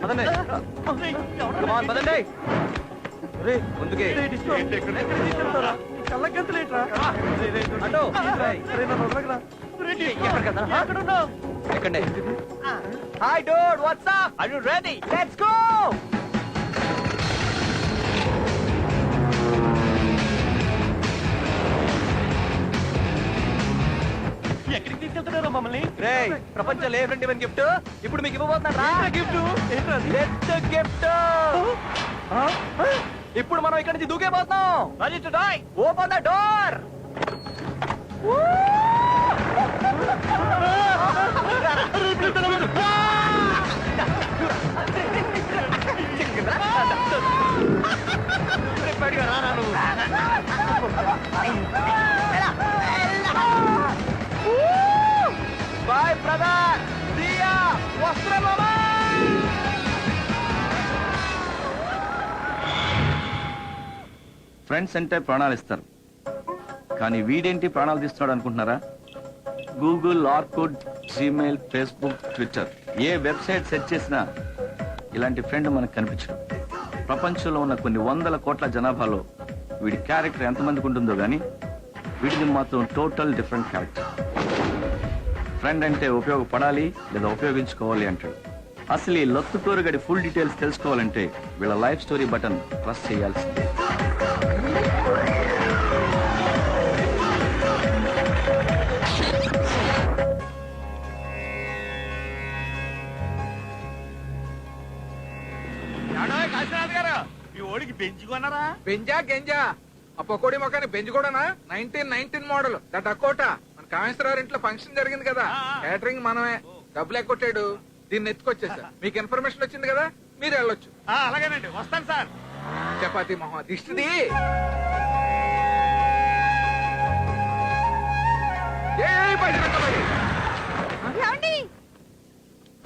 పదండి ముందుకే ఎక్కండి. Hi dude, what's up? Are you ready? Let's go. ఎక్కడికి తీసుకెళ్తున్నారో మమ్మల్ని? ప్రపంచంలో ఏ ఫ్రెండ్ ఇవన్నీ గిఫ్ట్ ఇప్పుడు మీకు ఇవ్వబోతున్నా. గిఫ్ట్ గిఫ్ట్ ఇప్పుడు మనం ఇక్కడి నుంచి దూకేపోతున్నాం. Open the door. Bye brother. See ya. వస్త్రం మామా. ఫ్రెండ్స్ అంటే ప్రాణాలు ఇస్తారు, కానీ వీడేంటి ప్రాణాలు తీస్తున్నాడు అనుకుంటున్నారా? Google, Orkut, Gmail, Facebook, Twitter ఏ వెబ్సైట్ సెర్చ్ చేసినా ఇలాంటి ఫ్రెండ్ మనకు కనిపించడు. ప్రపంచంలో ఉన్న కొన్ని వందల కోట్ల జనాభాలో వీడి క్యారెక్టర్ ఎంతమందికి ఉంటుందో గానీ వీడిది మాత్రం టోటల్ డిఫరెంట్ క్యారెక్టర్. ఫ్రెండ్ అంటే ఉపయోగపడాలి లేదా ఉపయోగించుకోవాలి అంటాడు. అసలు ఈ లొత్తుకోరు గడి ఫుల్ డీటెయిల్స్ తెలుసుకోవాలంటే వీళ్ళ లైఫ్ స్టోరీ బటన్ ప్రెస్ చేయాల్సింది. పెంచుకున్నారా? బెంజా గెంజా ఆ పకోడీ మొక్కని బెంజ్ కూడానా? 1919 మోడల్ ద డకోటా. మన కామేశ్వరరావు ఇంట్లో ఫంక్షన్ జరిగింది కదా, క్యాటరింగ్ మనమే. డబ్బులు ఎక్కొట్టాడు, దీన్ని ఎత్తుకొచ్చేసా. మీకు ఇన్ఫర్మేషన్ వచ్చింది కదా, మీరు వెళ్ళొచ్చు. అలాగేనండి, వస్తాను సార్. చపాతి మొహం దిష్టిది.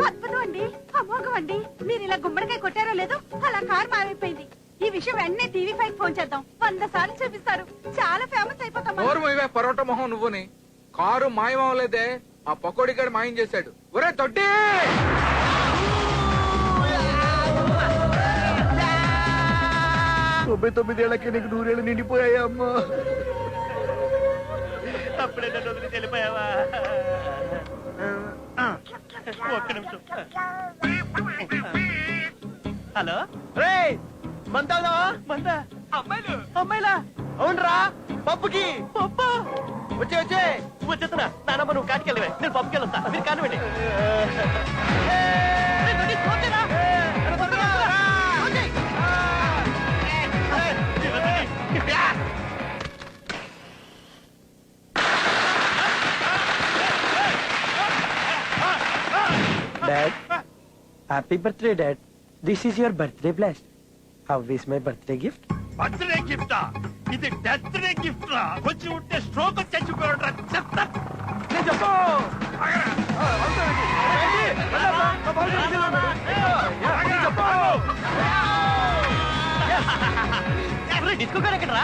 అద్భుతం అండి, అమోఘం అండి. మీరు ఇలా గుమ్మడికాయ కొట్టారో లేదో అలా కార్ మారిపోయింది. ఈ విషయం వెంటనే టీవీ5 ఫోన్ చేద్దాం. 100 సార్లు చూపిస్తారు, చాలా ఫేమస్ అయిపోతాం. పరోటా మొహం నువ్వుని. కారు మాయం అవ్వలేదే, ఆ పకోడీ గడు మాయం చేశాడు. ఒరే తొట్టి, 99 ఏళ్ళకి నీకు 100 ఏళ్ళు నిండిపోయాయా అమ్మా? అప్పుడే నన్ను వదిలి వెళ్ళిపోయావా? ఒక్క నిమిషం. హలో, రే మందా మందా? అమ్మాయిలు అమ్మాయిలా? అవునరా, పప్పుకి పప్పా? వచ్చే వచ్చేస్తున్నా. నానమ్మ నువ్వు కాటికెళ్ళవే, నేను పప్పుకి వెళ్ళొస్తా. మీరు కానివ్వండి. Dad, happy birthday, Dad. This is your birthday blast. How is my birthday gift? Birthday గిఫ్టా? ఇది డెత్ డే గిఫ్ట్ రా. వచ్చి ఉంటే స్ట్రోక్ చచ్చిపోయాడు. చెప్తా నేను చెప్పు. డిస్కో గారు ఎక్కడరా?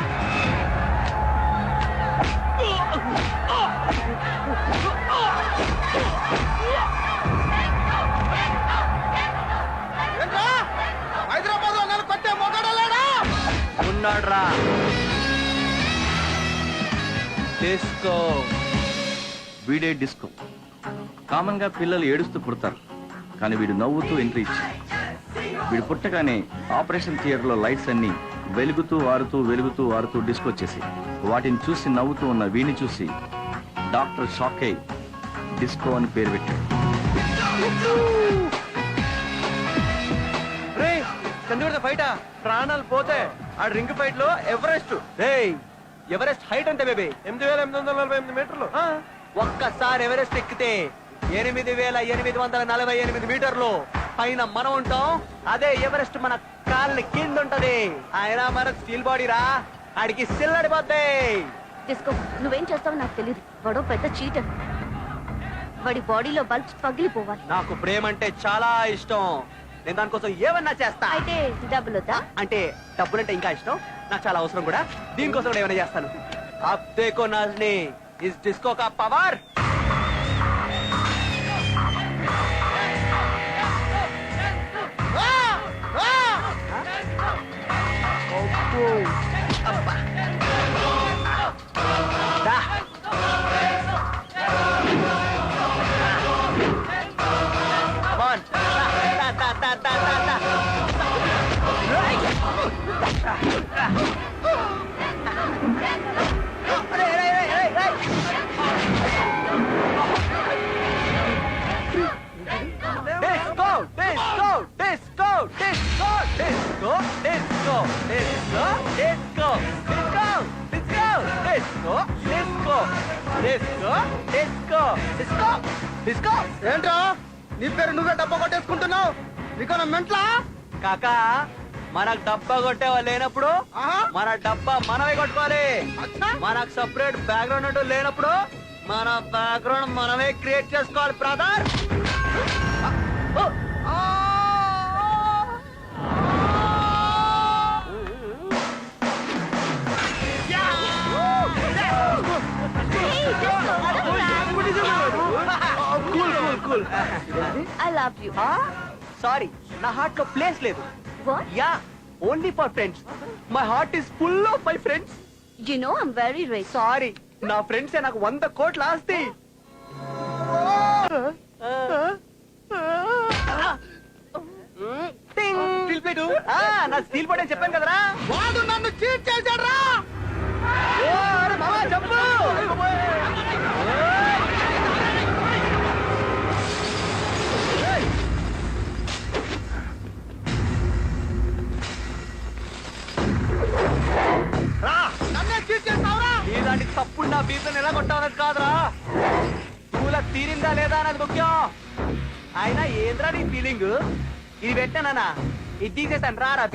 హైదరాబాద్ లో నన్ను కొట్టే మొగాడలేడా? ఉన్నాడ్రా. డిస్కో. వీడే డిస్కో. కామన్ గా పిల్లలు ఏడుస్తూ పుడతారు, కానీ వీడు నవ్వుతూ ఎంట్రీ ఇచ్చాడు. వీడు పుట్టగానే ఆపరేషన్ థియేటర్ లో లైట్స్ అన్ని వెలుగుతూ ఆరుతూ డిస్కో వచ్చేసి వాటిని చూసి నవ్వుతూ ఉన్న వీడిని చూసి డాక్టర్ షాక్ అయి డిస్కో అని పేరు పెట్టాడు. రే చంద్రుడితో ఫైటా, ప్రాణాలు పోతే ఆ రింగ్ ఫైట్ లో ఎవరెస్ట్. ఎవరెస్ట్ హైట్ అంతే బేబీ 8848 మీటర్లు. ఒక్కసారి ఎవరెస్ట్ ఎక్కితే 8848 మీటర్లు పైన మనం ఉంటాం. అదే ఎవరెస్ట్ మన కాళ్ళ కింద ఉంటది. ఆయన మన స్టీల్ బాడీ రా, ఆడికి సిల్లడిపోతాయి. డిస్కో, నువ్వేం చేస్తావో నాకు తెలియదు. వాడు పెద్ద చీటర్. వాడి బాడీలో బల్బ్స్ పగిలిపోవాలి. నాకు ప్రేమ అంటే చాలా ఇష్టం. నేను దానికోసం ఏమన్నా చేస్తా. అయితే డబ్బులుదా? అంటే డబ్బులంటే ఇంకా ఇష్టం, నాకు చాలా అవసరం కూడా. దీనికోసం కూడా ఏమైనా చేస్తాను. అబ్ దేఖో నాజ్ని, ఇస్ డిస్కో కా power. Want Disco, disco, disco, disco, disco, disco, disco, disco, disco, disco, disco, disco, disco, disco, disco. ఏంట్రా నీ పేరు నువ్వే డబ్బా కొట్టేసుకుంటున్నావు నీకు మెంట్లా కాకా మనకు డబ్బా కొట్టే వాళ్ళు లేనప్పుడు మన డబ్బా మనమే కొట్టుకోవాలి. మనకు సపరేట్ బ్యాక్గ్రౌండ్ అంటూ లేనప్పుడు మన బ్యాక్గ్రౌండ్ మనమే క్రియేట్ చేసుకోవాలి brother. I love you. Sorry నా హార్ట్ లో ప్లేస్ లేదు. What? Yeah only for friends. My heart is full of my friends. You know I'm very rich. Sorry నా ఫ్రెండ్స్ నాకు 100 కోట్ల ఆస్తి. స్టీల్ ప్లేట్ నా స్టీల్ ప్లేట్ అని చెప్పాను కదరా. వాడు నన్ను చీట్ చేశాడ్రా ఓ, అరే మామా చెప్పు. నన్నే చీట్ చేస్తావురా ఇలాంటి తప్పుడు నా బీపీని ఎలా కొట్టావన్నది కాదురా, పూల తీరిందా లేదా అన్నది ముఖ్యం. అయినా ఏంద్రా నీ ఫీలింగ్? ఇది పెట్టానా ఇది తీసేసాను రా రా.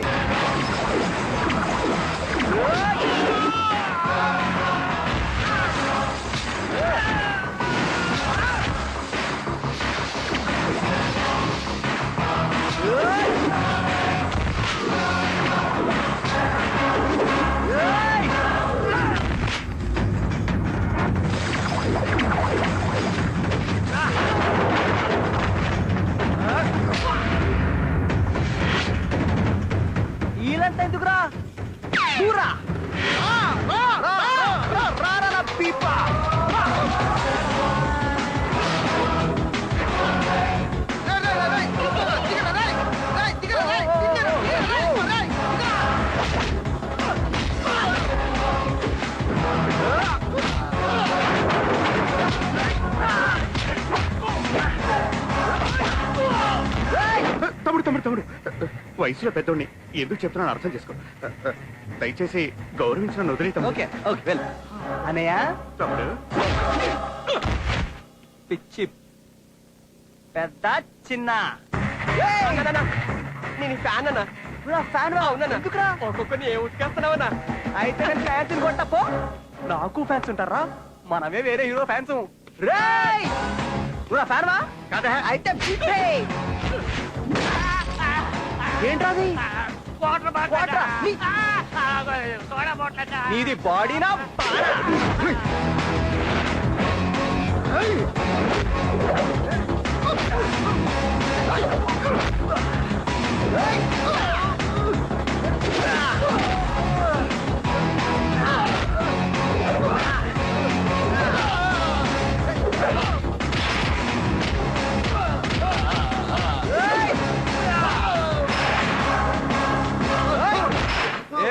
వీళ్ళంతా ఎందుకురా? దూరా పీపా. తమ్ముడు వయసులో పెద్దోడిని ఎందుకు చెప్తున్నాను అర్థం చేసుకో. దయచేసి గౌరవించిన వదిలేతాం. ఓకే ఓకే వెల్ అన్నయ్య. తమ్ముడు పిచ్చి పెద్ద చిన్న నేను ఫ్యాన్ అన్నా. ఫ్యాన్ ఎందుకురా? ఒక్కొక్కరిని ఏ ఉతికేస్తున్నావన్నా? అయితే నేను ఫ్యాన్స్ కొట్టపో. నాకు ఫ్యాన్స్ ఉంటారా? మనమే వేరే హీరో ఫ్యాన్స్. రేయ్ నువ్వు ఫ్యాన్ వా కదా? అయితే ఏంట్రాది? నీది బాడీనా?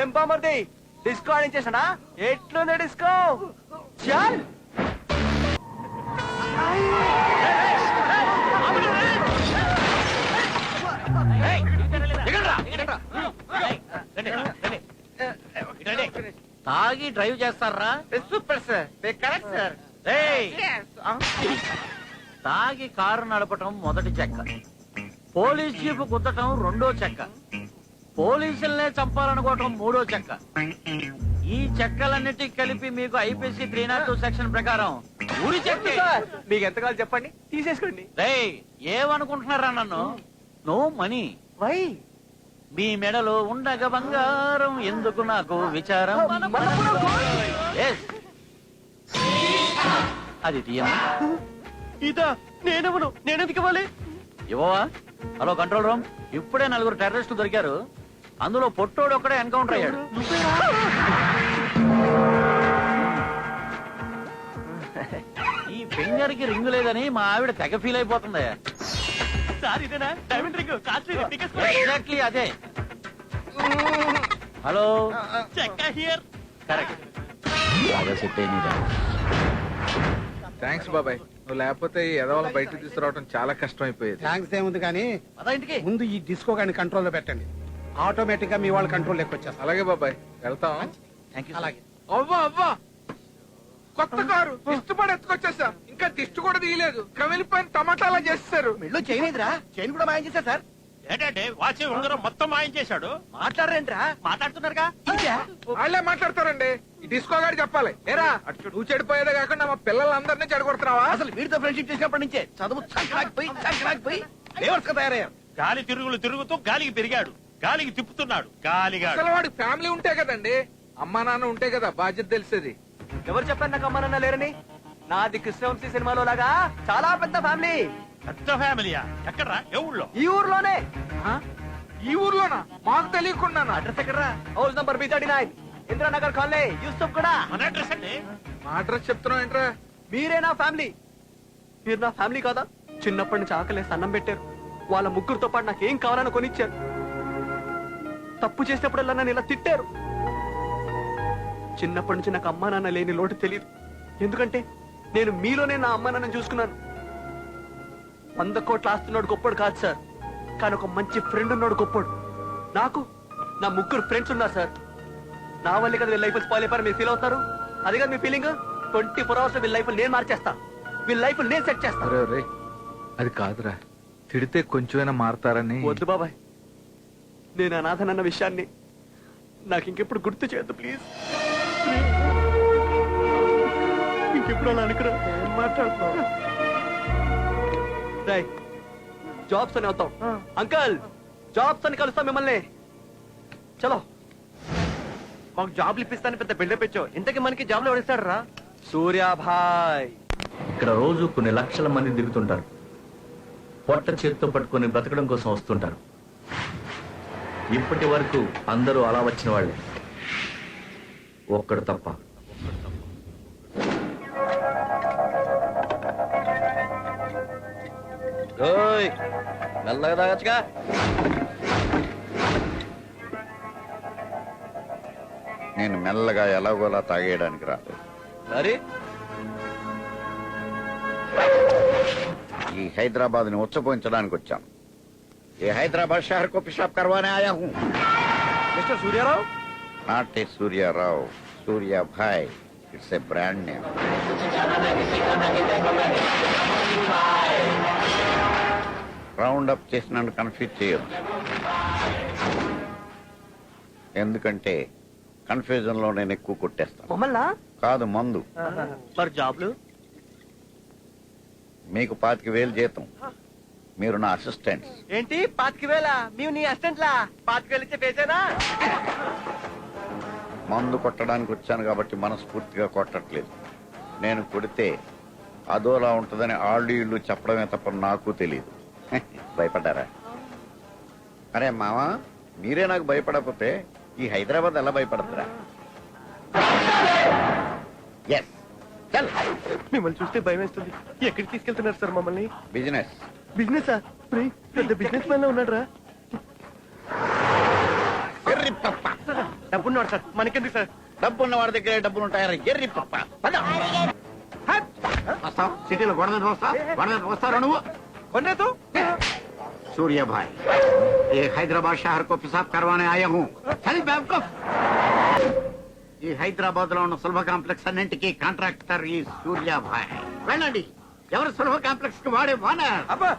ఏం బామర్ది డిస్కో ఆడించేసానా? ఎట్లుంది డిస్కో? చల్ తాగి డ్రైవ్ చేస్తారా? Super sir, correct sir. తాగి కారు నడపటం మొదటి చెక్క, పోలీస్ జీపు గుద్దటం రెండో చెక్క, పోలీసులనే చంపాలనుకోవటం మూడో చెక్క. ఈ చెక్కలన్నిటి కలిపి మీకు ఐపీసీ 302 సెక్షన్ ప్రకారం ఊరి చెక్క. మీకు ఎంత కావాలి చెప్పండి, తీసేసుకోండి. ఏమనుకుంటున్నారా నన్ను? No money. వై? మీ మెడలో ఉండగ బంగారం ఎందుకు నాకు విచారం. Yes. అది తీయమా? ఇదా? నేనెవను? నేనెందుకు ఇవ్వాలి? ఇవ్వవా? హలో కంట్రోల్ రూమ్, ఇప్పుడే 4 టెర్రరిస్టులు దొరికారు. అందులో పొట్టోడు ఒక్కడే ఎన్కౌంటర్ అయ్యాడు. ఈ ఫింగర్ కి రింగ్ లేదని మా ఆవిడ తెగ ఫీల్ అయిపోతుంది. సార్ ఇదేనా డైమండ్ రింగ్ కాస్ట్లీ ఎగ్జాక్ట్లీ అదే. హలో, చెక్క హియర్. కరెక్ట్. బాగా సెట్ అయిందా? థ్యాంక్స్ బాబాయ్, నువ్వు లేకపోతే ఈ ఎదవలను బయటకు తీసుకురావడం చాలా కష్టం అయిపోయేది. థ్యాంక్స్ ఏముంది కానీ ఇంటికి ముందు ఈ డిస్కో గాని కంట్రోల్లో పెట్టండి. ఆటోమేటిక్ గా మీ వాళ్ళ కంట్రోల్ వచ్చేస్తారు. అలాగే బాబాయ్, వెళ్తాం. అలాగే అవ్వా అవ్వా, కొత్త కారు ఇష్టపడి ఎత్తుకొచ్చేసా. ఇంకా దిష్టి కూడా తీయలేదు, కమిలిపోయిన టమాటాలా చేస్తారు. మెళ్ళు చైన్ ఏదిరా? చైన్ కూడా మాయం చేశారు సార్. ఏంటంటే వాచి ఉంగరం మొత్తం మాయం చేశాడు. మాట్లాడరేంట్రా? మాట్లాడుతున్నారుగా. వాళ్ళే మాట్లాడతారండి. ఈ డిస్కో గారు చెప్పాలి. ఏరా నువ్వు చెడిపోయేదే కాకుండా మా పిల్లలందరినీ చెడగొడుతున్నావా? అసలు వీడితో ఫ్రెండ్షిప్ చేసినప్పటి నుంచే చదువు చంకరాకపోయి లేవర్స్ గా తయారయ్యారు. గాలి తిరుగులు తిరుగుతూ గాలికి పెరిగాడు, గాలికి తిప్పుతున్నాడు. గాలిగా అసలు వాడికి ఫ్యామిలీ ఉంటే కదండి, అమ్మా నాన్న ఉంటే కదా బాధ్యత తెలిసేది. ఎవరు చెప్పారు నాకు అమ్మానన్న లేరని? నాది కృష్ణవంశీ సినిమాలో లాగా చాలా పెద్ద ఫ్యామిలీ. పెద్ద ఫ్యామిలీయా? ఎక్కడరా? ఏ ఊళ్ళో? ఈ ఊర్లోనే. ఆ? ఈ ఊర్లోనా? మాకు తెలియకుండా. అడ్రస్ ఎక్కడరా? House number B39, Indranagar colony, Yusuf కూడా. మన అడ్రస్ అండి. మా అడ్రస్ చెప్తున్నావు ఏంట్రా? మీరే నా ఫ్యామిలీ. మీరు నా ఫ్యామిలీ కాదా? చిన్నప్పటి నుంచి ఆకలేసి అన్నం పెట్టారు. వాళ్ళ ముగ్గురుతో పాటు నాకేం కావాలని కొనిచ్చారు. తప్పు చేసినప్పుడల్లా నన్ను ఇలా తిట్టారు. చిన్నప్పటి నుంచి నాకు అమ్మా నాన్న లేని లోటు తెలియదు. ఎందుకంటే నేను మీలోనే నా అమ్మా నాన్న చూసుకున్నాను. 100 కోట్ల ఆస్తున్నాడు గొప్పడు కాదు సార్, కానీ ఒక మంచి ఫ్రెండ్ ఉన్నాడు గొప్పడు. నాకు నా ముగ్గురు ఫ్రెండ్స్ ఉన్నారు సార్. నా వల్లే కదా వీళ్ళ లైఫ్ స్పాయిల్ అయిపోయారు మీరు ఫీల్ అవుతారు. అది కదా మీ ఫీలింగ్. 24 hours వీళ్ళ లైఫ్ నేను మార్చేస్తా, వీళ్ళ లైఫ్ నేను సెట్ చేస్తా. అరే అది కాదురా, తిడితే కొంచెమైనా మారతారని. వద్దు బాబాయ్, నేను అనాథనన్న విషయాన్ని నాకు ఇంకెప్పుడు గుర్తు చేయొద్దు ప్లీజ్. ఇంకెప్పుడు అలా అనుకురా. ఏం మాట్లాడుతున్నావు? జాబ్స్ అని వస్తాం అంకల్, జాబ్స్ అని కలుస్తాం మిమ్మల్ని. చలో. మాకు జాబ్లు ఇప్పిస్తాను పెద్ద బిల్డప్ ఇచ్చావు. ఇంతకీ మనకి జాబ్లు ఎవరిస్తాడు రా? సూర్యాభాయ్. ఇక్కడ రోజు కొన్ని లక్షల మంది దిగుతుంటారు. పొట్ట చేత్తో పట్టుకొని బ్రతకడం కోసం వస్తుంటారు. ఇప్పటి వరకు అందరూ అలా వచ్చిన వాళ్ళే, ఒక్కడు తప్ప. మెల్లగా తాగచ్చుగా. నేను మెల్లగా ఎలాగోలా తాగేయడానికి రాదు. మరి ఈ హైదరాబాద్ ని ఉచ్చపోయించడానికి వచ్చాను. ఏ హైదరాబాద్ షహర్ కో పిషాబ్ కర్వానే ఆయా who. Mister Suryarao. Not a Suryarao, Suryabhai. It's a brand name. Round up చేసి నన్ను కన్ఫ్యూజ్ చేయొద్దు. ఎందుకంటే కన్ఫ్యూజన్ లో నేను ఎక్కువ కొట్టేస్తాను. మమ్మల్నా? కాదు, మందు. మరి జాబ్లు? మీకు 25,000 జీతం, మీరు నా అసిస్టెంట్స్. ఏంటి 25,000? మేము నీ అసిస్టెంట్లా? 25,000 ఇచ్చే పేసేనా? మందు కొట్టడానికి వచ్చాను కాబట్టి మనస్ఫూర్తిగా కొట్టట్లేదు. నేను కొడితే అదోలా ఉంటుందని ఆళ్ళు ఇళ్ళు చెప్పడమే తప్ప నాకు తెలియదు. భయపడ్డారా? అరే మావా, మీరే నాకు భయపడకపోతే ఈ హైదరాబాద్ ఎలా భయపడతారా? ఎస్, చల్. మిమ్మల్ని చూస్తే భయం వేస్తుంది. ఎక్కడికి తీసుకెళ్తున్నారు సార్ మమ్మల్ని? బిజినెస్. Business sir? పెద్ద బిజినెస్ మ్యాన్ ఉన్నాడు రా. డబ్బున్నాడు సార్, మనకెందుకు సార్? డబ్బున్న వాడి దగ్గర డబ్బులు ఉంటాయరా? ఎర్రి పప్ప. సిటీలో గొడవ వస్తారా నువ్వు? కొనేదు सूर्या भाई, ये हैदराबाद शहर को पेशाब करवाने आया हूँ. चल बेवकूफ. ఈ హైదరాబాద్ లో ఉన్న సులభ కాంప్లెక్స్ అన్నింటికి కాంట్రాక్టర్ ఈ సూర్యాభాయ్. వెళ్ళండి. ఎవరు సులభ కాంప్లెక్స్ కి వాడే ఓనర్? అబ్బా,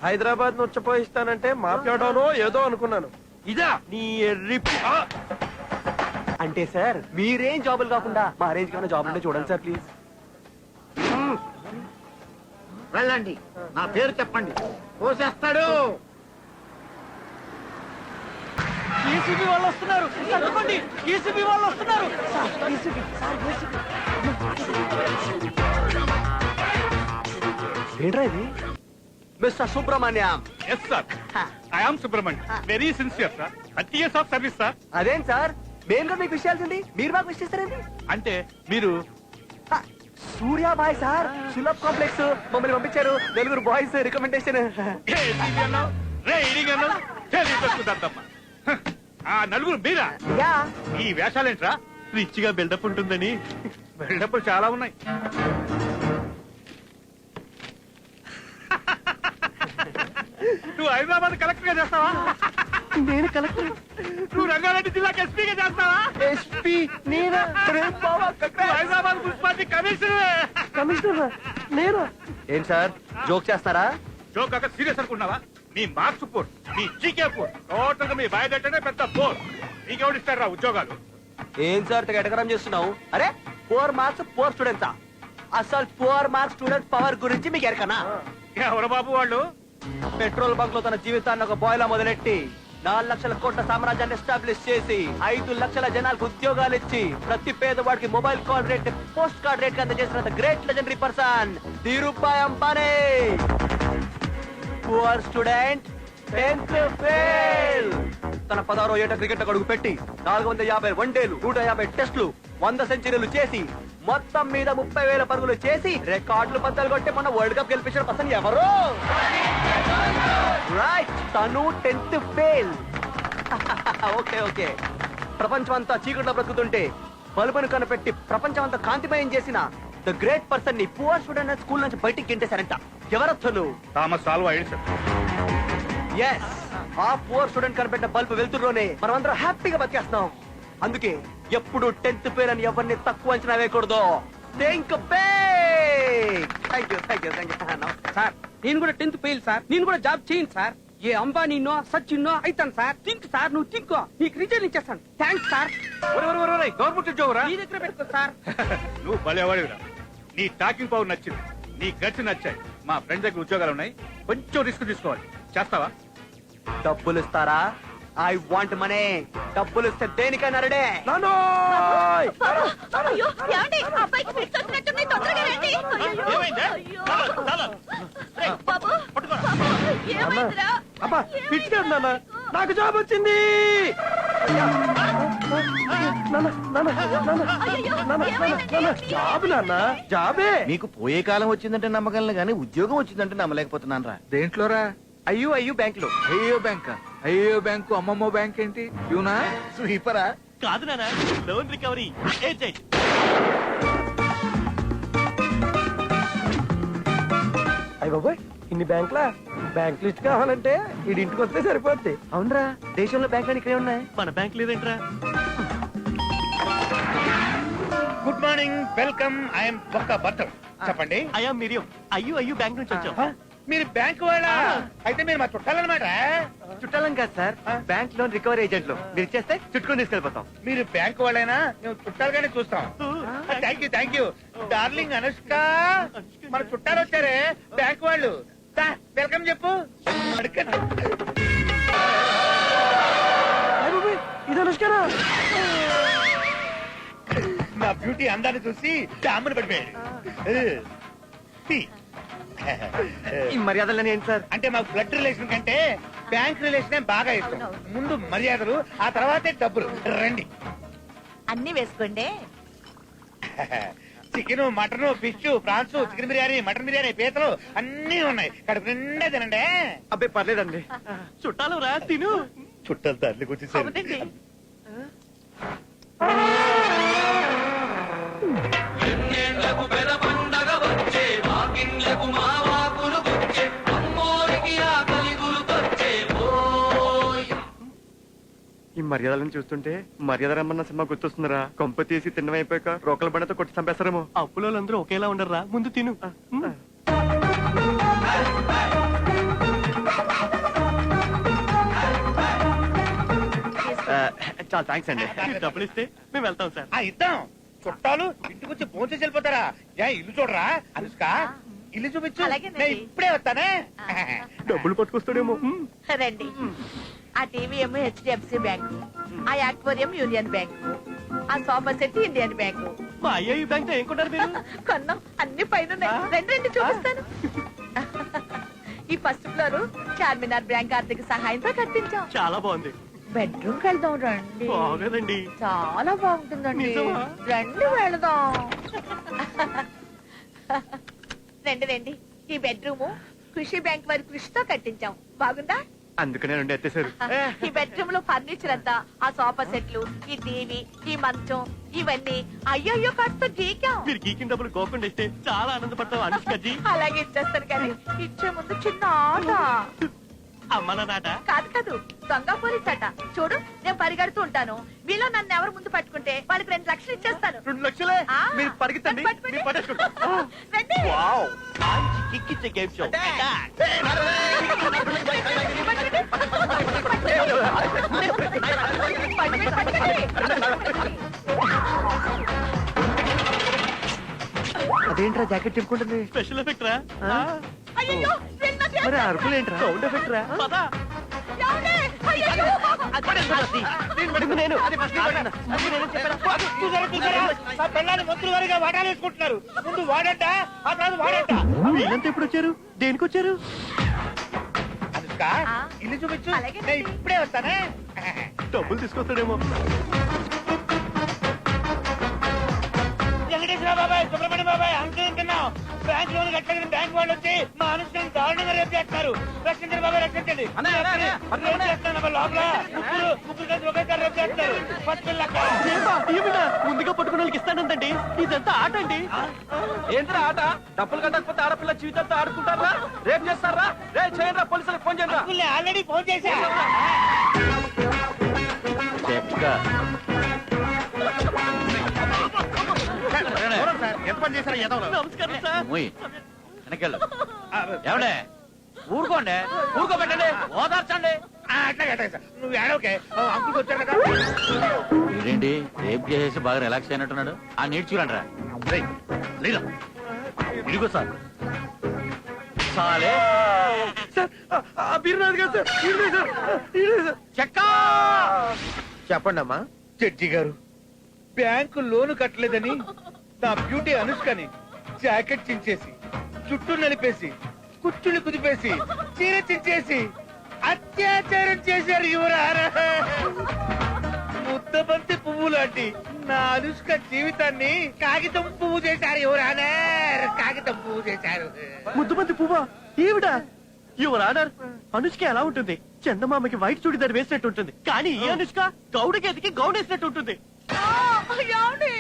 హైదరాబాద్ ను ఉచ్చపోయిస్తానంటే మాట్లాడానో ఏదో అనుకున్నాను. ఇదా నీ అంటే సార్ మీరేం జాబులు కాకుండా మా అరేంజ్ కాకుండా జాబ్ అంటే చూడండి సార్ ప్లీజ్. వెళ్ళండి. నా పేరు చెప్పండి, పోసేస్తాడు. ఏసీబీ వాళ్ళు వస్తున్నారు. చెప్పండి, ఏసీబీ వాళ్ళు వస్తున్నారు. ఏంట్రా ఇది? Mister Subrahmanyam. Yes sir, I am Subrahmanyam. Very sincere sir. 30 years of service sir. అదేం సార్, మేము కూడా మీకు విషయాల్సింది మీరు మాకు విషయిస్తారండి. అంటే మీరు సూర్యాబాయ్ సార్ సులభ్ కాంప్లెక్స్ మమ్మల్ని పంపించారు నలుగురు బాయ్స్ రికమెండేషన్. ఆ నలుగురు మీరా? యా ఈ వేషాలేంట్రా? రిచ్ గా బిల్డప్ ఉంటుందని. బిల్డప్ చాలా ఉన్నాయి. నువ్వు హైదరాబాద్ కలెక్టర్ గా చేస్తావా? నేను కలెక్టర్. నువ్వు రంగారెడ్డి జిల్లాకి ఎస్పీగా చేస్తావా? ఎస్పీ నేనా? నువ్వు హైదరాబాద్ మున్సిపాలిటీ కమిషనర్. కమిషనర్ నేను. ఏం సార్ జోక్ చేస్తారా? జోక్ కాక సీరియస్ అనుకున్నావా? మీ మార్క్స్ పోర్, మీ జీకే పోర్, టోటల్ గా మీ బయోడేటానే పెద్ద పోర్. నీకెవడిస్తారా ఉద్యోగాలు? ఏం సార్ ఎటకరం చేస్తున్నావు? అరే 4 మార్క్స్ 4 స్టూడెంట్సా? అసలు 4 మార్క్స్ స్టూడెంట్స్ పవర్ గురించి మీకు ఎరకనా? ఎవరు బాబు వాళ్ళు? పెట్రోల్ బంక్ లో తన జీవితాన్ని ఒక బాయ్లా మొదలెట్టి 4 లక్షల కోట్ల సామ్రాజ్యాన్ని ఎస్టాబ్లిష్ చేసి 5 లక్షల జనాలకు ఉద్యోగాలు ఇచ్చి ప్రతి పేదవాడికి mobile call rate post card rate అందజేసిన great legendary person Dhirubhai Ambani. Poor student 10th fail. తన 16వ ఏట క్రికెట్ అడుగు పెట్టి 450 వన్డేలు 150 టెస్టులు 100 సెంచరీలు చేసి మొత్తం మీద 30,000 పరుగులు చేసి రికార్డులు బద్దలు కొట్టి మన వరల్డ్ కప్ గెలిపించిన పర్సన్ ఎవరు? రైట్, తను 10th ఫెయిల్. Okay okay. ప్రపంచం అంతా చీకట్లో బ్రతుకుతుంటే బల్బును కనిపెట్టి ప్రపంచం అంతా కాంతిమయం చేసిన ద గ్రేట్ పర్సన్ ని పువర్ స్టూడెంట్ స్కూల్ నుంచి బయటికి గెంటేశారంట. ఎవరొచ్చను? Thomas Alva Edison. ఎస్, ఆ పువర్ స్టూడెంట్ కనిపెట్టిన బల్బ్ వెళ్తుల్లోనే మనం అందరం హ్యాపీగా బతికేస్తున్నాం. అందుకే ఎప్పుడు 10th ఫెయిల్ అని ఎవరిని తక్కువ అంచనా వేయకూడదు. Think big. Thank you. Sir నేను కూడా 10th ఫెయిల్ సార్. నేను కూడా జాబ్ చేయను సార్. ఏ అంబానీనో సచిన్నో అయితాను సార్. థింక్ సార్, నువ్వు థింక్, నీకు రిజైన్ ఇచ్చేస్తాను. Thanks sir. గవర్నమెంట్ ఉద్యోగరా? మీ దగ్గర పెట్టుకో సార్. నువ్వు భలేవాడివిరా. నీ టాకింగ్ పవర్ నచ్చింది, నీ గట్స్ నచ్చాయి. మా ఫ్రెండ్ దగ్గర ఉద్యోగాలు ఉన్నాయి, కొంచెం రిస్క్ తీసుకోవాలి. చేస్తావా? డబ్బులు ఇస్తారా? I want money. డబ్బులు ఇస్తే దేనికైనా రెడీ. అయ్యో, ఏమండి? ఆ అబ్బాయికి ఫిట్స్ వచ్చినట్టున్నాయి, తొందరగా రండి. ఏమైంది? బాబు, ఏమైందిరా? అబ్బా పిచ్చి కదా నాన్న, నాకు జాబ్ వచ్చింది. జాబ్ నాన్న, జాబే. మీకు పోయే కాలం వచ్చిందంటే నమ్మగలను గానీ ఉద్యోగం వచ్చిందంటే నమ్మలేకపోతున్నాను రా. దేంట్లోరా? అయ్యో బ్యాంక్ లో. అయ్యో బ్యాంక్. అయ్యో బ్యాంకు అమ్మమ్మో బ్యాంక్ ఏంటి? యూనా స్వీపరా? కాదు నాన్న, లోన్ రికవరీ ఏజెంట్. అయ్య బాబోయ్, ఇన్ని బ్యాంకులా? బ్యాంక్ లిస్ట్ కావాలంటే వీడి ఇంటికి వస్తే సరిపోద్ది. అవునరా, దేశంలో బ్యాంకులు ఇక్కడే ఉన్నాయి. మన బ్యాంక్ లేదేంట్రా? Good morning, welcome. ఐఎమ్ బొక్క బట్టం. చెప్పండి. అయ్యా మిరియం. అయ్యో బ్యాంక్ నుంచి వచ్చాం. మీరు బ్యాంక్ వాళ్ళా? అయితే మీరు మా చుట్టాలన్నమాట. చుట్టాలం కాదు సార్, బ్యాంక్ లోన్ రికవరీ ఏజెంట్లు. మీరు ఇచ్చేస్తే చుట్టుకొని తీసుకెళ్ళిపోతాం. మీరు బ్యాంక్ వాళ్ళైనా మేము చుట్టాలుగానే చూస్తాం. Thank you darling Anushka. మన చుట్టాలు వచ్చారే బ్యాంక్ వాళ్ళు. వెల్కమ్ చెప్పు. అడగండి. ఇది అనుష్కరా? నా బ్యూటీ అందాన్ని చూసి డామ్ని పడిపోయాడు. ఈ మర్యాదలని ఏంటి సార్? అంటే మాకు బ్లడ్ రిలేషన్ కంటే బ్యాంక్ రిలేషన్ బాగా ఇష్టం. ముందు మర్యాదలు, ఆ తర్వాతే డబ్బులు. రండి. అన్ని వేసుకోండి. Chicken, mutton, fish, prawns, chicken biryani, mutton biryani, పీతలు అన్ని ఉన్నాయి. కడుపు నిండా తినండి. అబ్బాయి పర్లేదండి. చుట్టాలు రా, తిను. చుట్టాలు తల్లికి వచ్చేసారు. అవునండి. ఈ మర్యాదలను చూస్తుంటే మర్యాద రమ్మన్న సినిమా గుర్తొస్తుందిరా. కొంప తీసి తిన్నమైపోయాక రోకల బండతో కొట్టి చంపేస్తారేమో. అప్పులో అందరూ ఒకేలా ఉండరా? ముందు తిను. చాలా థ్యాంక్స్ అండి. డబ్బులు ఇస్తే మేము వెళ్తాం సార్. ఇద్దాం. చుట్టాలు ఇంటికి వచ్చి భోజనం చేసి వెళ్ళిపోతారా? ఇల్లు చూడరా అనుష్క? ఇల్లు చూపించు. అలాగేనండి. నేను ఇప్పుడే వస్తానే. డబ్బులు పట్టుకొస్తాడేమో. రండి. ఆ టీవీ ఏమో హెచ్డిఎఫ్సి బ్యాంక్, ఆ యాక్వేరియం యూనియన్ బ్యాంక్, ఆ సోఫా సెట్ ఇండియన్ బ్యాంక్. మా అయ్యో ఈ బ్యాంక్ ఏం కొంటారు మీరు? కొన్నాం, అన్ని పైన ఉన్నాయి. రండి చూపిస్తాను. ఈ ఫస్ట్ ఫ్లోర్ చార్మినార్ బ్యాంక్ ఆర్థిక సహాయంతో కట్టించాం. చాలా బాగుంది. బెడ్రూమ్ వెళ్దాం రండి. బాగోదండి. చాలా బాగుంటుందండి. నిజమా? రండి వెళదాం. రండి రండి, ఈ బెడ్రూమ్ కృషి బ్యాంక్ వారి కృషితో కట్టించాం. బాగుందా? అందుకనే రెండు ఎత్తేసారు. ఈ బెడ్రూమ్ లో ఫర్నిచర్ అంతా, ఆ సోఫా సెట్లు, ఈ టీవీ, ఈ మంచం, ఇవన్నీ అయ్యో ఖర్చుతో గీకాం. మీరు గీకిన డబ్బులు గోకుండా ఇస్తే చాలా ఆనందపడతాం అనుష్కజీ. అలాగే ఇచ్చేస్తాను కానీ ఇచ్చే ముందు చిన్న ఆట. అమ్మల నాట కాదు కాదు, దొంగ పోలీస్ అట. చూడు, నేను పరిగెడుతూ ఉంటాను, వీళ్ళు నన్ను ఎవరు ముందు పట్టుకుంటే వాళ్ళకి 2 లక్షలు ఇచ్చేస్తాను. 2 లక్షలే? ఆ. మీరు పరిగెత్తండి, పట్టుకోండి. మీరు పట్టేసుకుంటాం. రండి. వావ్, మంచి కిక్కిచ్చే గేమ్ షో. అదేంట్రా జాకెట్ చెప్పుకుంటుంది? స్పెషల్ ఎఫెక్ట్ రా. అయ్యయ్యో, వీళ్ళు నన్ను మరి అరుపులు ఏంట్రా? సౌండ్ ఎఫెక్ట్ రా. ఏమండి? అయ్యయ్యో. నేను నా పిల్లలు మంత్రులు గారిగా వాటాలు వేసుకుంటున్నారు. ముందు వాడంట, ఆ తర్వాత వాడంట. వీళ్ళంతా ఎప్పుడు వచ్చారు? దేనికి వచ్చారు? అనుష్క, ఇల్లు చూపించు. అలాగే. నేను ఇప్పుడే వస్తానే. డబ్బులు తీసుకొస్తాడేమో. వెంకటేశ్వర బాబాయ్, సుబ్రహ్మణ్య బాబాయ్, అంకులు తిన్నాం. బ్యాంక్ లోన్ కట్టలేని బ్యాంక్ వాళ్ళు వచ్చి మా అనుష్కని దారుణంగా రేపు చేస్తున్నారు. రక్షించండి బాబాయ్, రక్షించండి. రేపు చేస్తున్నారు అబ్బా లోపల. ముగ్గురు కలిసి ఒకేసారి రేపు చేస్తారు. పట్టుకున్నాక ఏమిటా ముందుగా పట్టుకున్న వాళ్ళకి ఇస్తానందండి. ఇదంతా ఆట అండి. ఏంట్రా ఆట? డబ్బులు కట్టకపోతే ఆడపిల్ల జీవితంతో ఆడుకుంటారా? రేపు చేస్తారా? రేపు చేయండి, పోలీసులకు ఫోన్ చేయండి. ఆల్రెడీ ఫోన్ చేశా. చెక్క ఎంత పని చేశారా ఏదో. నమస్కారం సార్. మూయ్ వెనకెళ్ళు. ఏమండే ఊరుకోండి, ఊరుకోబెట్టండి, ఓదార్చండి. అట్లాగే అట్లాగే సార్, నువ్వు ఏడవకే. అంకుల్ వచ్చారు కదా. ఏంటి రేపు చేసేసి బాగా రిలాక్స్ అయినట్టున్నాడు. ఆ నీట్ చూడండి. లేదా ఇదిగో సార్. చాలే సార్, ఆ బీరునాథ్ గారు సార్. చెక్క. చెప్పండి అమ్మా. జడ్జి గారు, బ్యాంకు లోను కట్టలేదని నా బ్యూటీ అనుష్కని జాకెట్ చించేసి, చుట్టూ నలిపేసి, కుచ్చుళ్ళు కుదిపేసి, చీర చించేసి అత్యాచారం చేశారు యువరారా. ముద్దబంతి పువ్వు లాంటి నా అనుష్క జీవితాన్ని కాగితం పువ్వు చేశారు యువరానా. కాగితం పువ్వు చేశారు. ముద్దుబంతి పువ్వా? ఏమిటా? యువర్ ఆనర్, అనుష్క ఎలా ఉంటుంది? చందమామకి వైట్ చూడిదారు వేసినట్టు ఉంటుంది, కానీ ఈ అనుష్క గౌడకి ఎదికి గౌడ వేసినట్టు ఉంటుంది. ఏమండి?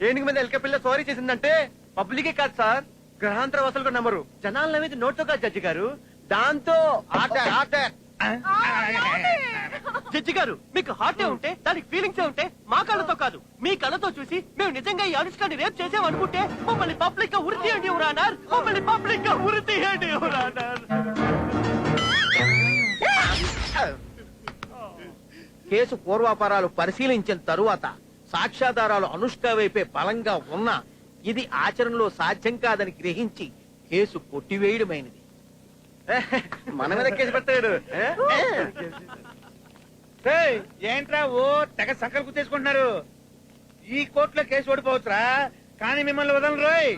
ఏనుగు మీద ఎల్క పిల్ల సారీ చేసిందంటే పబ్లికే కాదు సార్, గ్రహాంతర వసలు కూడా నమ్మరు. జనాల మీద నోట్తో కాదు జడ్జి గారు, దాంతో జడ్జి గారు, మీకు హార్టే ఉంటే, దానికి ఫీలింగ్సే ఉంటే, మా కళ్ళతో కాదు మీ కళ్ళతో చూసి మేము నిజంగా ఈ అనుష్కని రేప్ చేసామనుకుంటే మమ్మల్ని పబ్లిక్ గా ఉరి తీయండి యువరానర్. మమ్మల్ని పబ్లిక్ గా ఉరి తీయండి యువరానర్. కేసు పూర్వాపరాలు పరిశీలించిన తరువాత సాక్ష్యాధారాలు అనుష్క వైపే బలంగా ఉన్నా ఇది ఆచరణలో సాధ్యం కాదని గ్రహించి కేసు కొట్టివేయడమైనది. మన మీద కేసు పెట్టాడు. ఏయ్, ఏంట్రా ఓ తెగ సంకలు గుర్తేసుకుంటున్నారు? ఈ కోర్టులో కేసు ఓడిపోవచ్చురా, కానీ మిమ్మల్ని వదలను రోయ్.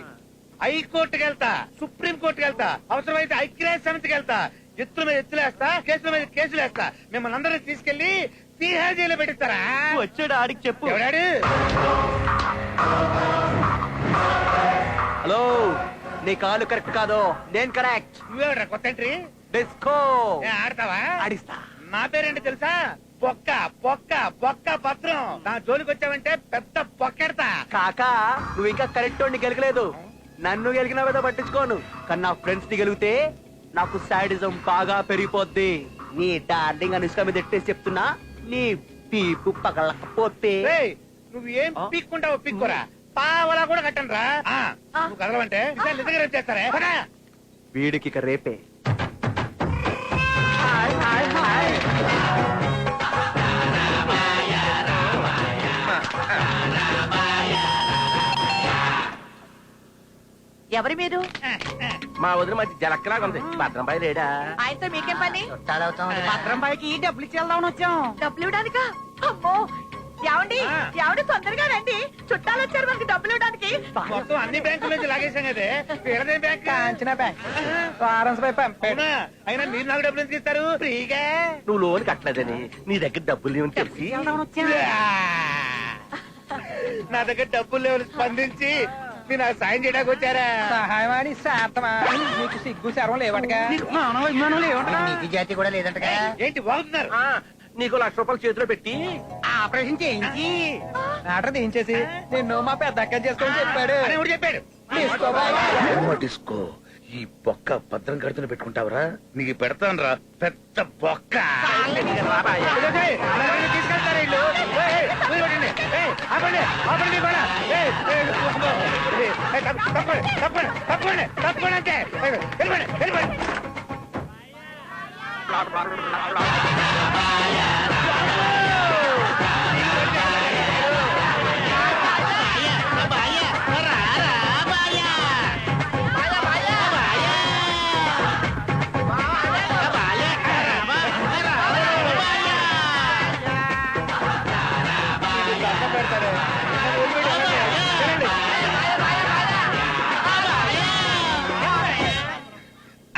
హైకోర్టుకి వెళ్తా, సుప్రీం కోర్టుకి వెళ్తా, అవసరమైతే ఐక్యరాజ్య సమితికి వెళ్తా. ఎత్తుల మీద ఎత్తులేస్తా, కేసుల మీద కేసులు వేస్తా. మిమ్మల్ని అందరినీ తీసుకెళ్లి తీహార్ జైల్లో పెట్టిస్తారా? వచ్చాడు, ఆడికి చెప్పు. ఎవడాడు? హలో, నీ కాలు కరెక్ట్ కాదు, నేను కరెక్ట్. నువ్వెవడ్రా కొత్త ఎంట్రీ? డిస్కో ఆడతావా? ఆడిస్తా. నా పేరేంటి తెలుసా? బొక్క బొక్క బొక్క పత్రం. నా జోలికి వచ్చావంటే పెద్ద బొక్కెడతా. కాకా, నువ్వు ఇంకా కరెక్ట్ గెలకలేదు. నన్ను గెలికిన మీద పట్టించుకోను, కానీ నా ఫ్రెండ్స్ ని గెలిగితే నాకు సాడిజం బాగా పెరిగిపోద్ది. నీ డార్లింగ్ అనుష్క మీద ఎట్టేసి చెప్తున్నా, నీ పీపు పగలకపోతే. ఏయ్, నువ్వు ఏం పీక్కుంటావో పీక్కురా, పావలా కూడా కట్టను రా. నువ్వు కదలవంటే నిజంగా రేపు చేస్తారే. వీడికి ఇక రేపే. ఎవరి మీరు? మా వదిన మంచి జలక్కలాగా ఉంది. భద్రంబాయి లేడా? ఆయనతో మీకేం పని? భద్రంబాయికి డబ్బులు ఇచ్చి వెళ్దామని వచ్చాం. డబ్బులు ఇవ్వడానికా? అమ్మో, ఏమండి ఏమండి, తొందరగా రండి, చుట్టాలు వచ్చారు మనకి డబ్బులు ఇవ్వడానికి. మొత్తం అన్ని బ్యాంకుల నుంచి లాగేశాం కదే. వీళ్ళదే బ్యాంక్? కాంచనా బ్యాంక్. వారం అవునా? అయినా మీరు నాకు డబ్బులు ఎందుకు ఇస్తారు ఫ్రీగా? నువ్వు లోన్ కట్టలేదని నీ దగ్గర డబ్బులు లేవని తెలిసి నా దగ్గర డబ్బులు లేవని స్పందించి మీరు నాకు సాయం చేయడానికి వచ్చారా? సహాయమాని శాతమా నీకు సిగ్గు శరం లేవటగా నీతి జాతి కూడా లేదంటగా. ఏంటి వాగుతున్నారు? నీకు 1,00,000 రూపాయలు చేతిలో పెట్టి ఆపరేషన్ చేయించి ఆర్డర్ దించేసి నిన్ను మా పెద్ద అక్క చేసుకొని చెప్పాడు. అని ఎవరు చెప్పాడు? డిస్కో ఈ బొక్క భద్రం కడుతున్న పెట్టుకుంటావరా? నీకు పెడతాను రా పెద్ద బొక్క. తీసుకెళ్తారా ఇల్లు? తప్పకుండా అంతే.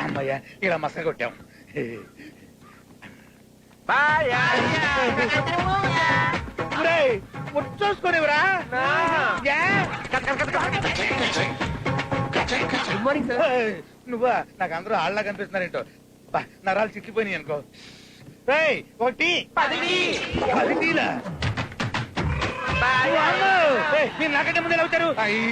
అమ్మయ్యా ఇలా మసక కొట్టాం. చూసుకునేవరా? నువ్వా? నాకు అందరూ ఆళ్ళ కనిపిస్తున్నారేంటో. నరాలు చిక్కిపోయినాయి అనుకో. రేయ్, ఒకటి 10 టీలా? మీరు నాకంటే ముందు ఎలా వచ్చారు?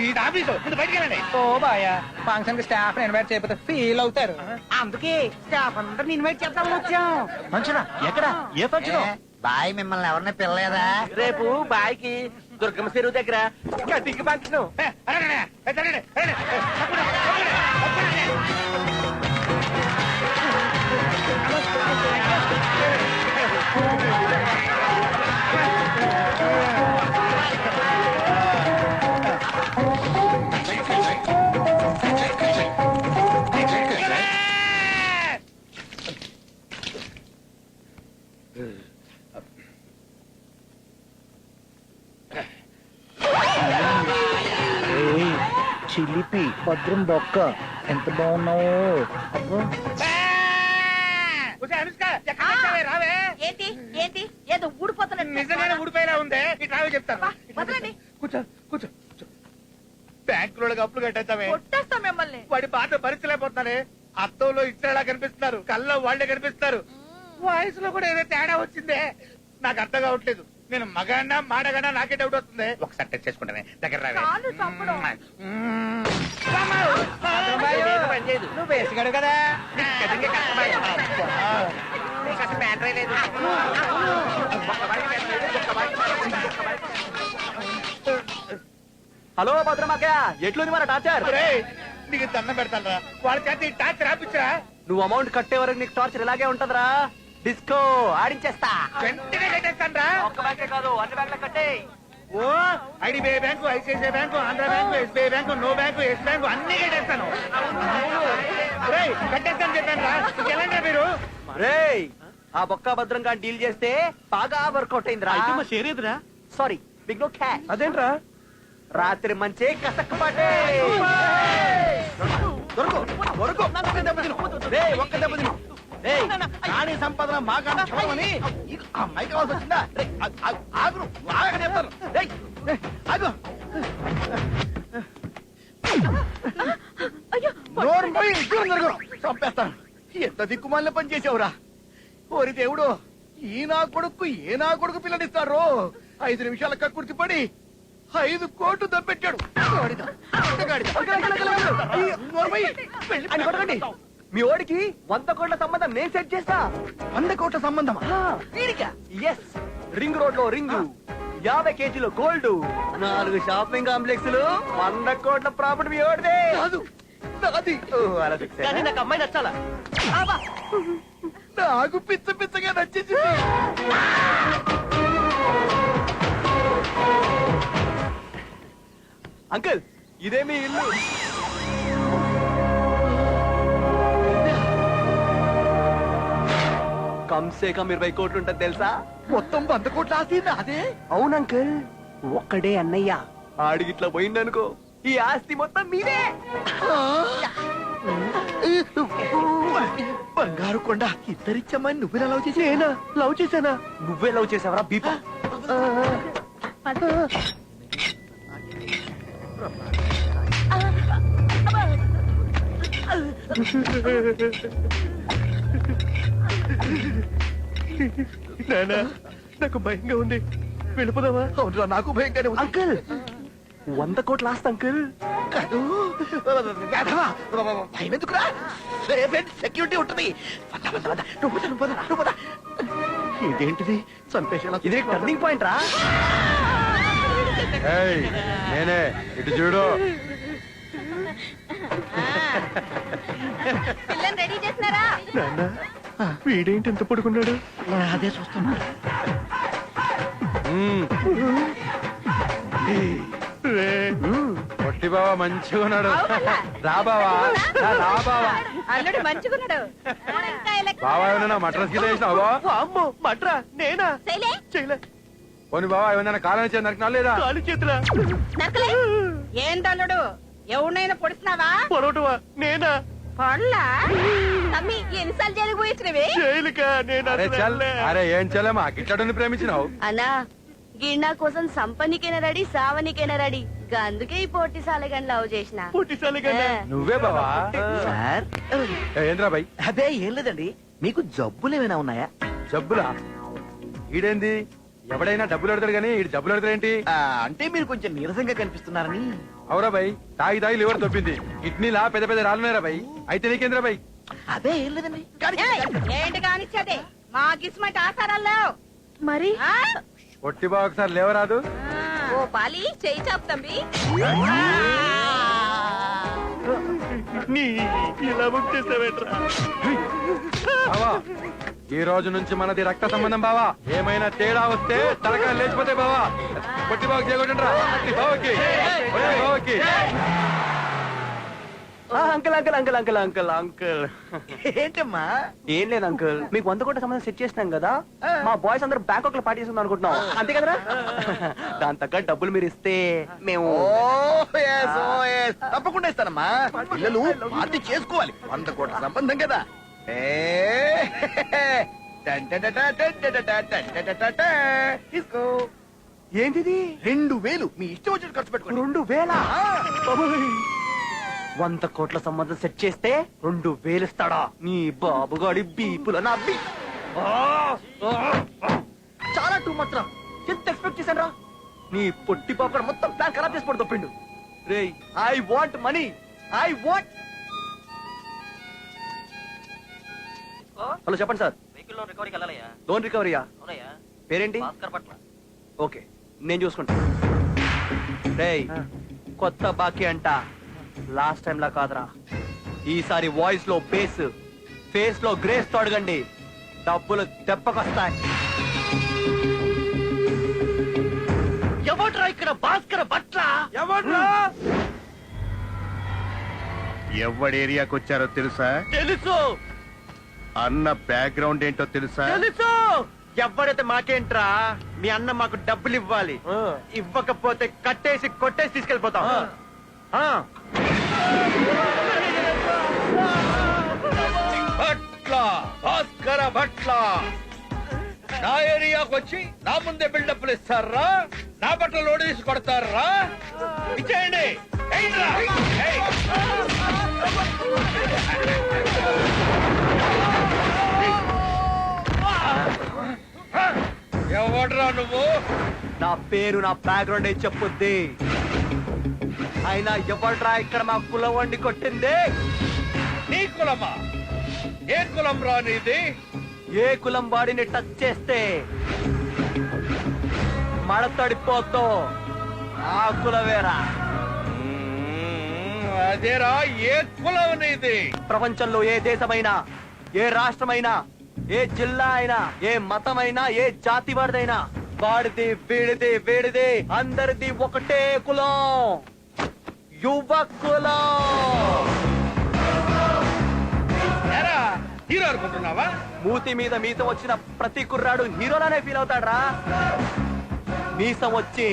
ఇది ఆఫీసు, ముందు బయటికి వెళ్ళండి. ఓ బాయా ఫంక్షన్ కి స్టాఫ్ ఇన్వైట్ చేయకపోతే ఫీల్ అవుతారు. అందుకే స్టాఫ్ అందరిని ఇన్వైట్ చేద్దామని వచ్చాం. మంచిదా? ఎక్కడ? ఏ ఫంక్షన్? బాయ్ మిమ్మల్ని ఎవరిని పిల్లలేదా? రేపు బాయ్కి దుర్గమ్మ చెరువు దగ్గర కటింగ్ ఫంక్షన్. చిలిపి భద్రం బొక్క ఎంత బాగున్నావు. రావే. ఏంటి ఏంటి ఏదో ఊడిపోతున్నట్టు నిజంగానే ఊడిపోయేలా ఉందే. ఈ రావే చెప్తాను. వదలండి. కూర్చో కూర్చో కూర్చో. బ్యాంకులో అప్పులు కట్టేస్తామే. కొట్టేస్తా మిమ్మల్ని. వాడి బాధ భరించలేకపోతున్నానే. అత్తంలో ఇచ్చేలా కనిపిస్తున్నారు, కల్లో వాళ్ళే కనిపిస్తున్నారు. వాయిస్ లో కూడా ఏదో తేడా వచ్చిందే. నాకు అర్థం కావట్లేదు. నేను మగాడినా మాడగానా నాకే డౌట్ వస్తుంది. ఒకసారి టచ్ చేసుకుంటానే. దగ్గర రావే. చాలు చంపడం. నువ్వు వేసిగాడు కదా. హలో భద్రమాక, ఎట్లుంది మన టార్చర్? నీకు దండం పెడతాను. వాళ్ళ చేత ఈ టార్చర్ ఆపించరా. నువ్వు అమౌంట్ కట్టే వరకు నీకు టార్చర్ ఇలాగే ఉంటదిరా. డిస్కో ఆడించేస్తా. వెంటనే కట్టేస్తాను రా. ఒక్క బ్యాంకే కాదు, అన్ని బ్యాంకులు కట్టే. ఓ IDBI bank, ICICI bank, Andhra bank, SBI bank, no bank, yes bank అన్ని కట్టేస్తాను. కట్టేస్తాను చెప్పాను రా. ఎలాంటి మీరు? రేయ్, ఆ బొక్క భద్రంగా డీల్ చేస్తే బాగా వర్కౌట్ అయిందిరా. సేరేదిరా. Sorry, big no cash. అదేంట్రా? రాత్రి మంచి కసక్ పాటే. ఒక్క దెబ్బ తిను. రాణి సంపదన మాగానే చూడమని అమ్మాయి కావాల్సి వచ్చిందా? ఆగురు బాగా చెప్తాను. ఆగు. నోరు పోయి దూరం జరగరు. చంపేస్తాను. ఎంత దిక్కుమాలిన పని చేసావురా. ఓరి దేవుడు, ఈ నా కొడుకు ఏ నా కొడుకు పిల్లనిస్తారు. 5 నిమిషాల కక్కుర్తి పడి 5 కోట్లు దబ్బెట్టాడు. మీ ఓడికి 100 కోట్ల సంబంధం నేను సెట్ చేస్తా. 100 కోట్ల సంబంధమా? ఎస్, రింగ్ రోడ్ లో రింగు, 50 కేజీలో గోల్డ్, 4 షాపింగ్ కాంప్లెక్స్, 100 కోట్ల ప్రాపర్టీ మీ ఓడిదే. కానీ నాకు అమ్మాయి నచ్చాలా? నాకు పిచ్చ పిచ్చగా నచ్చేసి. అంకుల్, ఇదే మీ ఇల్లు. కమ్సే కమ్ 20 కోట్లు ఉంటుంది తెలుసా? మొత్తం 100 కోట్ల ఆస్తి అదే. అవును అంకుల్, ఒక్కడే అన్నయ్య. ఆడిగిట్లా పోయిందనుకో, ఈ ఆస్తి మొత్తం మీదే. బంగారు కొండ, ఇద్దరిచ్చమ్మని నువ్వే లవ్ చేసేనా? లవ్ చేశానా? నువ్వే లవ్ చేసావరా బీపా? నానా నాకు భయంగా ఉంది, వెళ్ళిపోదామా? అవునురా, నాకు భయంగానే ఉంది. అంకుల్ 100 కోట్ల ఆస్తి అంకుల్. కాదు, వేధవా, భయం ఎందుకురా? సెక్యూరిటీ ఉంటుంది. పద, పద, పద. నువ్వు పద, నువ్వు పద, నువ్వు పద. ఇదేంటిది చంపేసేలా? ఇది టర్నింగ్ పాయింట్ రా. నేనే, ఇటు చూడు. పిల్లని రెడీ చేసినారా? నాన్న వీడేంటి ఎంత పడుకున్నాడు? అదే చూస్తున్నా. పొట్టి బావా మంచిగా ఉన్నాడు. అవునా? రా బావా, రా బావా. అల్లుడు మంచిగున్నాడు. బావా ఏమన్నా మటన్స్ గిట్ల వేసినావా? అమ్మో మట్రా, నేనా? శైలే, చేయలే. పోనీ బావా ఏమన్నా కాలం వచ్చి నరికినా లేదా? కాలు చేతులా నరకలే. ఏందల్లుడు, ఎవరినైనా పొడిచినావా? పొరవటమా? నేనా? పళ్ళా తమ్మి, ఎన్నిసార్లు జైలుకు పోయించినవి? జైలుకా? నేను అరే అసలు చల్, వెళ్ళలే. అరే ఏం చల్లమా గిట్టడుని ప్రేమించినావు? అన్నా గిన్నా కోసం సంపనికైనా రెడీ సావనికైనా రెడీ అందుకే ఈ పోటీ సాలగని లవ్ చేసిన పుట్టిసాలి కదా. నువ్వే బావా? సార్, ఏంద్రా బాయ్? అదే ఏం లేదండి. మీకు జబ్బులు ఏమైనా ఉన్నాయా? జబ్బులా? ఈడేంది ఎవడైనా డబ్బులు అడతాడు కానీ ఈ డబ్బులు అడతాడేంటి? అంటే మీరు కొంచెం నీరసంగా కనిపిస్తున్నారని. అవురా బాయ్, తాగి తాగి లివర్ తప్పింది. కిడ్నీలా పెద్ద పెద్ద రాళ్ళున్నారా బాయ్? అయితే నీకేంద్రా బాయ్? అదే ఏం లేదండి. ఏయ్, ఏంటి కానిచ్చేది? మా గిస్మట్ ఆసారాల్లో మరి ఆ? పొట్టి బావ ఒకసారి లేవరాదు? ఓ పాలి చెయ్యి చాపు తమ్మి. నీ ఇలా బుక్ చేసావేట్రా? బావా ఈ రోజు నుంచి మనది రక్త సంబంధం బావా. ఏమైనా తేడా వస్తే తలకాయలు లేచిపోతే బావా. పొట్టి బావకి చేయకుండా బావకి బావకి. Uncle uncle uncle uncle uncle uncle ఏంటమ్మా? ఏం లేదు అంకుల్, మీకు 100 కోట్ల సంబంధం సెట్ చేసినాం కదా, మా బాయ్స్ అందరూ బ్యాంకాక్ లో పార్టీ చేస్తుందాం అనుకుంటున్నాం, అంతే కదరా? దాని తగ్గ డబ్బులు మీరు ఇస్తే మేము తప్పకుండా ఇస్తానమ్మా. పిల్లలు పార్టీ చేసుకోవాలి. 100 కోట్ల సంబంధం కదా. తీసుకో. ఏంటిది? 2000 మీ ఇష్టం వచ్చినట్టు ఖర్చు పెట్టుకోండి. 2000? 100 కోట్ల సంబంధం సెట్ చేస్తే 2000 ఇస్తాడా? నీ బాబుగాడి బీపుల నవ్వి చాలా టూ మాత్రం ఎంత ఎక్స్పెక్ట్ చేశాను రా. నీ పొట్టి పాపడ మొత్తం ప్లాన్ ఖరాబ్ చేసి పడి తప్పిండు. రే I want money, I want. Hello చెప్పండి సార్. లోన్ రికవరీయా? పేరేంటి? ఓకే నేను చూసుకుంటా. రేయ్ కొత్త బాకీ అంట, లాస్ట్ టైం లా కాదురా. ఈసారి వాయిస్ లో బేస్, ఫేస్ లో గ్రేస్ తో అడగండి, డబ్బులు దెబ్బకొస్తాయి. ఎవడ్రా ఇక్కడ భాస్కర భట్ల? ఎవడ్రా? ఎవడి ఏరియాకి వచ్చారో తెలుసా? తెలుసు అన్న బ్యాక్గ్రౌండ్ ఏంటో తెలుసా? తెలుసు. ఎవరైతే మాకేంట్రా, మీ అన్న మాకు డబ్బులు ఇవ్వాలి. ఇవ్వకపోతే కట్టేసి కొట్టేసి తీసుకెళ్ళిపోతాం. భట్ల, భాస్కర భట్ల నా ఏరియాకి వచ్చి నా ముందే బిల్డప్లు ఇస్తారా? నా బట్టలు లోడ్ తీసి కొడతారా? ఇచ్చేయండి. ఏయ్రా, ఏయ్. ఎవడ్రా నువ్వు? నా పేరు నా బ్యాక్గ్రౌండ్ ఏం చెప్పుద్ది. అయినా ఎవడ్రా ఇక్కడ మా కులం వండి కొట్టింది? నీ కులమా? ఏ కులం రా నీది? ఏ కులం వాడిని టచ్ చేస్తే మడతడిపోతో ఆ కులవేరా. అదేరా, ఏ కులం నీది? ప్రపంచంలో ఏ దేశమైనా, ఏ రాష్ట్రమైనా, ఏ జిల్లా అయినా, ఏ మతమైనా, ఏ జాతి వాడిదైనా, వాడిది వీడిది వీడిది అందరిది ఒకటే కులం, యువ కులం. ఏరా, హీరో అనుకుంటున్నావా? మూతి మీద మీసం వచ్చిన ప్రతి కుర్రాడు హీరోలానే ఫీల్ అవుతాడ్రా. మీసం వచ్చి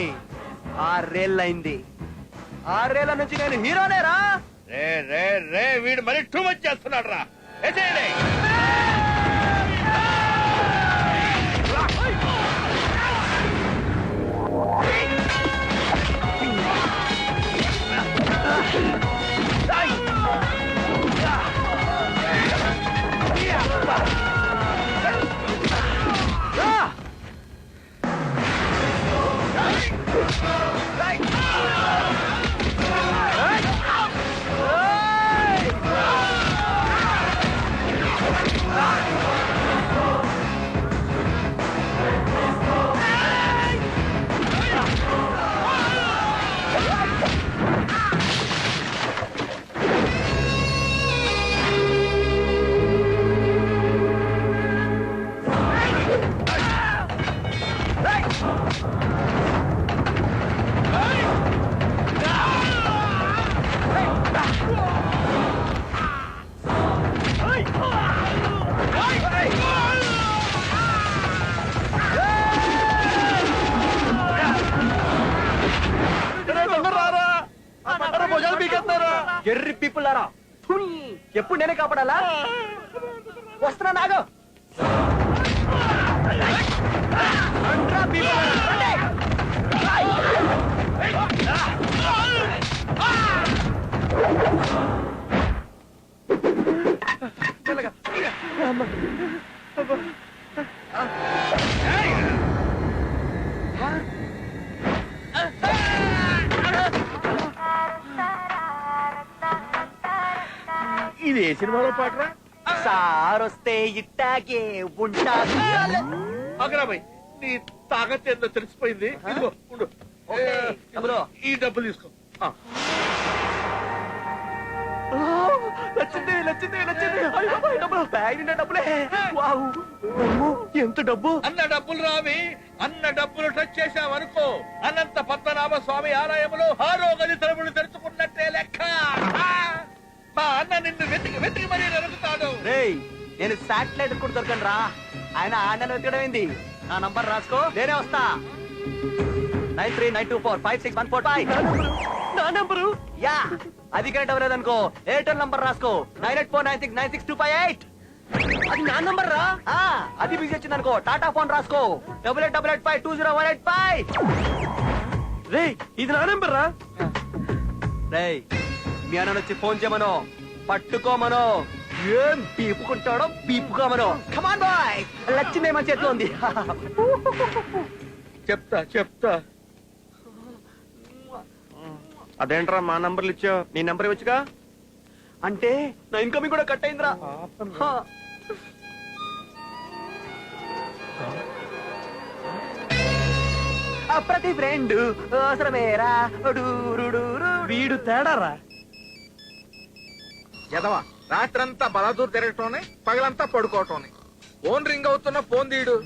6 ఏళ్ళైంది. 6 ఏళ్ల నుంచి నేను హీరోనేరా. రే రే రే, వీడు మరి టూ మచ్ చేస్తున్నాడు రా. ఇప్పుడు నేనే కాపాడాలా? వస్తున్నా నాగో. ఇది ఏ సినిమాలో పాటరా? సార్ వస్తే ఇట్టాగే ఉంటాది. అగరాబాయ్ నీ తాగత ఏందో తెలిసిపోయింది. ఇదిగో ఉండు. డబ్బులు. ఈ డబ్బులు తీసుకో. నచ్చింది నచ్చింది నచ్చింది. అయ్య బాబోయ్, డబ్బులు. బ్యాగ్ నిండా డబ్బులే. వావ్, అమ్మో, ఎంత డబ్బు. అన్న డబ్బులు రావి. అన్న డబ్బులు టచ్ చేశావనుకో అనంత పద్మనాభ స్వామి ఆలయంలో ఆరోగ్య తలుపులు తెరుచుకున్నట్టే లెక్క. మా అన్న నిన్ను వెతికి వెతికి మరీ నరుగుతాడు. రేయ్, నేను శాటిలైట్ కూడా దొరకను రా. ఆయన ఆండను వెతకడం ఏంది? నా నంబర్ రాసుకో, నేనే వస్తా. 9392456145. నా నంబరు? యా, అది కరెక్ట్ అవ్వలేదనుకో ఎయిర్టెల్ నంబర్ రాసుకో. 9849696258. అది నా నంబర్ రా. అది బిజీ వచ్చింది అనుకో టాటా ఫోన్ రాసుకో. 8888520185. రేయ్, ఇది నా నంబర్ రా. రేయ్, మీ అన్న వచ్చి ఫోన్ చేయమను, పట్టుకోమను. ఏం పీపుకుంటాడో పీపుకోమను. కమాన్ బాయ్, లక్ష్మీ మన చేతిలో ఉంది. చెప్తా. అదేంట్రా మా నంబర్లు ఇచ్చావు? నీ నంబర్ ఇవ్వచ్చుగా. అంటే నా ఇన్కమింగ్ కూడా కట్ అయిందిరా. ప్రతి ఫ్రెండ్ అవసరమేరా. వీడు తేడారా. ఎదవా, రాత్రంతా బలాదూర్ తిరగటోనే, పగలంతా పడుకోవటోనే. ఫోన్ రింగ్ అవుతున్న ఫోన్ తీయడు.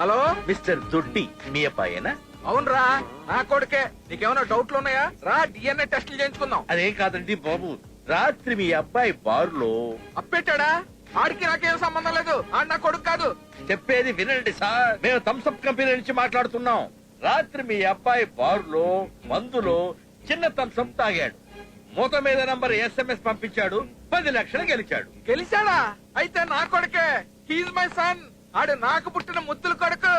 హలో మిస్టర్ దొడ్డి మీ అబ్బాయేనా? అవునరా, నా కొడుకే. నీకేమైనా డౌట్లు ఉన్నాయా? రా, డిఎన్ఏ టెస్టులు చేయించుకుందాం. అదేం కాదండి బాబు, రాత్రి మీ అబ్బాయి బారులో అప్పెట్టాడా? ఆడికి నాకేం సంబంధం లేదు. ఆడు నా కొడుకు కాదు. చెప్పేది వినండి సార్, మేము థమ్స్అప్ కంపెనీ నుంచి మాట్లాడుతున్నాం. రాత్రి మీ అబ్బాయి బారులో మందులో చిన్న థమ్స్అప్ తాగాడు. మూత మీద నంబర్ SMS పంపించాడు. 10 లక్షలు గెలిచాడు. గెలిచాడా? అయితే నా కొడుకే. He's my son. ఆడు నాకు పుట్టిన ముద్దుల కొడుకు.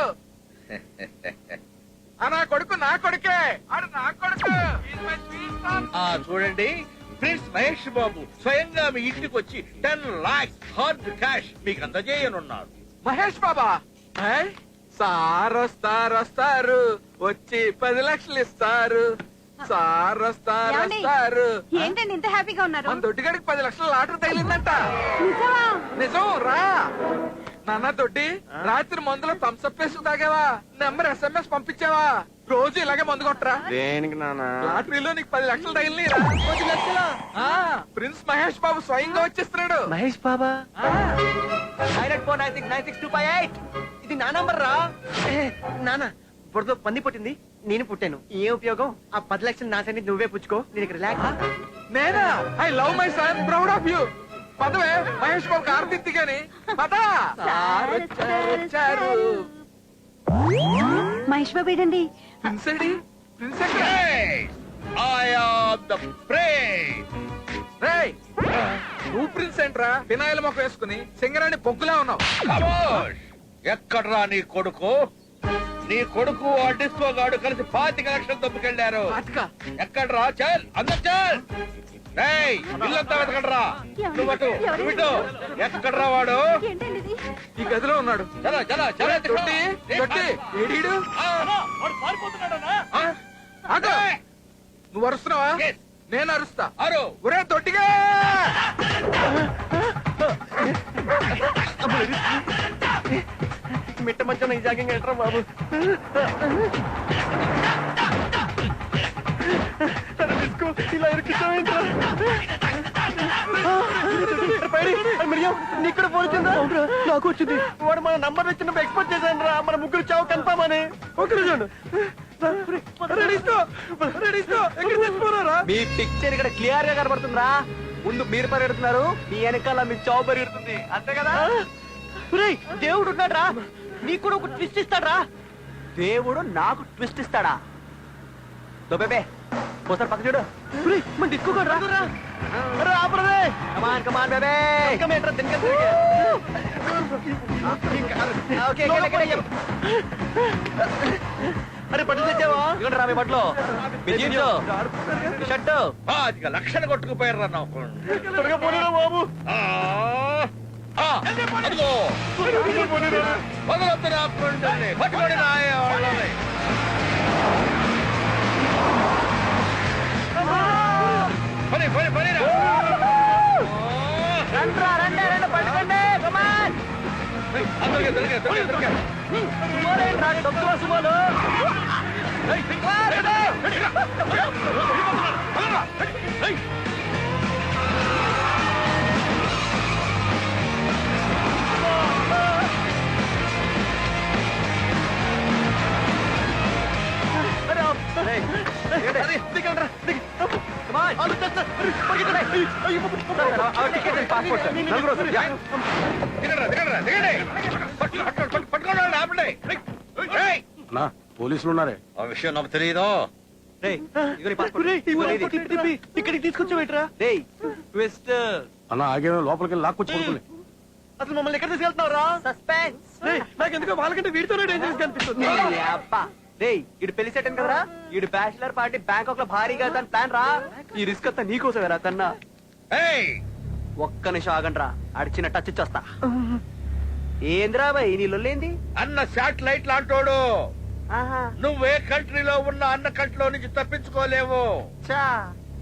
నా కొడుకు నా కొడుకే. ఆడు నా కొడుకు. He's my sweet son. చూడండి, ప్రిన్స్ మహేష్ బాబు స్వయంగా మీ ఇంటికి వచ్చి 10 lakhs హార్డ్ క్యాష్ మీకు అందజేయనున్నారు. మహేష్ బాబా, సార్ వస్తారు, వచ్చి 10 లక్షలు ఇస్తారు. సార్ వస్తారు. ఏంటండి ఇంత హ్యాపీగా ఉన్నారు? మన దొడ్డిగాడికి 10 లక్షల లాటరీ తగిలిందంట. నిజమా? నిజం రా. నాన్న దొడ్డి, రాత్రి మందులో థమ్స్అప్ వేసి తాగావా? Number SMS పంపించావా? రోజు ఇలాగే మందు కొట్టరా. దేనికి నానా? లాటరీలో నీకు 10 లక్షలు తగిలినరా? 10 లక్షలా? ప్రిన్స్ మహేష్ బాబు స్వయంగా వచ్చేస్తున్నాడు. మహేష్ బాబా. 9849696258. ఇది నా నంబర్ రా. నానా, ఇప్పుడు పంది పుట్టింది, నేను పుట్టాను. ఏ ఉపయోగం? ఆ 10 లక్షలు నా సంగతి నువ్వే పుచ్చుకో. నేను రిలాక్స్. నేనా? I love my son, proud of you. పదవే, మహేష్ బాబు ఆర్తిత్తి గాని పద. వచ్చారు. మహేష్ బాబు ఏంటండి? Prince AD? ప్రిన్స్ ఎక్కడ? I am the prince. రేయ్, నువ్వు ప్రిన్స్ ఏంట్రా? ఫినాయిల్ మొక్క వేసుకుని సింగరాణి పొగ్గులా ఉన్నావు. ఖమోష్! ఎక్కడ్రా నీ కొడుకు? నీ కొడుకు ఆ డిస్కో గాడు కలిసి 25 లక్షలు తప్పుకెళ్లారు. ఎక్కడ్రా? చల్ అందరు చల్. రేయ్, ఇల్లంతా వెతకండ్రా. నువ్వటు నువ్విటు. ఎక్కడ్రా వాడు? ఏంటండి ఇది? ఈ గదిలో ఉన్నాడు. చలో చలో చలో. దొడ్డి, దొడ్డి, ఏడీడు? ఆగు. నువ్వు అరుస్తున్నావా? నేను అరుస్తా. అరు. ఒరే దొడ్డిగా! మిట్ట మధ్యన ఈ జాగింగ్ ఏంట్రా బాబు? ఇలా ఇరికిస్తావేంట్రా? నీకు కూడా ఫోన్ వచ్చిందా? నాకు వచ్చింది. వాడు మన నంబర్ వచ్చినప్పుడు ఎక్స్పోర్ట్ చేశాను రా. మన ముగ్గురు చావు కన్ఫామ్ అని. మీ పిక్చర్ ఇక్కడ క్లియర్ గా కనబడుతుందిరా. ముందు మీరు పరిగెడుతున్నారు, మీ వెనకాల మీ చావు పరిగెడుతుంది. అంతే కదా? దేవుడు ఉన్నాడ్రా, నీకు కూడా ఒక ట్విస్ట్ ఇస్తాడ్రా. దేవుడు నాకు ట్విస్ట్ ఇస్తాడా? దొబ్బే ఒకసారి పక్క చూడు. మన తీసుకోకూడరా. కమాన్ కమాన్ బేబే కమేంట్రా దినక ఓకే అరే బట్టలు తెచ్చావా ఇవ్వండి రా మీ బట్టలు షర్టు లక్షణ కొట్టుకుపోయారు త్వరగా పోనీరా బాబు పట్టుకోండి పని పని పని రండ్రా రండి రండి పట్టుకోండి కమాన్ సుమోలేంట్రా డబ్బుల సుమోలు పోలీసులు ఉన్నారే ఆ విషయం నాకు తెలియదు. ఇక్కడికి తీసుకొచ్చావేట్రా ట్విస్ట్ అన్న ఆగేమో లోపలికి వెళ్ళి లాక్కొచ్చి అసలు మమ్మల్ని ఎక్కడ తీసుకెళ్తున్నావురా సస్పెన్స్ నాకెందుకో వాళ్ళకంటే వీడితోనే డేంజరస్ కనిపిస్తుంది ఇడు పెళ్లి సెట్ కదరా ఇడు బ్యాచిలర్ పార్టీ బ్యాంకాక్ లో భారీగా దాని ప్లాన్ రా ఈ రిస్క్ అంతా నీకోసమేరా కన్నా ఒక్క నిమిషం ఆగండ్రా అడిచిన టచ్ ఇచ్చేస్తా ఏంద్రా బాయ్ నీ లొల్లేంది అన్న శాటిలైట్ లాంటోడు నువ్వే కంట్రీలో ఉన్న అన్న కంట్రీలో నుంచి తప్పించుకోలేవు.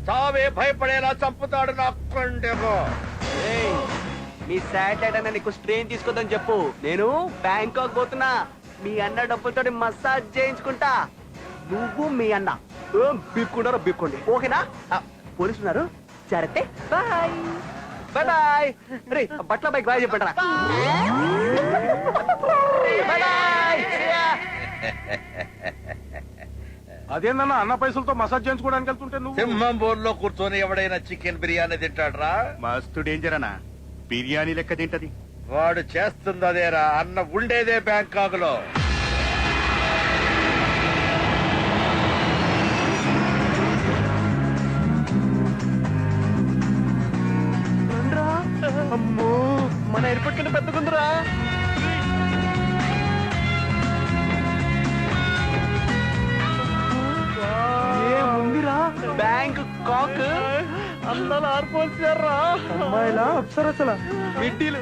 చావే భయపడేలా చంపుతాడు నాకుండేమో. మీ శాటిలైట్ అన్న నీకు స్ట్రెయిన్ తీసుకోదని చెప్పు. నేను బ్యాంకాక్ పోతున్నా. మీ అన్న డబ్బులతో మసాజ్ చేయించుకుంటా. నువ్వు మీ అన్న బీక్కుంటారో బీక్కోండి ఓకేనా? పోలీసులు ఉన్నారు జాగ్రత్త. Bye bye bye. రే బట్ల బైక్ బాయ్ చెప్పండి రా. Bye bye. అదేందన్నా అన్న పైసలతో మసాజ్ చేయించుకోవడానికి వెళ్తుంటే నువ్వు సింహం బోర్లో కూర్చొని ఎవడైనా చికెన్ బిర్యానీ తింటాడ్రా? మస్తు డేంజర్ అన్నా. బిర్యానీ లెక్క తింటది. వాడు చేస్తుంది అదేరా. అన్న ఉండేదే బ్యాంకాక్ లో. అమ్మో మన ఎయిర్పోర్ట్ కంటే పెద్దగుందిరా. ఏముందిరా బ్యాంక్ కాక్ అందరూ ఆరిపోల్చారా. అమ్మాయిలా అప్సరసలా మిడ్డీలు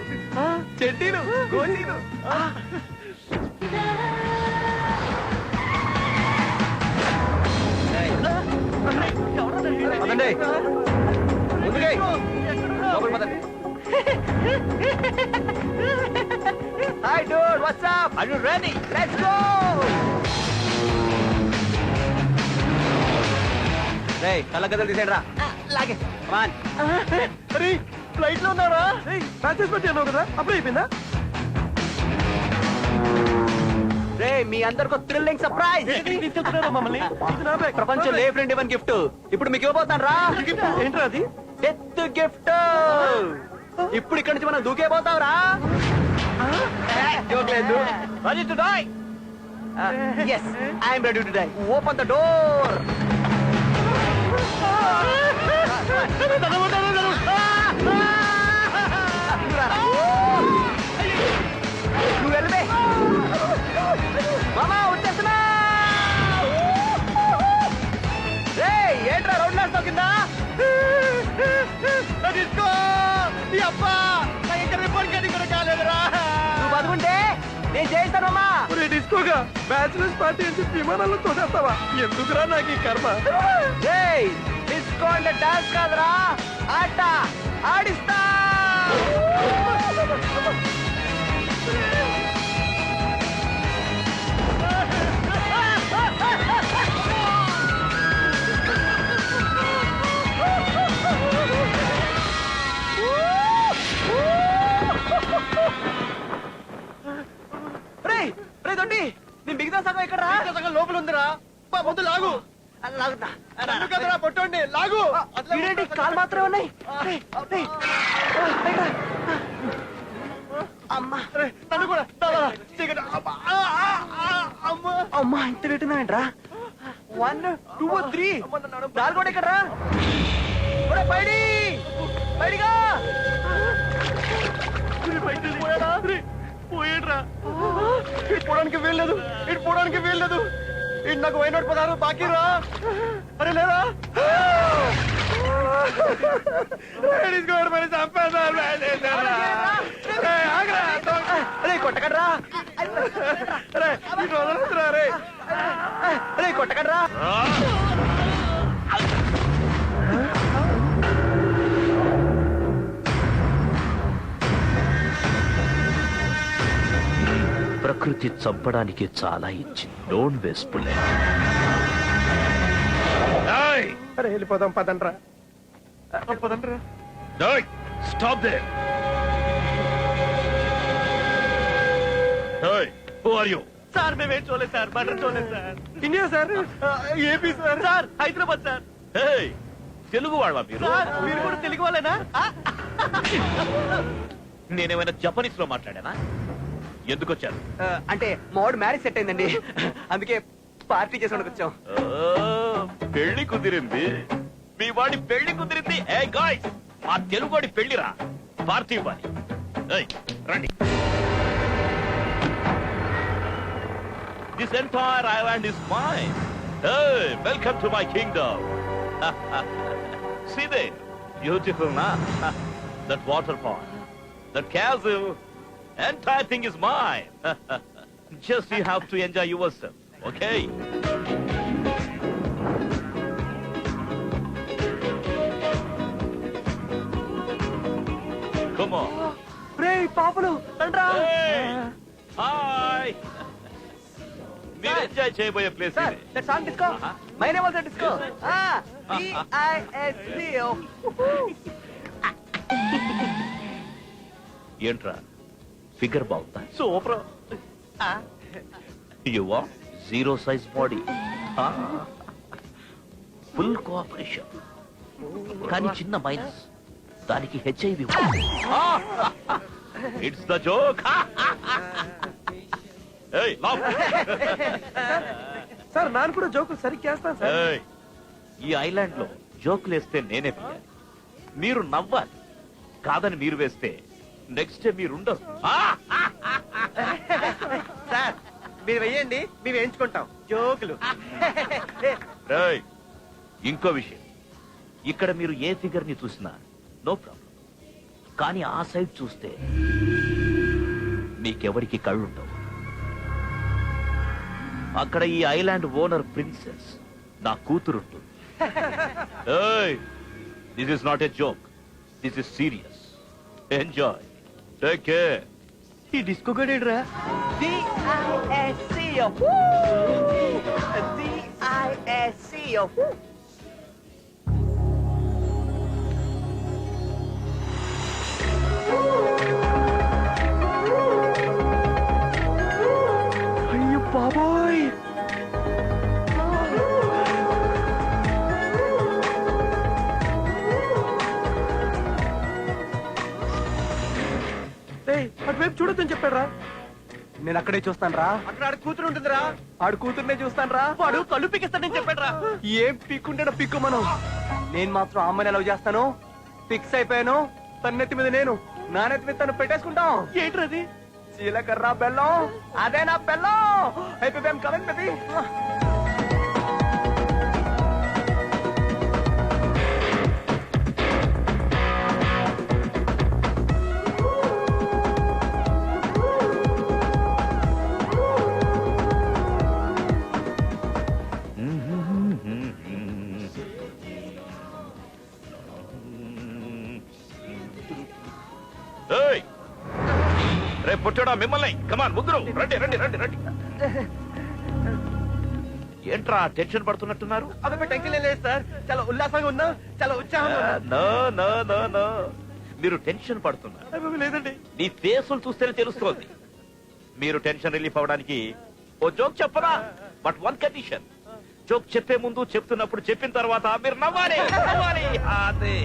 చెడ్డీలు గోళీలు. అదండి Hi dude, what's up? Are you ready? Let's go! Hey, kala gadal తీసేయండి రా. లాగే. Come on. అరే ఫ్లైట్ లో ఉన్నారా? మ్యాచెస్ పెట్టాను కదా. అప్పుడు అయిపోయిందా? రే మీ అందరికి థ్రిల్లింగ్ సర్ప్రైజ్. తీసుకెళ్తున్నారా మమ్మల్ని? ఇది నా బ్యాగ్. ప్రపంచంలో ఏ ఫ్రెండ్ ఇవ్వని గిఫ్ట్ ఇప్పుడు మీకు ఇవ్వబోతాను రా. ఏంట్రా అది? Death gift. ఇప్పుడు ఇక్కడి నుంచి మనం దూకే పోతావురా. Ready to die? Yes, I am ready to die. Open the door. నువ్వు వెళ్ళే మామా వచ్చేస్తున్నా. ఏంట్రా రౌండ్ నాట్ కింద తీసుకో. అబ్బా ఇంకా రిపోర్ట్ గది కూడా కాలేదురా. నువ్వు బతుకుంటే నేను చేయిస్తానమ్మా. డిస్కోగా బ్యాచులర్స్ పార్టీ అని చెప్పి విమానాల్లో తోసేస్తావా? ఎందుకురా నాకు ఈ కర్మ? డిస్కో అంటే డాన్స్ కాదురా, ఆట ఆడిస్తా. రే దొడ్డి నీ మిగతా సగం ఎక్కడ సగం లోపల ఉందిరా. ముందు లాగు. లాగుతా పొట్టండి లాగు. ఇదేంటి కాలు మాత్రమే ఉన్నాయి. అమ్మా నన్ను కూడా అమ్మా ఇంత పెట్టిందేంట్రా? 1 2 3 4 కూడా ఎక్కడరా? పైడి బయటిగా పోయాడ్రా ఇటు పోవడానికి వీల్లేదు ఇటు పోవడానికి వీల్లేదు ఇటు నాకు వైనోట్ పదాలు బాకీ రా అరే లేదా కొట్టకడ్రా రే కొట్టకడ్రా ప్రకృతి చంపడానికి చాలా ఇచ్చింది. Don't waste bullet. అరే వెళ్ళిపోదాం పదండ్రా పదండ్రా. Stop there. Who are you? Sir మేమేం చూడలేదు సార్ మర్డర్ చూడలేదు sir India sir AP sir sir Hyderabad sir Telugu వాడవా మీరు? సార్ మీరు కూడా తెలుగు వాళ్ళేనా నేనేమైనా జపనీస్ లో మాట్లాడానా? ఎందుకు వచ్చారు? అంటే మావాడు మ్యారేజ్ సెట్ అయిందండి అందుకే పార్టీ చేసుకోవడానికి వచ్చాం. పెళ్లి కుదిరింది. మీ వాడి పెళ్లి కుదిరింది. ఏ గాయ్స్, మా తెలుగువాడి పెళ్లిరా, పార్టీ ఇవ్వాలి. ఏయ్, రండి. This entire island is mine. Hey, welcome to my kingdom. See there, beautiful, na? That waterfall, that castle, entire thing is mine. Just you have to enjoy yourself, okay? Come on. రే పాపలు రండ్రా. Hey, hi. మీరు enjoy చేయబోయే place sir ఇది. That song disco my name also disco DISCO. ఏంట్రా figure బాగుందా? Super. యువా zero size body, full cooperation, కానీ చిన్న మైనస్, దానికి HIV. It's the joke. Sir నాన్న కూడా జోకులు సరిగ్గా చేస్తాను సార్. ఈ ఐలాండ్ లో జోకులు వేస్తే నేనే వేయాలి, మీరు నవ్వాలి. కాదని మీరు వేస్తే నెక్స్ట్ డే మీరుండరు. సార్ మీరు వెయ్యండి మేము వేయించుకుంటాం జోకులు. రేయ్, ఇంకో విషయం, ఇక్కడ మీరు ఏ ఫిగర్ ని చూసినా నో ప్రాబ్లం, కానీ ఆ సైడ్ చూస్తే మీకెవరికి కళ్ళుండవు. అక్కడ ఈ ఐలాండ్ ఓనర్ ప్రిన్సెస్ నా కూతురుంటుంది. This is not a joke, this is serious. Enjoy, take care. ఈ డిస్కో గడేడ్రా. DISCO. DISCO. అయ్యో బాబోయ్. అటువైపు చూడొద్దని చెప్పాడు రా. నేను అక్కడే చూస్తాను రా. అక్కడ ఆడ కూతురు ఉంటుందిరా. ఆడు కూతుర్నే చూస్తాను రా. వాడు కళ్ళు పిక్కిస్తానని చెప్పాడు రా. ఏం పిక్కుంటాడో పిక్కు మనం. నేను మాత్రం అమ్మని ఎలా చేస్తాను. ఫిక్స్ అయిపోయాను. తన నెత్తి మీద నేను, నా నెత్తి మీద తను పెట్టేసుకుంటాం. ఏంట్రది? జీలకర్ర బెల్లం. అదే నా బెల్లం. అయిపోయాం కమెంట్ బేబీ. రే పుట్టడా మిమ్మల్ని, కమాన్ ముగ్గురు రండి రండి రండి రండి. ఏంట్రా టెన్షన్ పడుతున్నట్టున్నారు? అవి టెన్షన్ లేదు సార్, చాలా ఉల్లాసంగా ఉన్నా, చాలా ఉత్సాహంగా ఉన్నా. నో నో నో నో, మీరు టెన్షన్ పడుతున్నారు. లేదండి, మీ ఫేసులు చూస్తేనే తెలుస్తోంది. మీరు టెన్షన్ రిలీఫ్ అవడానికి ఓ జోక్ చెప్పరా, బట్ వన్ కండిషన్. జోక్ చెప్పే ముందు, చెప్తున్నప్పుడు, చెప్పిన తర్వాత మీరు నవ్వాలి. నవ్వాలి. అదే.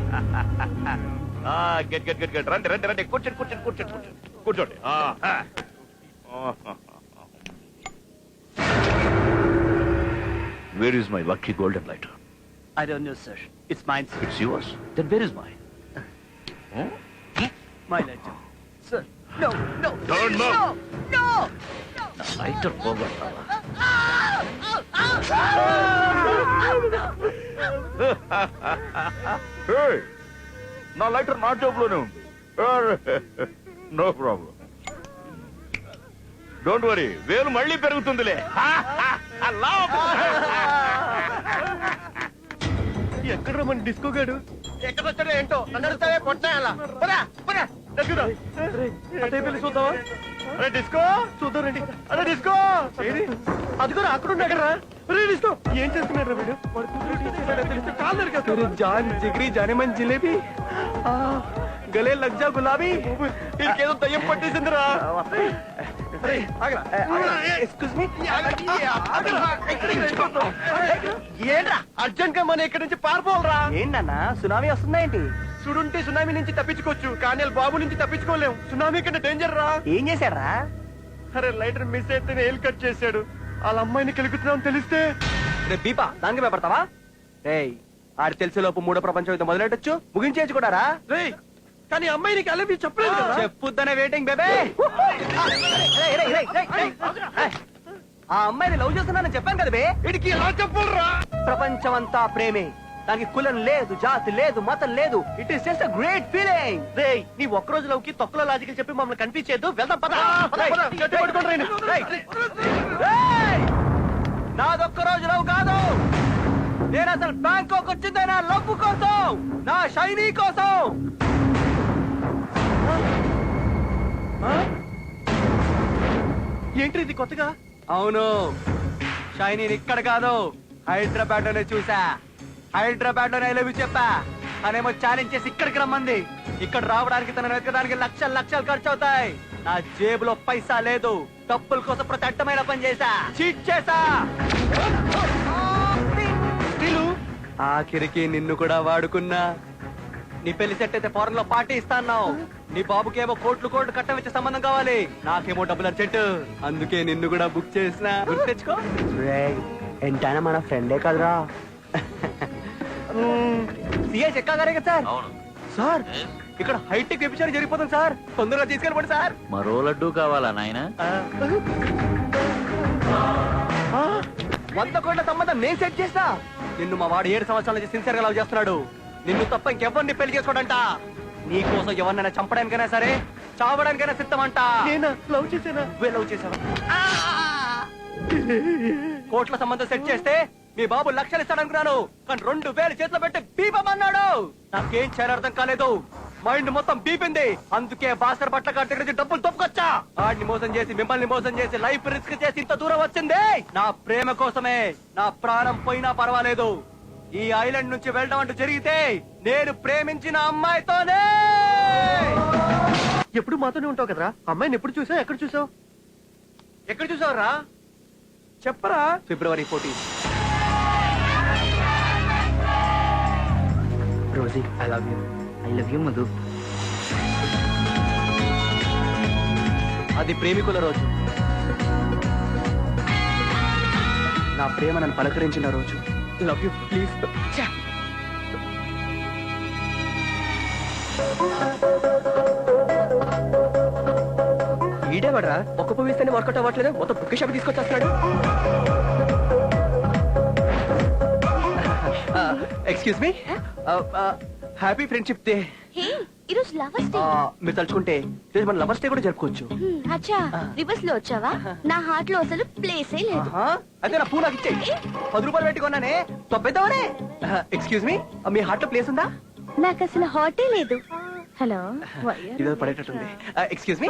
Get get get get. రండి రండి రండి, కూర్చోండి కూర్చోండి కూర్చోండి కూర్చోండి కూర్చోండి. Where is my lucky golden lighter? I don't know, sir. It's mine, sir. It's yours. Then where is mine? My legend sir no no Don't move. No నా lighter పోగొట్టాలా? నా లైటర్ నా జోబులోనే ఉంది. No problem. డోంట్ వరీ, వేలు మళ్ళీ పెరుగుతుందిలే. ఎక్కడ మన disco గాడు ఎక్కడ వచ్చాడో ఏంటో నన్ను అడుగుతావే పొట్టాయాలా పదా పదా దగ్గర అటే పెళ్లి చూద్దామా? అరే డిస్కో చూద్దాం రండి. అరే డిస్కో ఏది అదిగోరా అక్కడ ఉన్నా కదా. అరే డిస్కో ఏం చేస్తున్నాడు వీడు? వాడు కూతురు తీసుకెళ్ళాడో తెలిస్తే కాలు నరికేస్తాడు. జాన్ జిగరి జానేమన్ జిలేబీ ఆ, గలే లగ్జా గులాబీ ఇంకేదో దయ్యం పట్టేసిందిరా. అరే ఆగరా. ఎక్స్క్యూజ్ మీ ఏంట్రా అర్జెంట్ గా మనం ఇక్కడి నుంచి పారిపోవాలరా. ఏంటన్నా సునామీ వస్తుందా ఏంటి? చూడుంటే సునామీ నుంచి తప్పించుకోవచ్చు కానీ వాళ్ళ బాబు నుంచి తప్పించుకోలేం. సునామీ కంటే డేంజర్ రా. ఏం చేశారా? అరే లైటర్ మిస్ అయితే హెయిల్ కట్ చేశాడు. వాళ్ళ అమ్మాయిని కెలుకుతున్నాం తెలిస్తే రేపు దీపా దానికి భయపడతావా? ఏయ్ ఆడి తెలిసేలోపు మూడో ప్రపంచం యుద్ధం మొదలెట్టొచ్చు, ముగించేయచ్చు కూడా రా. కానీ అమ్మాయి నీకు అలా చెప్పలేదు కదా. చెప్పుద్దనే వెయిటింగ్ బేబే. ఆ అమ్మాయిని లవ్ చేస్తున్నానని చెప్పాను కదా బే. వీడికి ఎలా చెప్పరా? ప్రపంచం అంతా ప్రేమే, దానికి కులం లేదు, జాతి లేదు, మతం లేదు. It is just a great feeling. రేయ్ నీ ఒక్క రోజు లవ్కి తొక్కలో లాజికల్ చెప్పి మమ్మల్ని కన్ఫ్యూజ్ చేయొద్దు. వెళ్దాం పద. నాదొక్క రోజు లవ్ కాదు, నేను అసలు బ్యాంకాక్ వచ్చిందే నా లవ్ కోసం, నా షైనీ కోసం. ఏంటి ఇది కొత్తగా? అవును, షైనీ ఇక్కడ కాదు హైదరాబాద్ లోనే చూసా. హైదరాబాద్ లోనే ఐ లవ్ యూ చెప్పా. తనేమో ఛాలెంజ్ చేసి ఇక్కడికి రమ్మంది. ఇక్కడ రావడానికి తనను వెతకడానికి లక్షలు లక్షలు ఖర్చు అవుతాయి. నా జేబులో పైసా లేదు. డబ్బుల కోసం ప్రతి అడ్డమైన పని చేశా, చీట్ చేశా. ఆఖరికి నిన్ను కూడా వాడుకున్నా. నీ పెళ్లి సెట్ అయితే ఫారెన్ లో పార్టీ ఇస్తాను. నీ బాబుకేమో కోట్లు కోట్లు కట్టవచ్చే సంబంధం కావాలి, నాకేమో డబ్బులు అర్జెంట్. అందుకే నిన్ను కూడా బుక్ చేసిన. గుర్తు తెచ్చుకో. ఎంతైనా మన ఫ్రెండే కదరా. సిఐ చెక్కా గారే కదా సార్? అవును సార్ ఇక్కడ హైటెక్ వ్యభిచారం జరిగిపోతుంది సార్, తొందరగా తీసుకెళ్ళిపోండి సార్. మరో లడ్డు కావాలా నాయనా? 100 కోట్ల సంబంధం నేను సెట్ చేస్తా. నిన్ను మా వాడు 7 సంవత్సరాల నుంచి సిన్సియర్ గా లవ్ చేస్తున్నాడు. నిన్ను తప్ప ఇంకెవరిని పెళ్లి చేసుకోడంట. నీ కోసం ఎవరినైనా చంపడానికైనా సరే, చావడానికైనా సిద్ధమంట. లవ్ చేసానా? లవ్ చేసావా? కోట్ల సంబంధం సెట్ చేస్తే మీ బాబు లక్షలు ఇస్తాడనుకున్నాను, కానీ 2000 చేతిలో పెట్టి బీపమన్నాడు. నాకేం చేయాలో అర్థం కాలేదు. మైండ్ మొత్తం బీపింది. అందుకే బాసర్ బట్ల కాటి దగ్గర నుంచి డబ్బులు తప్పుకొచ్చా. ఆడిని మోసం చేసి మిమ్మల్ని మోసం చేసి లైఫ్ రిస్క్ చేసి ఇంత దూరం వచ్చింది నా ప్రేమ కోసమే. నా ప్రాణం పోయినా పర్వాలేదు. ఈ ఐలాండ్ నుంచి వెళ్ళడం అంటూ జరిగితే నేను ప్రేమించిన అమ్మాయితోనే. ఎప్పుడు మాతోనే ఉంటావు కదరా. అమ్మాయిని ఎప్పుడు చూసావు? ఎక్కడ చూసావు? ఎక్కడ చూసావురా? చెప్పరా. February 14. Rosie I love you. I love you Madhu. అది ప్రేమికుల రోజు. నా ప్రేమ నన్ను పలకరించిన రోజు. Love you please. ఈడేవాడ్రా ఒక్క పువ్వు ఇస్తేనే వర్కౌట్ అవ్వట్లేదు, మొత్తం బుక్ షాప్ తీసుకొచ్చేస్తున్నాడు. Excuse me, happy friendship day. ఈరోజు లవర్స్ డే. మీరు తలుచుకుంటే ఈరోజు మన లవర్స్ డే కూడా జరుపుకోవచ్చు. అచ్చా, రివర్స్ లో వచ్చావా? నా హార్ట్ లో అసలు ప్లేసే లేదు. అయితే నా పూ నాకు ఇచ్చేయి. 10 రూపాయలు పెట్టి కొన్నానే, తొబ్బేద్దామనే. ఎక్స్క్యూజ్ మీ, మీ హార్ట్ లో ప్లేస్ ఉందా? నాకు అసలు హార్టే లేదు. హలో, ఇదో పడేటట్టుంది. ఎక్స్క్యూజ్ మీ,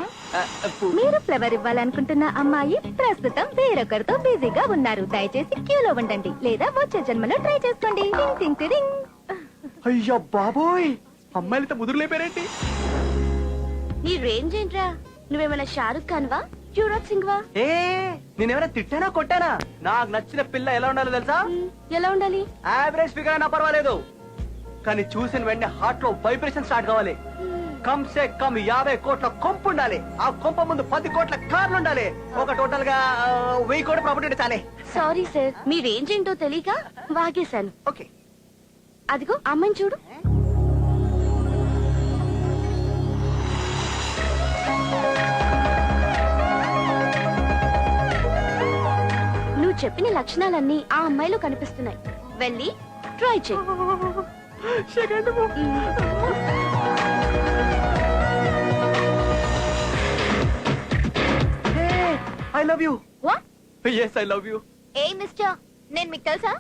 మీరు ఫ్లవర్ ఇవ్వాలనుకుంటున్న అమ్మాయి ప్రస్తుతం వేరొకరితో బిజీగా ఉన్నారు. దయచేసి క్యూలో ఉండండి, లేదా వచ్చే జన్మలో ట్రై చేసుకోండి. టింగ్ టింగ్ టిరింగ్. అయ్యో బాబోయ్, అమ్మాయిలతో ముదురు లేపారేంటి? నీ రేంజ్ ఏంట్రా? నువ్వేమైనా షారుఖ్ ఖాన్ వా, యువరాజ్ సింగ్ వా? ఏ నేనేమైనా తిట్టానా కొట్టానా? నాకు నచ్చిన పిల్ల ఎలా ఉండాలో తెలుసా? ఎలా ఉండాలి? యావరేజ్ ఫిగర్ అయినా పర్వాలేదు, కానీ చూసిన వెంటనే హార్ట్ లో వైబ్రేషన్ స్టార్ట్ కావాలి. కమ్ సే కమ్ 50 కోట్ల కొంపు ఉండాలి. ఆ కొంప ముందు 10 కోట్ల కార్లు ఉండాలి. ఒక టోటల్ గా 1000 కోట్ల ప్రాపర్టీ చాలే. సారీ సార్, మీ రేంజ్ ఏంటో తెలియక వాగేశాను. ఓకే, అదిగో అమ్మాయిని చూడు. చెప్పిన లక్షణాలన్నీ ఆ అమ్మాయిలో కనిపిస్తున్నాయి. వెళ్ళి ట్రై చెయ్యి. I love you. What? Yes I love you. ఏ మిస్టర్, నేను మీకు తెలుసా?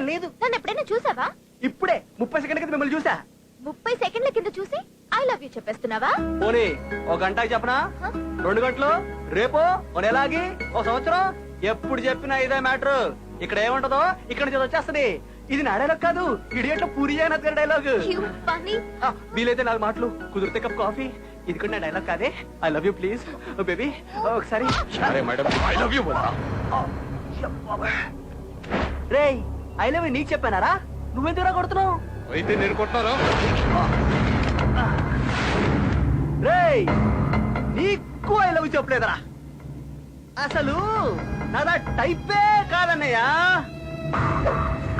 లేదు, నన్ను ఎప్పుడైనా చూసావా? ఇప్పుడే 30 సెకండ్ల క్రితం మిమ్మల్ని చూసా. 30 సెకండ్ల కింద చూసి ఐ లవ్ యూ చెప్పేస్తున్నావా? పోనీ ఒక గంటకి చెప్పనా? 2 గంటలు, రేపు ఓ నెలాగి, ఓ సంవత్సరం, ఎప్పుడు చెప్పినా ఇదే మ్యాటర్. ఇక్కడ ఏముంటదో ఇక్కడ నుంచి వచ్చేస్తది. ఇది నా డైలాగ్ కాదు, ఇడియట్లో పూరి జగన్నాథ్ గారి డైలాగ్. You funny. వీలైతే 4 మాటలు, కుదిరితే కప్ కాఫీ. ఇది కూడా నా డైలాగ్ కాదే. I love you please baby. ఒకసారి రే ఐ లవ్ యూ నీకు చెప్పానారా? నువ్వెందుకు కొడుతున్నావు? అయితే నేను కొట్టారా? రేయ్ నీకు ఐ లవ్ యూ చెప్పలేదరా? అసలు నాదా టైపే కాదన్నయ్యా.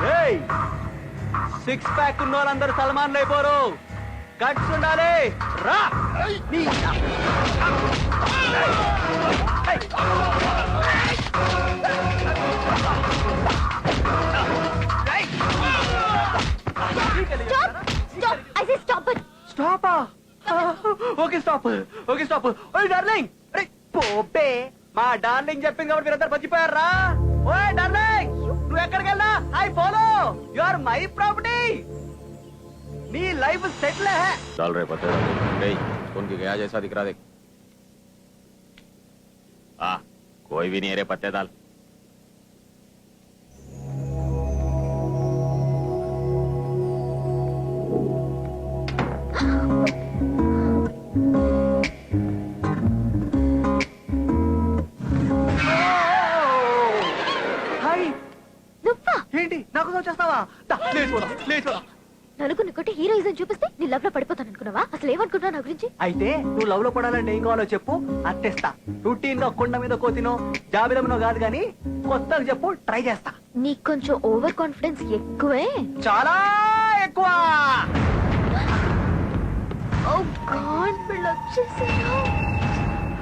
రేయ్ 6 ప్యాక్ ఉన్న వాళ్ళందరూ సల్మాన్లు అయిపోరు. గట్స్ ఉండాలి. రా నీ- Stop. I say stop it. స్టాపా? Okay stop, okay stop. ఓయ్ డార్లింగ్, అరే పోపే మా డార్లింగ్ చెప్పింది కాబట్టి మీరందరూ బతికిపోయారా? ఓయ్ డార్లింగ్, నువ్వు ఎక్కడికి వెళ్ళా I follow. You are my property. నీ లైఫ్ సెటిల్ है. डाल रहे पते गई उनकी गया जैसा दिख रहा देख कोई भी नहीं है रे पत्ते दाल హాయ్, నువ్వా? ఏంటి నాకు వచ్చేస్తావా? లేచు. నలుగురిని కొట్టి హీరోయిజం చూపిస్తే నీ లవ్ లో పడిపోతాను అనుకున్నావా? అసలు ఏమనుకుంటున్నావు నా గురించి? అయితే నువ్వు లవ్ లో పడాలంటే ఏం కావాలో చెప్పు, అట్టేస్తా. రొటీన్ గా కొండ మీద కోతినో జాబిలమునో కాదు గాని కొత్తగా చెప్పు, ట్రై చేస్తా. నీకు కొంచెం ఓవర్ కాన్ఫిడెన్స్ ఎక్కువే. చాలా ఎక్కువ. ఓ గాడ్, వీళ్ళు వచ్చేసారు.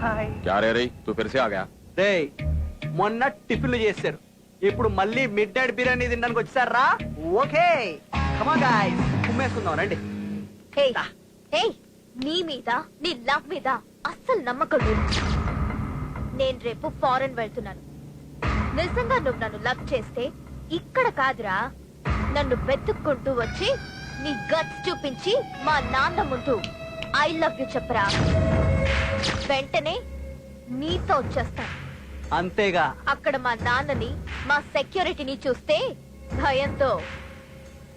హాయ్. क्या रे रही तू फिर से आ गया రేయ్ మొన్న టిఫిన్లు చేశారు, ఇప్పుడు మళ్ళీ మిడ్ నైట్ బిర్యానీ తినడానికి వచ్చారా? ఓకే కమాన్ గైస్, కుమ్మేసుకుందాం రండి. హే హే, నీ మీద నీ లవ్ మీద అస్సలు నమ్మకం లేదు. నేను రేపు ఫారెన్ వెళ్తున్నాను. నిజంగా నువ్వు నన్ను లవ్ చేస్తే ఇక్కడ కాదురా, నన్ను వెతుక్కుంటూ వచ్చి నీ గట్స్ చూపించి మా నాన్న ముందు ఐ లవ్ యు చెప్పరా. వెంటనే నీతో వచ్చేస్తాను. అంతేగా? అక్కడ మా నాన్నని మా సెక్యూరిటీని చూస్తే భయంతో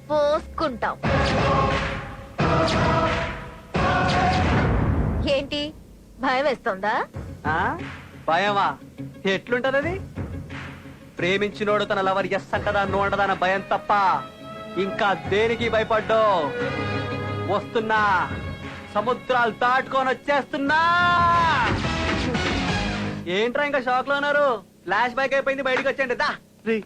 పోసుకుంటాం. ఏంటి భయం వేస్తుందా? ఆ? భయమా? ఎట్లుంటది అది? ప్రేమించినోడు తన లవర్ ఎస్ అంటదా నో అంటదా అన్న భయం తప్ప ఇంకా దేనికి భయపడ్డో. వస్తున్నా, సముద్రాలు దాటుకొని వచ్చేస్తున్నా. ఏంట్రా ఇంకా షాక్ లో ఉన్నారు? ఫ్లాష్ బ్యాక్ అయిపోయింది, బయటకు వచ్చేయండి. దా రే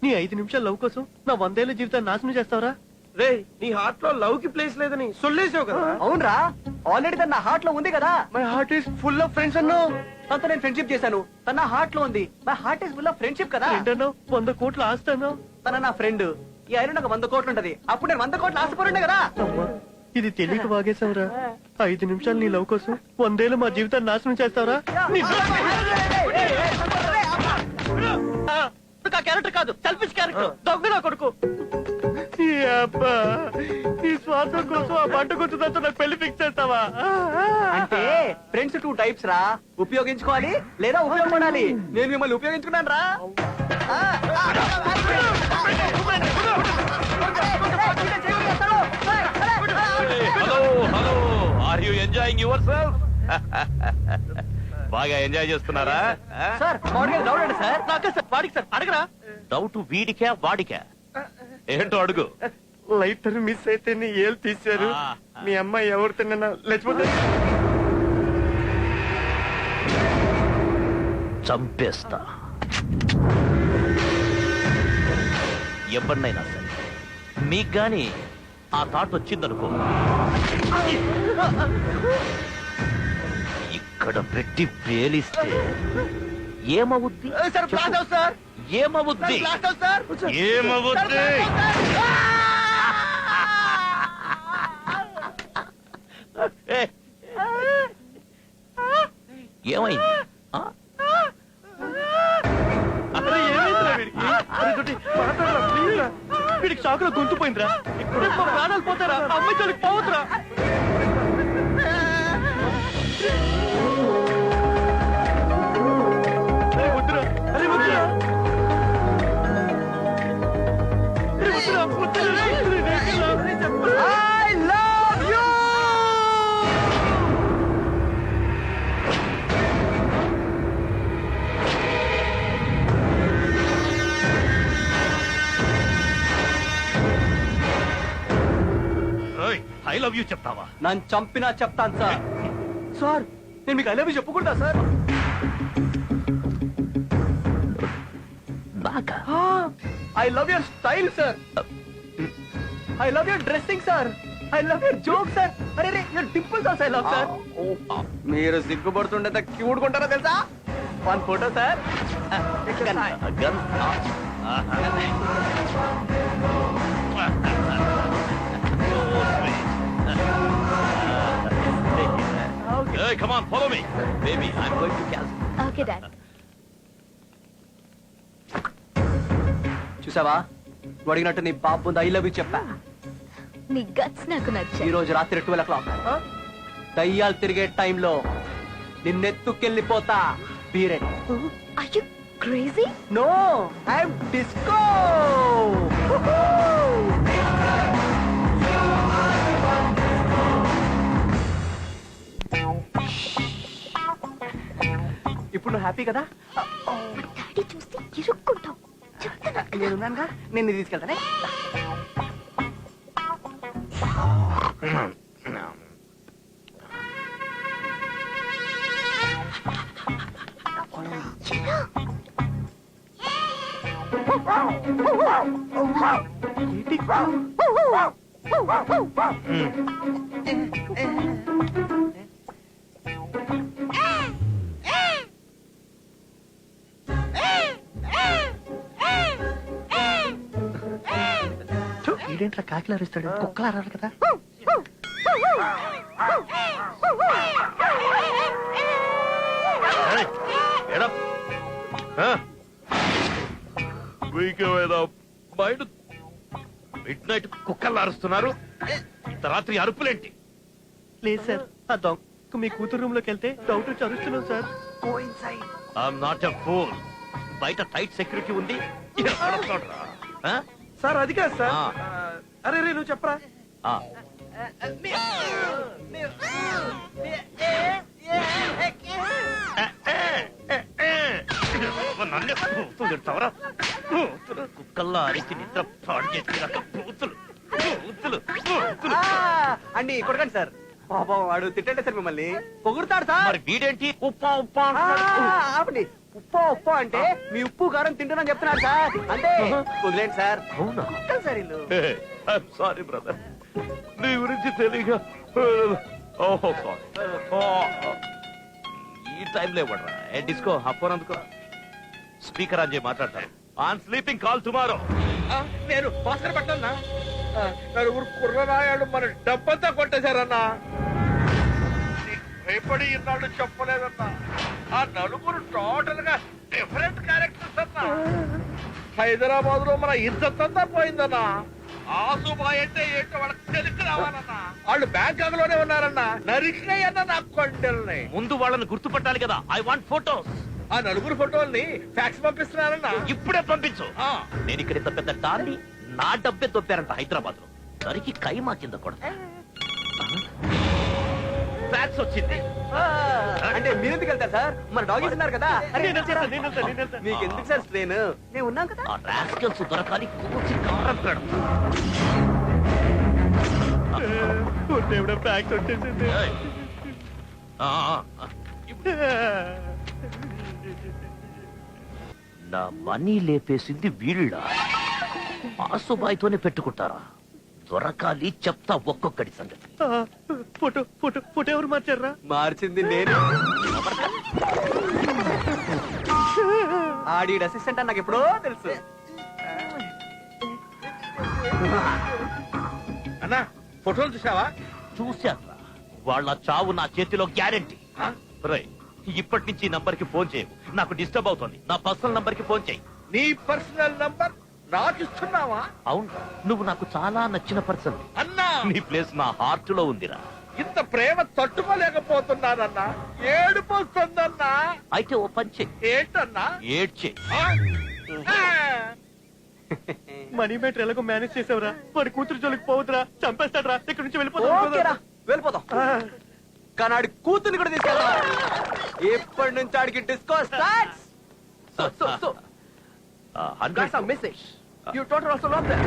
నీ 5 నిమిషాల లవ్ కోసం నా 100 ఏళ్ల జీవితాన్ని నాశనం చేస్తావరా? రే నీ హార్ట్ లో లవ్ కి ప్లేస్ లేదని సొల్లేసావు కదా. అవునరా, ఆల్రెడీ తన హార్ట్ లో ఉంది కదా. My heart is full of friends అన్నావు. తనతో నేను ఫ్రెండ్షిప్ చేశాను, తన హార్ట్ లో ఉంది. My heart is full of friendship కదా. ఏంటన్నావు? 100 కోట్ల ఆస్తి అన్నావు. తన నా ఫ్రెండ్. ఈ అయినా నాకు 100 కోట్లు ఉంటది. అప్పుడు నేను 100 కోట్లు ఆశపడి కదా. అమ్మా, ఇది తెలియక వాగేశావురా. 5 నిమిషాలు నీ లవ్ కోసం 100 ఏళ్ళు మా జీవితాన్ని నాశనం చేస్తావరా? క్యారెక్టర్ కాదు, సెల్ఫిష్ క్యారెక్టర్. దొంగ నా కొడుకు. ఈ అబ్బా, నీ స్వార్థం కోసం ఆ బంట గుర్తుతో నాకు పెళ్లి ఫిక్స్ చేస్తావా? అంటే ఫ్రెండ్స్ 2 టైప్స్ రా, ఉపయోగించుకోవాలి లేదా ఉపయోగపడాలి. నేను మిమ్మల్ని ఉపయోగించుకున్నాను రా. Hello hello are you enjoying yourself బాగా ఎంజాయ్ చేస్తున్నారా? సార్ డౌట్ అండి సార్. నాకు సార్, వాడికి సార్, అడగరా. డౌట్ వీడికా వాడికా? ఏంటో అడుగు. లైటర్ మిస్ అయితే నీ ఏళ్ళు తీశారు. మీ అమ్మాయి ఎవరు తిన్నా లేచిపోతే చంపేస్తా. ఎవరినైనా సరే మీకు గాని ఆ థాట్ వచ్చిందనుకో, ఇక్కడ పెట్టి పేలిస్తే ఏమవుద్ది? Sir plan sir. ఏమవుద్ది బ్లాస్ట్ అవుట్ సార్. ఏమవుద్ది ఏ, ఏమైంది ఆ? వీడికి షాకులో గొంతు పోయిందిరా. ఇప్పుడు మా ప్రాణాలు పోతారా? అమ్మాయి చోలికి పోవద్దురా. అరే వద్దురా, అరే వద్దురా. అరే వద్దురా, వద్దురా. I love you. I love you చెప్తావా? నన్ను చంపినా చెప్తాను సార్. సార్ నేను మీకు ఐ లవ్ యూ చెప్పకూడదా సార్? బాగా I love your style sir. I love your dressing sir. I love your joke sir. అరే రే your dimples also I love sir. మీరు సిగ్గుపడుతుండే క్యూట్ కొంటారా తెలుసా? One photo sir. Gun Hey, come on, follow me. Baby I'm going to cancel. Okay dad. చూసావా నువ్వు అడిగినట్టు నీ పాప ముందు ఐ లవ్ యూ చెప్పా. నీ గట్స్ నాకు ఈ నచ్చాయి. రోజు రాత్రి 12 o'clock దయ్యాలు తిరిగే టైంలో నిన్నెత్తుకెళ్ళిపోతా. Be ready. Are you crazy? No I'm disco. ఇప్పుడు నువ్వు హ్యాపీ కదా? డాడీ చూస్తే ఇరుక్కుంటావు. చెప్తున్నా. నేనున్నానుగా, నేను నీకు తీసుకెళ్తానే. ఈడేంట్రా కాకిలా అరుస్తాడు? కుక్కలా అరారు కదా. మిడ్ నైట్ కుక్కలు అరుస్తున్నారు. ఇంత రాత్రి అరుపులేంటి? లేదు సార్, ఆ దొంగ మీ కూతురు రూమ్ లోకి వెళ్తే డౌట్ వచ్చి అరుస్తున్నాం sir. I'm not a fool. బయట టైట్ సెక్యూరిటీ ఉంది. సార్ అది కాదు సార్. అరే రే నువ్వు చెప్పరా. కుక్కల్లా అరిచి నిద్ర పాడు చేసి పూతులు. అండి కొడకండి సార్. పాపం వాడు తిట్టండి సార్, మిమ్మల్ని పొగుడుతాడు సార్. మరి వీడేంటి ఉప్పా ఉప్పా ఆపండి. ఉప్పు ఉప్పు అంటే మీ ఉప్పు కారం తింటున్నాను చెప్తున్నారు సార్. అంటే వదిలేండి సార్. అవునా సార్ ఇల్లు. సారీ బ్రదర్, నీ గురించి తెలియగా. ఓహో ఈ టైంలో ఇవ్వడరా. ఏ డిస్కో ఆ ఫోన్ అందుకో. స్పీకర్ అని చెప్పి మాట్లాడతారు. On sleeping call tomorrow. నేను భాస్కర్ పట్టన్నా. నలుగురు కుర్రరాయాలు మన డబ్బంతా కొట్టేశారన్నా. భయపడి ఇన్నాళ్ళు చెప్పలేదన్నా. ఆ నలుగురు టోటల్ గా డిఫరెంట్ క్యారెక్టర్స్ అన్నా. హైదరాబాద్ లో మన ఇజ్జత్ అంతా పోయిందన్నా. ఆసుబాయ్ అంటే ఏంటో వాళ్ళకి తెలిసి రావాలన్నా. వాళ్ళు బ్యాంకాక్ లోనే ఉన్నారన్నా. నరికినాయి అన్న నా కొండల్ని. ముందు వాళ్ళని గుర్తుపట్టాలి కదా. I want photos. ఆ నలుగురు ఫోటోల్ని ఫ్యాక్స్ పంపిస్తున్నారన్నా. ఇప్పుడే పంపించు. నేను ఇక్కడ ఇంత పెద్ద డాన్ని నా డబ్బే తొప్పారంట హైదరాబాద్ లో. నరికి కైమా కింద కూడా ఫ్యాక్స్ వచ్చింది. అంటే మీరెందుకు వెళ్తారు సార్? మన డాగీస్ ఉన్నారు కదా. మీకు ఎందుకు సార్ స్ట్రెయిన్? నేను ఉన్నాం కదా. ఆ రాస్కల్స్ దొరకాలి. కూర్చి కారం పెడతాం. ఫ్యాక్స్ వచ్చేసింది. నా మనీ లేపేసింది వీళ్ళ. ఆసుబాయితోనే పెట్టుకుంటారా? దొరకాలి, చెప్తా ఒక్కొక్కడి సంగతి. ఫోటో ఫోటో ఫోటో ఎవరు మార్చారా? మార్చింది నేను. ఆ ఆడి అసిస్టెంట్ అని నాకు ఎప్పుడో తెలుసు. అన్నా ఫోటోలు చూసావా? చూశాను. వాళ్ళ చావు నా చేతిలో గ్యారెంటీ. రై, ఇప్పటి నుంచి ఈ నంబర్ కి ఫోన్ చేయవు. నాకు డిస్టర్బ్ అవుతుంది. నా పర్సనల్ నంబర్ కి ఫోన్ చేయి. నీ పర్సనల్ నంబర్ నాకు ఇస్తున్నావా? అవును, నువ్వు నాకు చాలా నచ్చిన పర్సన్. అన్నా నీ ప్లేస్ నా హార్ట్ లో ఉందిరా. ఇంత ప్రేమ తట్టుకోలేకపోతున్నానన్నా. ఏడుపు వస్తుందన్నా. అయితే ఓ పని చెయ్యి. ఏంటన్నా? ఏడ్చే. మనీ మ్యాటర్ ఎలాగో మేనేజ్ చేసావురా. వాడి కూతురు జోలికి పోవద్దురా, చంపేస్తాడరా. ఇక్కడ నుంచి వెళ్ళిపోతాం. కానీ ఆడి కూతుర్ని కూడా తీసుకెళ్తాం. ఇప్పటి నుంచి ఆడికి disco starts. Message you total also love that.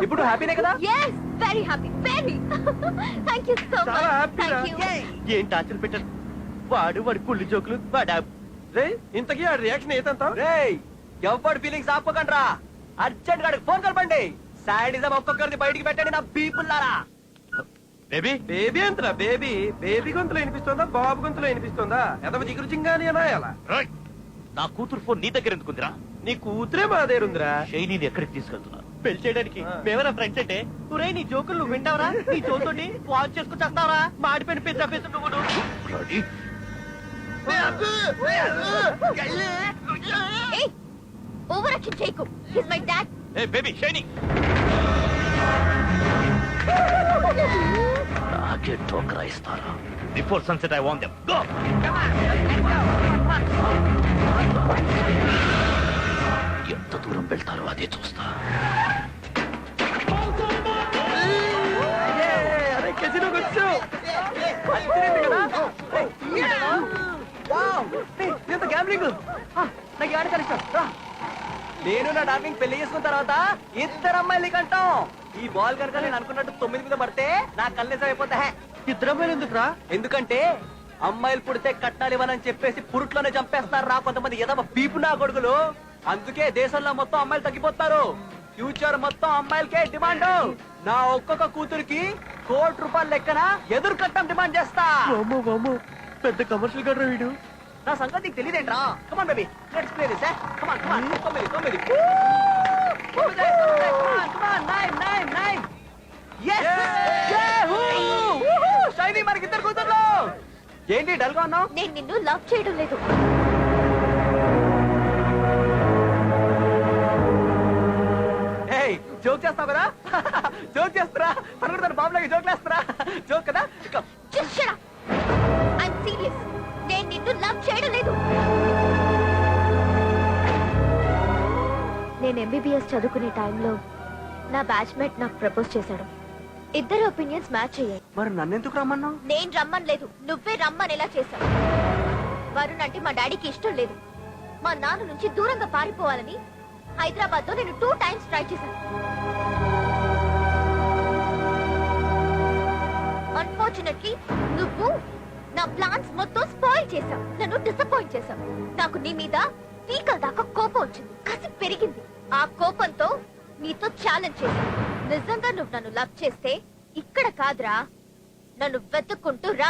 ఇప్పుడు హ్యాపీనే కదా? yes very happy very thank you so much. Thank you. ఏం టార్చర్ పెట్టారు వాడి కుళ్ళి జోకులు వాడా. రే ఇంతకీ ఆ రియాక్షన్ ఏతంతా? రే ఎవరి ఫీలింగ్స్ ఆపకండ్రా. అర్జెంట్ గాడికి ఫోన్ కలపండి. సాడిజం ఒక్కొక్కరిది బయటికి పెట్టండి నా పీపుల్ లారా. బేబీ బేబీ అంతరా? బేబీ గొంతులో వినిపిస్తుందా, బాబు గొంతులో వినిపిస్తుందా? ఎదవ జిగురు చింగాని అనాయాల. నా కూతురు ఫోన్ నీ దగ్గర ఎందుకుందిరా? నీ కూతురే మా దగ్గర ఉందిరా. షైనీని ఎక్కడికి తీసుకెళ్తున్నా? పెళ్లి చేయడానికి మేమరా ఫ్రెండ్స్ అంటే? ఒరే నీ జోకులు నువ్వు వింటావరా? నీ జోకుతోటి వాచ్ చేసుకుని చేస్తావరా? మాడిపోయిన పెద్ద పెద్ద నువ్వు. hey overaction చేయకు. he's my dad. A baby shiny, నాకే టోకరా ఇస్తారా? Before sunset I want them. Go. ఎంత దూరం వెళ్తారో అదే చూస్తా. నేను నా డార్లింగ్ పెళ్లి చేసుకున్న తర్వాత ఇద్దరు అమ్మాయిలు కంటాం. ఈ బాల్ కనుక నేను అనుకున్నట్టు 9 మీద పడితే నా కళ్ళేసం అయిపోతా. ఇద్దరు అమ్మాయిలు ఎందుకురా? ఎందుకంటే అమ్మాయిలు పుడితే కట్నాలు ఇవ్వనని చెప్పేసి పురుట్లోనే చంపేస్తారు రా కొంతమంది ఎదవ పీపు నా కొడుకులు. అందుకే దేశంలో మొత్తం అమ్మాయిలు తగ్గిపోతారు. ఫ్యూచర్ మొత్తం అమ్మాయిలకే డిమాండ్. నా ఒక్కొక్క కూతురికి ₹1,00,00,000 లెక్కన ఎదురు కట్టం డిమాండ్ చేస్తా. పెద్ద కమర్షియల్ గడ్రా వీడు. నా సంగతి నీకు తెలియదేంట్రా? Come on baby let's play this. Come on come on 9 Shiny మనకి ఇద్దరు కూతుర్లు. ఏంటి డల్ గా ఉన్నావు? నేను నిన్ను లవ్ చేయడం లేదు. జోక్ చేస్తావు కదా? జోక్ చేస్తారా? తను కూడా తన బాబులాగా జోక్ వేస్తారా? జోక్ కదా? just shut up. I'm serious. నేను నిన్ను లవ్ చేయడం లేదు. నేను MBBS చదువుకునే టైంలో నా బ్యాచ్మేట్ నాకు ప్రపోజ్ చేశాడు. ఇద్దరు ఒపీనియన్స్ మ్యాచ్ అయ్యాయి. మరి నన్నెందుకు రమ్మన్నావు? నేను రమ్మనలేదు, నువ్వే రమ్మనేలా చేశావు. వరుణ్ అంటే మా డాడీకి ఇష్టం లేదు. మా నాన్న నుంచి దూరంగా పారిపోవాలని హైదరాబాద్ లో నేను 2 times ట్రై చేశాను. అన్ఫార్చునేట్లీ నువ్వు నా ప్లాన్స్ మొత్తం స్పాయిల్ చేశావు. నన్ను డిసప్పాయింట్ చేశావు. నాకు నీ మీద పీకల దాకా కోపం వచ్చింది. కసి పెరిగింది. ఆ కోపంతో నీతో ఛాలెంజ్ చేశాను. నిజంగా నువ్వు నన్ను లవ్ చేస్తే ఇక్కడ కాదురా, నన్ను వెతుక్కుంటూ రా.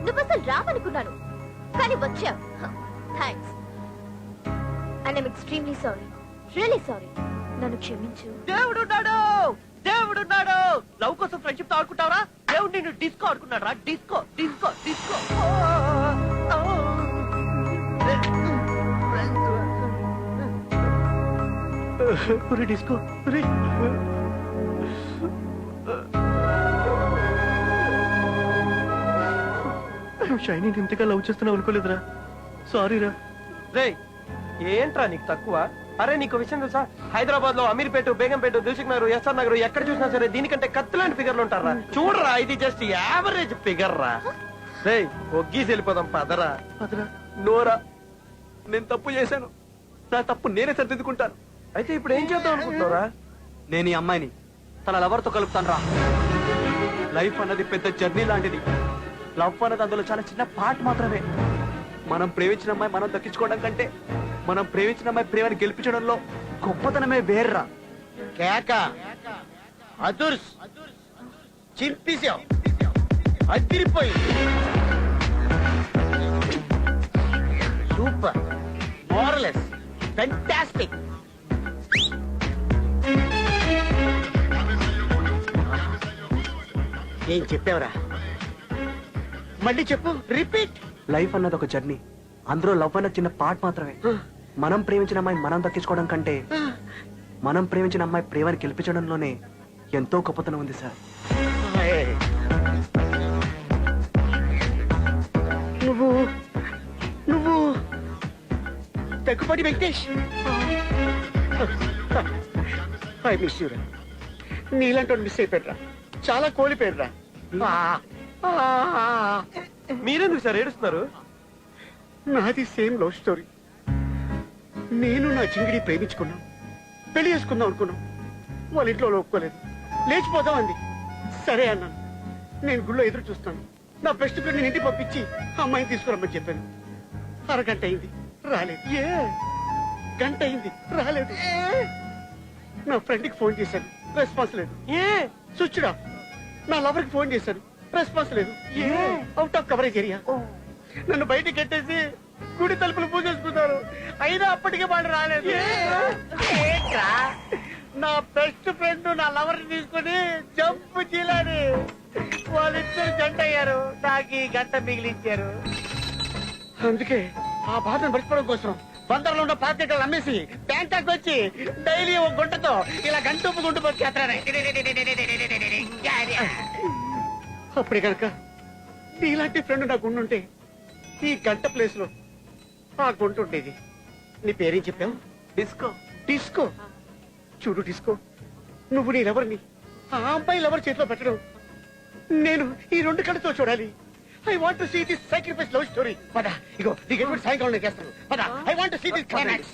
నువ్వు అసలు రామనుకున్నాను, కానీ వచ్చావు. Thanks. And I'm extremely sorry, really sorry. నన్ను క్షమించు. దేవుడున్నాడు, దేవుడున్నాడు. లవ్ కోసం ఫ్రెండ్షిప్ తో ఆడుకుంటావరా? దేవుడు నిన్ను డిస్కో ఆడుకున్నాడు రా. Disco disco disco. Disco shiny ఇంతగా లవ్ చేస్తున్నావు అనుకోలేదురా. సారీరా. రే ఏంట్రా నీకు తక్కువ? అరే నీకు విషయం తెలుసా? హైదరాబాద్ లో అమీర్పేట, బేగంపేట, దిల్సుఖ్ నగర్, ఎస్ఆర్ నగర్ ఎక్కడ చూసినా సరే దీనికంటే కత్తులాంటి ఫిగర్లు ఉంటారా. చూడరా, ఇది జస్ట్ యావరేజ్ ఫిగర్ రా. రే ఒగ్గీసి వెళ్ళిపోదాం పదరా. పదరా. నోరా, నేను తప్పు చేశాను. నా తప్పు నేనే సరిదిద్దుకుంటాను. అయితే ఇప్పుడు ఏం చేద్దాం అనుకుంటున్నారా? నేను ఈ అమ్మాయిని తన లవర్ తో కలుపుతాను రా. లైఫ్ అన్నది పెద్ద జర్నీ లాంటిది. లవ్ అన్నది అందులో చాలా చిన్న పార్ట్ మాత్రమే. మనం ప్రేమించిన అమ్మాయి మనం దక్కించుకోవడం కంటే మనం ప్రేమించిన అమ్మాయి ప్రేమని గెలిపించడంలో గొప్పతనమే వేర్రా. కేక అదుర్స్ చింపేశావు అదిరిపోయి సూపర్ మోరలెస్ ఫెంటాస్టిక్ ఏం చెప్పావురా మళ్ళీ చెప్పు రిపీట్ లైఫ్ అన్నది ఒక జర్నీ, అందులో లవ్ అన్నది చిన్న పార్ట్ మాత్రమే. మనం ప్రేమించిన అమ్మాయి మనం దక్కించుకోవడం కంటే మనం ప్రేమించిన అమ్మాయి ప్రేమని గెలిపించడంలోనే ఎంతో గొప్పతనం ఉంది సార్. నువ్వు నువ్వు దగ్గుపాటి వెంకటేష్ ఐ మిస్ యూరా. నీలాంటి మిస్ అయిపోయారా, చాలా కోల్పోయారా. మీరెందుకు సార్ ఏడుస్తున్నారు? నాది సేమ్ లవ్ స్టోరీ. నేను నా చింగిడి ప్రేమించుకున్నాం, పెళ్లి చేసుకుందాం అనుకున్నాం. వాళ్ళ ఇంట్లో ఒప్పుకోలేదు, లేచిపోదాం అంది. సరే అన్నాను. నేను గుళ్ళో ఎదురు చూస్తాను. నా బెస్ట్ ఫ్రెండ్ ఇంటికి పంపించి అమ్మాయిని తీసుకురమ్మని చెప్పాను. అరగంట అయింది రాలేదు. గంట అయింది రాలేదు. నా ఫ్రెండ్కి ఫోన్ చేశాను, రెస్పాన్స్ లేదు. Switch off. నా లవర్ కి ఫోన్ చేశాను, రెస్పాన్స్ లేదు. Out of coverage area. నన్ను బయటికి కట్టేసి గుడి తలుపులు పూజేసుకున్నారు. అయినా అప్పటికే వాళ్ళు రాలేదు. ఏంట్రా? నా బెస్ట్ ఫ్రెండ్ నా లవర్ తీసుకుని జంపు చీలాని వాళ్ళిద్దరు జంట అయ్యారు. నాకు ఈ గంట మిగిలించారు. అందుకే ఆ బాధను మర్చిపోవడం కోసం బందర్లో ఉన్న పాకెట్లు అమ్మేసి బ్యాంకాక్ వచ్చి డైలీ ఒక గుంటతో ఇలా గంటూపు గుంటు వచ్చేస్తారా. అప్పుడే కనుక నీలాంటి ఫ్రెండ్ నాకు ఉండుంటే ఈ గంట ప్లేస్ లో ఆ గుంట ఉండేది. నీ పేరేం చెప్పావు? డిస్కో. డిస్కో. చూడు డిస్కో, నువ్వు నీ లవర్ని ఆ అమ్మాయి లవర్ చేతిలో పెట్టడం నేను ఈ రెండు కళ్ళతో చూడాలి. I want to see this sacrifice love story. పద, ఇగో నీకు ఎప్పుడు సాయంకాలం నేను చేస్తాను. పద, I want to see this climax.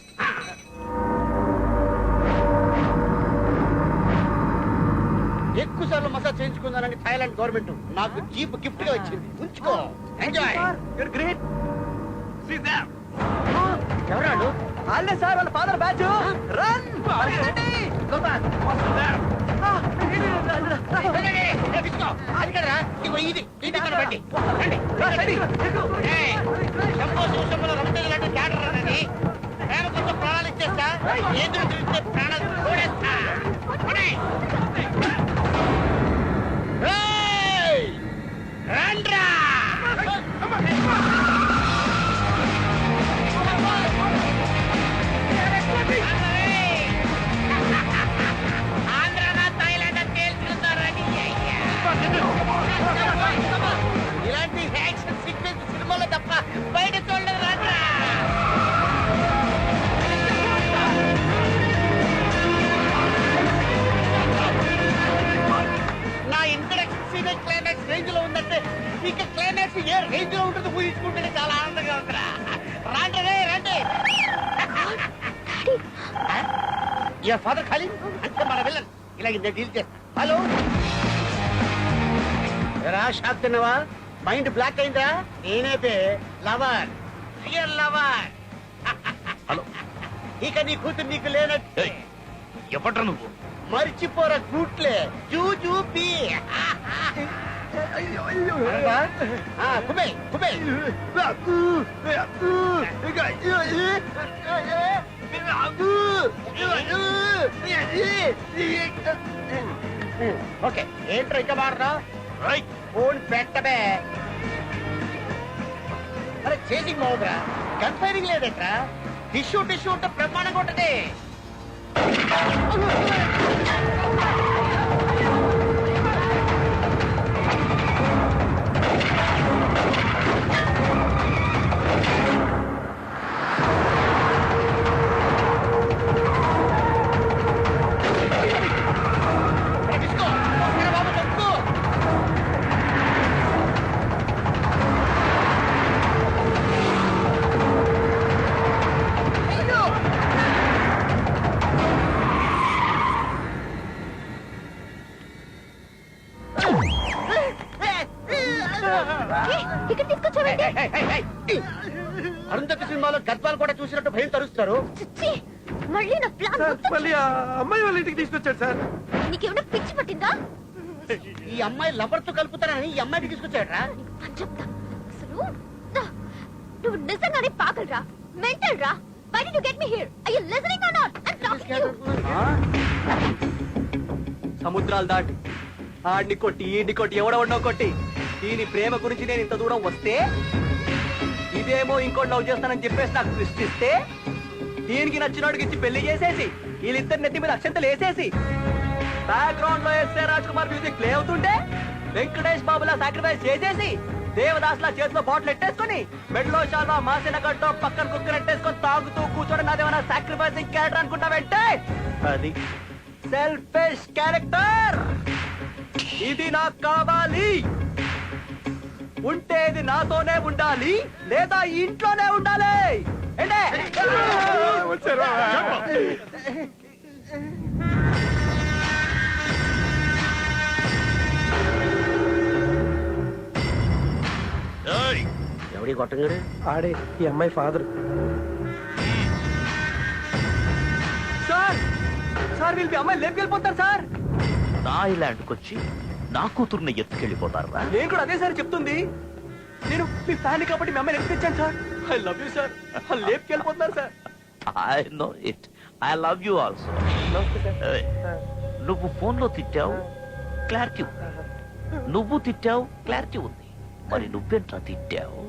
ఎక్కువ సార్లు మసాజ్ చేయించుకుందానని థాయిలాండ్ గవర్నమెంట్ నాకు జీప్ గిఫ్ట్ గా వచ్చింది. ఉంచుకో, ఎంజాయ్. గ్రేట్. ఎవరాడు? వాళ్ళే సార్, వాళ్ళ ఫాదర్ బ్యాచ్. రన్. ప్రాణాలు ఇచ్చేస్తా, ఎదురు చూస్తే ప్రాణాలు తోడేస్తా. రండ్రా. ఇలాంటి యాక్షన్ సీక్వెన్స్ సినిమాలో తప్ప బయట చూడలేదు. రాత్రా నా ఇంట్రడక్షన్ సీన్ క్లైమాక్స్ రేంజ్ లో ఉందంటే ఇక క్లైమాక్స్ ఏ రేంజ్ లో ఉంటుంది ఊహించుకుంటే చాలా ఆనందంగా ఉందిరా. రాండి రండి. యువర్ ఫాదర్ ఖాళీ అంటే మన విలన్ ఇలా డీల్ చేస్తా. హలో రా, షాక్ తిన్నావా? మైండ్ బ్లాక్ అయిందా? నేనే లవర్, రియల్ లవర్. హలో, ఇక నీ కూతురు నీకు లేనట్టు. ఎవట్రా నువ్వు? మర్చిపోరా గూట్లే. జూజూపి. కుబే కుబే. ఓకే, ఏంట్రా ఇంకా మాడరా? ఫోన్ పెట్టబే. అరే చేసింగ్ బాగుందిరా, గన్ ఫైరింగ్ లేదట్రా. టిష్యూ టిష్యూ ఉంటే బ్రహ్మాండంగా ఉంటది. ఇక్కడ తీసుకొచ్చావండి. అరుంధతి సినిమాలో గద్వాలు కూడా చూసినట్టు భయం తరుస్తారు. చిచ్చి, మళ్ళీ నా ప్లాన్ మళ్ళీ ఆ అమ్మాయి వాళ్ళ ఇంటికి తీసుకొచ్చాడు సార్. నీకేమైనా పిచ్చి పట్టిందా? ఈ అమ్మాయి లవర్తో కలుపుతారని ఈ అమ్మాయికి తీసుకొచ్చాడరా. అని చెప్తా. అసలు నువ్వు నిజంగానే పాగలరా, మెంటల్ రా. Why did you get me here? Are you listening or not? I'm talking to you. సముద్రాలు దాటి ఆడిని కొట్టి ఈడిని కొట్టి ఎవడో కొట్టి దీని ప్రేమ గురించి నేను ఇంత దూరం వస్తే ఇదేమో ఇంకోటి లవ్ చేస్తానని చెప్పేసి నాకు సృష్టిస్తే దీనికి నచ్చినోడికి ఇచ్చి పెళ్లి చేసేసి వీళ్ళిద్దరి నెత్తి మీద అక్షంతలు వేసేసి బ్యాక్గ్రౌండ్ లో S A Raj Kumar music play అవుతుంటే వెంకటేష్ బాబులా సాక్రిఫైస్ చేసేసి దేవదాస్ లా చేతిలో బాటిల్ ఎట్టేసుకుని మెడలో షాల్వా మాసిన గడ్డో పక్కన కుక్కర్ ఎట్టేసుకొని తాగుతూ కూర్చోడం నాదేమన్నా సాక్రిఫైసింగ్ క్యారెక్టర్ అనుకుంటావంటే అది సెల్ఫిష్ క్యారెక్టర్. ఇది నాకు కావాలి. ఉంటే ఇది నాతోనే ఉండాలి లేదా ఈ ఇంట్లోనే ఉండాలి. ఏంటే ఎవడి కొట్టంగాడు? ఆడే ఈ అమ్మాయి ఫాదర్. సార్ సార్ వీళ్ళకి అమ్మాయి లేపుకెళ్ళిపోతారు సార్. నా ఇలాంటికి వచ్చి నా కూతుర్ని ఎత్తుకెళ్ళిపోతారా? నేను కూడా అదే సార్ చెప్తుంది. నేను మీ ఫ్యాన్ కాబట్టి మీ అమ్మాయిని ఎత్తుకొచ్చాను sir. I love you sir. లేపుకెళ్ళిపోతున్నారు sir. I know it. I love you also. నువ్వు ఫోన్ లో తిట్టావు, క్లారిటీ ఉంది. నువ్వు తిట్టావు, క్లారిటీ ఉంది. మరి నువ్వెంట్రా తిట్టావు?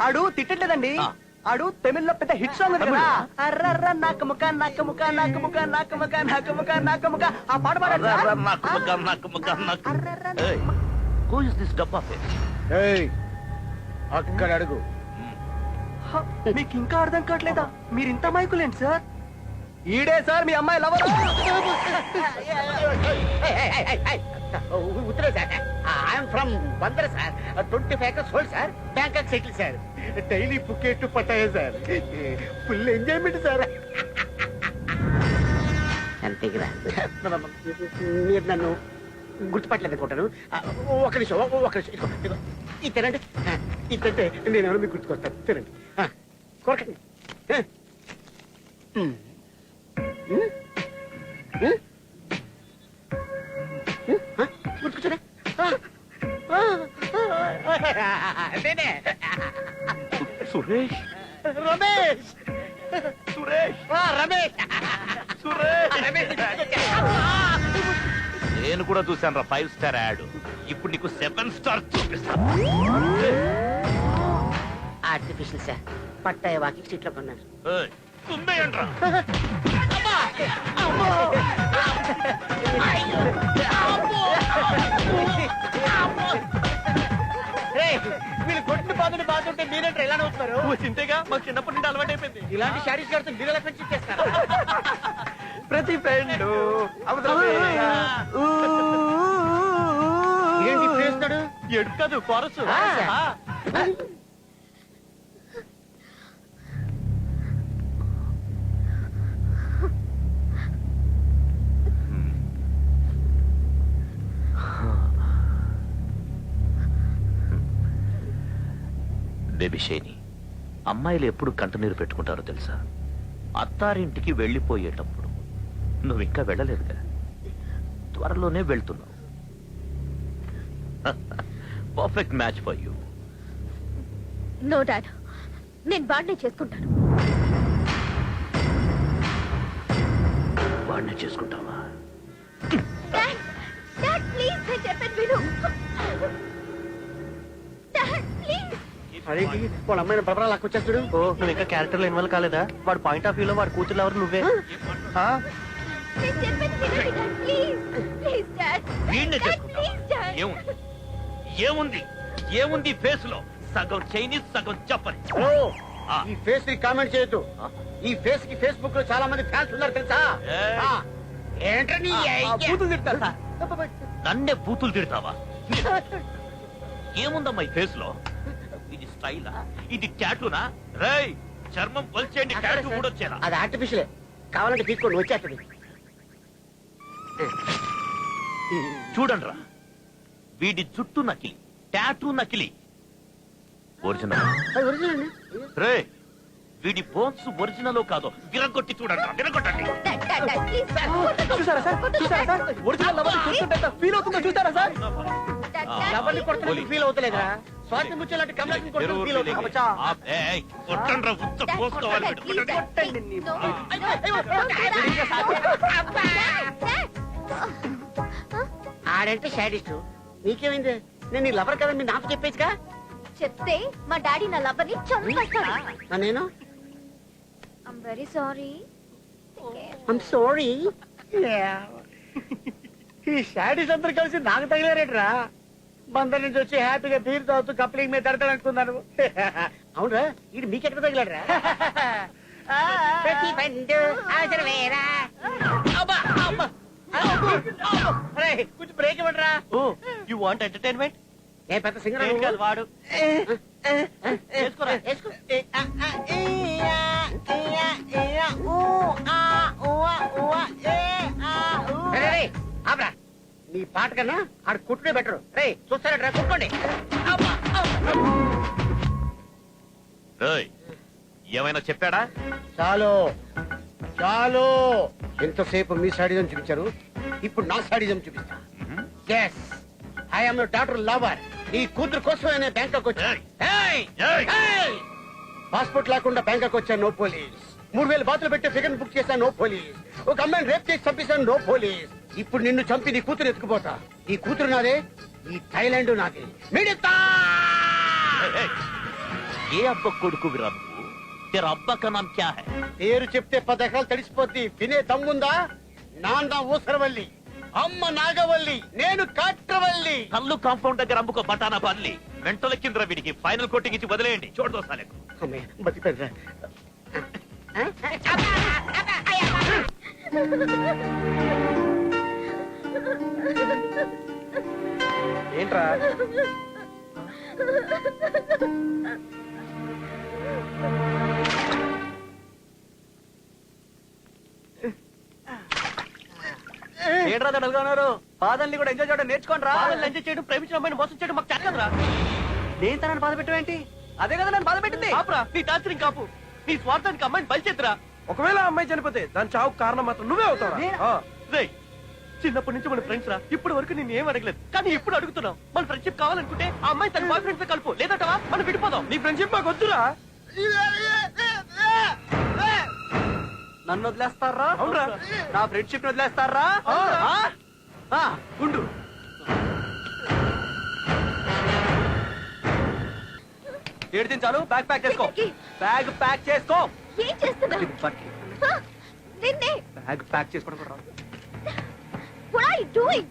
ఆడు తిట్టలేదండి. ఆడు తమిళ్లో పెద్ద హిట్ సాంగ్ ఉంది కదా, అర్రర్ర నాక ముఖ నాక ముఖ నాక ముఖ నాక ముఖ నాక ముఖ నాక ముఖ, ఆ పాట పాడాడు. Who is this డబ్బా ఫేస్? అక్కడ అడుగు. మీకు ఇంకా అర్థం కావట్లేదా? మీరు ఇంత మైకులేండి సార్. ఈడే సార్ మీ అమ్మాయి లవర్. ఉత్తరే sir. I am from Bandar sir. 25 acres hold sir. Bangkok settle sir. Daily Phuket పట్టాయే సార్. Full enjoyment sir. అంతేగా మీరు నన్ను గుర్తుపట్టలేదు అనుకుంటాను. ఒక నిమిషం. ఇది తినండి. ఇది తింటే నేను ఎవరో మీకు గుర్తుకొస్తాను. తినండి. కొరకండి. గుర్తుకొచ్చారా? సురేష్. రమేష్. సురేష్. రమేష్. నేను కూడా చూశాను రా 5 star యాడ్. ఇప్పుడు నీకు 7 star చూపిస్తాను. Artificial sir. పట్టాయ వాకింగ్ సీట్లో కొన్నారు. ఉందేయంట్రా. వీళ్ళు కొట్టిన బాధని బాగుంటే మీరేంటారు ఎలా నవ్వుతున్నారు? చింతేగా మాకు చిన్నప్పటి నుండి అలవాటు అయిపోయింది. ఇలాంటి షాడీస్ గారితో మీరు ఎలా ఫ్రెండ్షిప్ చేస్తారా? ప్రతి ఫ్రెండ్ ఏంటి చేస్తాడు? ఎడు కాదు కొరసు. బేబీ షైని, అమ్మాయిలు ఎప్పుడు కంటనీరు పెట్టుకుంటారో తెలుసా? అత్తారింటికి వెళ్ళిపోయేటప్పుడు. నువ్వు ఇంకా వెళ్ళలేదుగా, త్వరలోనే వెళ్తున్నావు. Perfect match for you. No dad, నేను వాడినే చేసుకుంటాను. వాడినే చేసుకుంటావా? డాడ్ ప్లీజ్, నేను చెప్పేది విను. Dad please. అదేంటి వాళ్ళ అమ్మాయిని బలరా లాక్కొచ్చేస్తాడు? ఓ నువ్వు ఇంకా క్యారెక్టర్ లో ఇన్వాల్వ్ కాలేదా? వాడు పాయింట్ ఆఫ్ వ్యూలో వాడు కూతురు ఎవరు నువ్వే. నేను చెప్పేది వినండి డాడ్ ప్లీజ్. Please dad. వీడినే డాడ్ చేసుకుంటావా? Please dad. ఏముంది ఏముంది ఏముంది ఫేస్ లో? సగం చైనీస్ సగం జపనీస్. ఈ ఫేస్ ని కామెంట్ చేయొద్దు. ఈ ఫేస్ కి ఫేస్బుక్ లో చాలా మంది ఫ్యాన్స్ ఉన్నారు తెలుసా? ఏంటని కూతురు తిడతారు సార్. నన్నే బూతులు తిడతావా? ఏముందమ్మా ఈ ఫేస్ లో? ఇది స్టైలా? ఇది టాటూనా? రేయ్ చర్మం పల్చేయండి, టాటూ కూడా వచ్చేలా. అది ఆర్టిఫిషియలే, కావాలంటే తీసుకోండి వచ్చేస్తుంది. చూడండి రా, వీడి జుట్టు నకిలి, టాటూ నకిలీ ఒరిజినల్ ఒరిజినల్ అండి. రే వీడి బోన్స్ ఒరిజినల్ కాదో విరగొట్టి చూడండి విరగొట్టండి చూసారా సార్ చూసారా సార్ ఒరిజినల్ లవర్ చూస్తుంటే ఫీల్ అవుతుందో చూసారా సార్ ఎవరిని కొడుతున్నట్టు ఫీల్ అవుతలేదా? స్వాతి ముచ్చేలాంటి కమలాన్ని కొడుతున్నట్టు ఫీల్ అవుతుంది. అబ్బచ్చా. కొట్టండ్రా ఉత్త పోసుకోవాలి వీడు. కొట్టండి. ఆడంటే షాడిస్ట్. నీకేమైంది? నేను నీ లవర్ కదా, మీరు నాకు చెప్పేచ్చుగా. చెప్తే మా డాడీ నా లవ్వర్ని చంపేస్తాడు. నేను I'm very sorry. I'm sorry. ఈ షాడీస్ అందరు కలిసి నాకు తగిలారేట్రా? బందర్ నుంచి వచ్చి హ్యాపీగా బీర్ తాగుతూ కప్లింగ్ మీద తడతాడు అనుకున్నాను. అవునరా, ఇది మీకెక్కడ తగిలాడరా? కొంచెం బ్రేక్ ఇవ్వండిరా. Oh you want entertainment? ఏ పెద్ద సింగర్ వాడు వేసుకోరా, వేసుకో. ఆపరా, నీ పాట కన్నా ఆడ కుట్టుడే బెటర్. రే చూస్తారా, కుట్టుకోండి. రేయ్, ఏమైనా చెప్పాడా? చాలు చాలు, ఎంతసేపు మీ సాడిజం చూపించారు, ఇప్పుడు నా సాడిజం చూపిస్తా. Yes, I'm doctor lover. నీ కూతురు కోసమే బ్యాంకాక్ వచ్చా. పాస్పోర్ట్ లేకుండా బ్యాంకాక్ వచ్చా, నో పోలీస్. 3000 బాతులు పెట్టి ఫిగర్ బుక్ చేశాను, నో పోలీస్. ఒక అమ్మాయిని రేప్ చేసి చంపేశాను, నో పోలీస్. ఇప్పుడు నిన్ను చంపి నీ కూతురు ఎత్తుకుపోతా. ఈ కూతురు నాదే, ఈ థైలాండ్ నాదే. మిడతా ఏ అబ్బ కొడుకు విరా నువ్వు? తెరా అబ్బా కా నామ్ క్యా హై? పేరు చెప్తే 10 ఎకరాలు తడిసిపోద్ది. వినే దమ్ముందా? నాన్న ఊసరవల్లి, అమ్మ నాగవల్లి, నేను కాట్రవల్లి. కల్లు కాంపౌండ్ దగ్గర అమ్ముకో బటానా బాల్లి. మెంటల కింద వీడికి ఫైనల్ కోటింగ్ ఇచ్చి వదిలేయండి. చూడదో సాలేకు. అమ్మయ్య, బతికిపోయారా? ఏంట్రా ఏంట్రా తడలుగా ఉన్నారు? బాధల్ని కూడా ఎంజాయ్ చేయడం నేర్చుకోండి రా. ఎంజాయ్ చేయడం, ప్రేమించిన అమ్మాయిని మోసం చేయడం మాకు చేతకదరా. నేను తనని బాధ పెట్టవేంటి? అదే కదా నన్ను బాధ పెట్టింది. ఆపురా నీ టార్చరింగ్ కాపు. నీ స్వార్థానికి అమ్మాయిని బలిచేద్దురా. ఒకవేళ అమ్మాయి చనిపోతే దాని చావుకు కారణం మాత్రం నువ్వే అవుతావా? రేయ్, చిన్నప్పటి నుంచి మన ఫ్రెండ్స్ రా. ఇప్పటి వరకు నేను ఏం అడగలేదు, కానీ ఇప్పుడు అడుగుతున్నావు. మన ఫ్రెండ్షిప్ కావాలనుకుంటే ఆ అమ్మాయి తన బాయ్ ఫ్రెండ్స్ కలుపు, లేదటవా మనం విడిపోదాం. నీ ఫ్రెండ్షిప్ మాకు వద్దురా. నన్ను వదిలేస్తారా? అవునరా, నా ఫ్రెండ్షిప్ వదిలేస్తారా? ఉండు. ఏడు చాలు, బ్యాగ్ ప్యాక్ చేసుకో. బ్యాగ్ ప్యాక్ చేసుకో. ఏం చేస్తున్నావు? నిన్నే బ్యాగ్ ప్యాక్ చేసుకోవడం కూడా రాదు. What are you doing?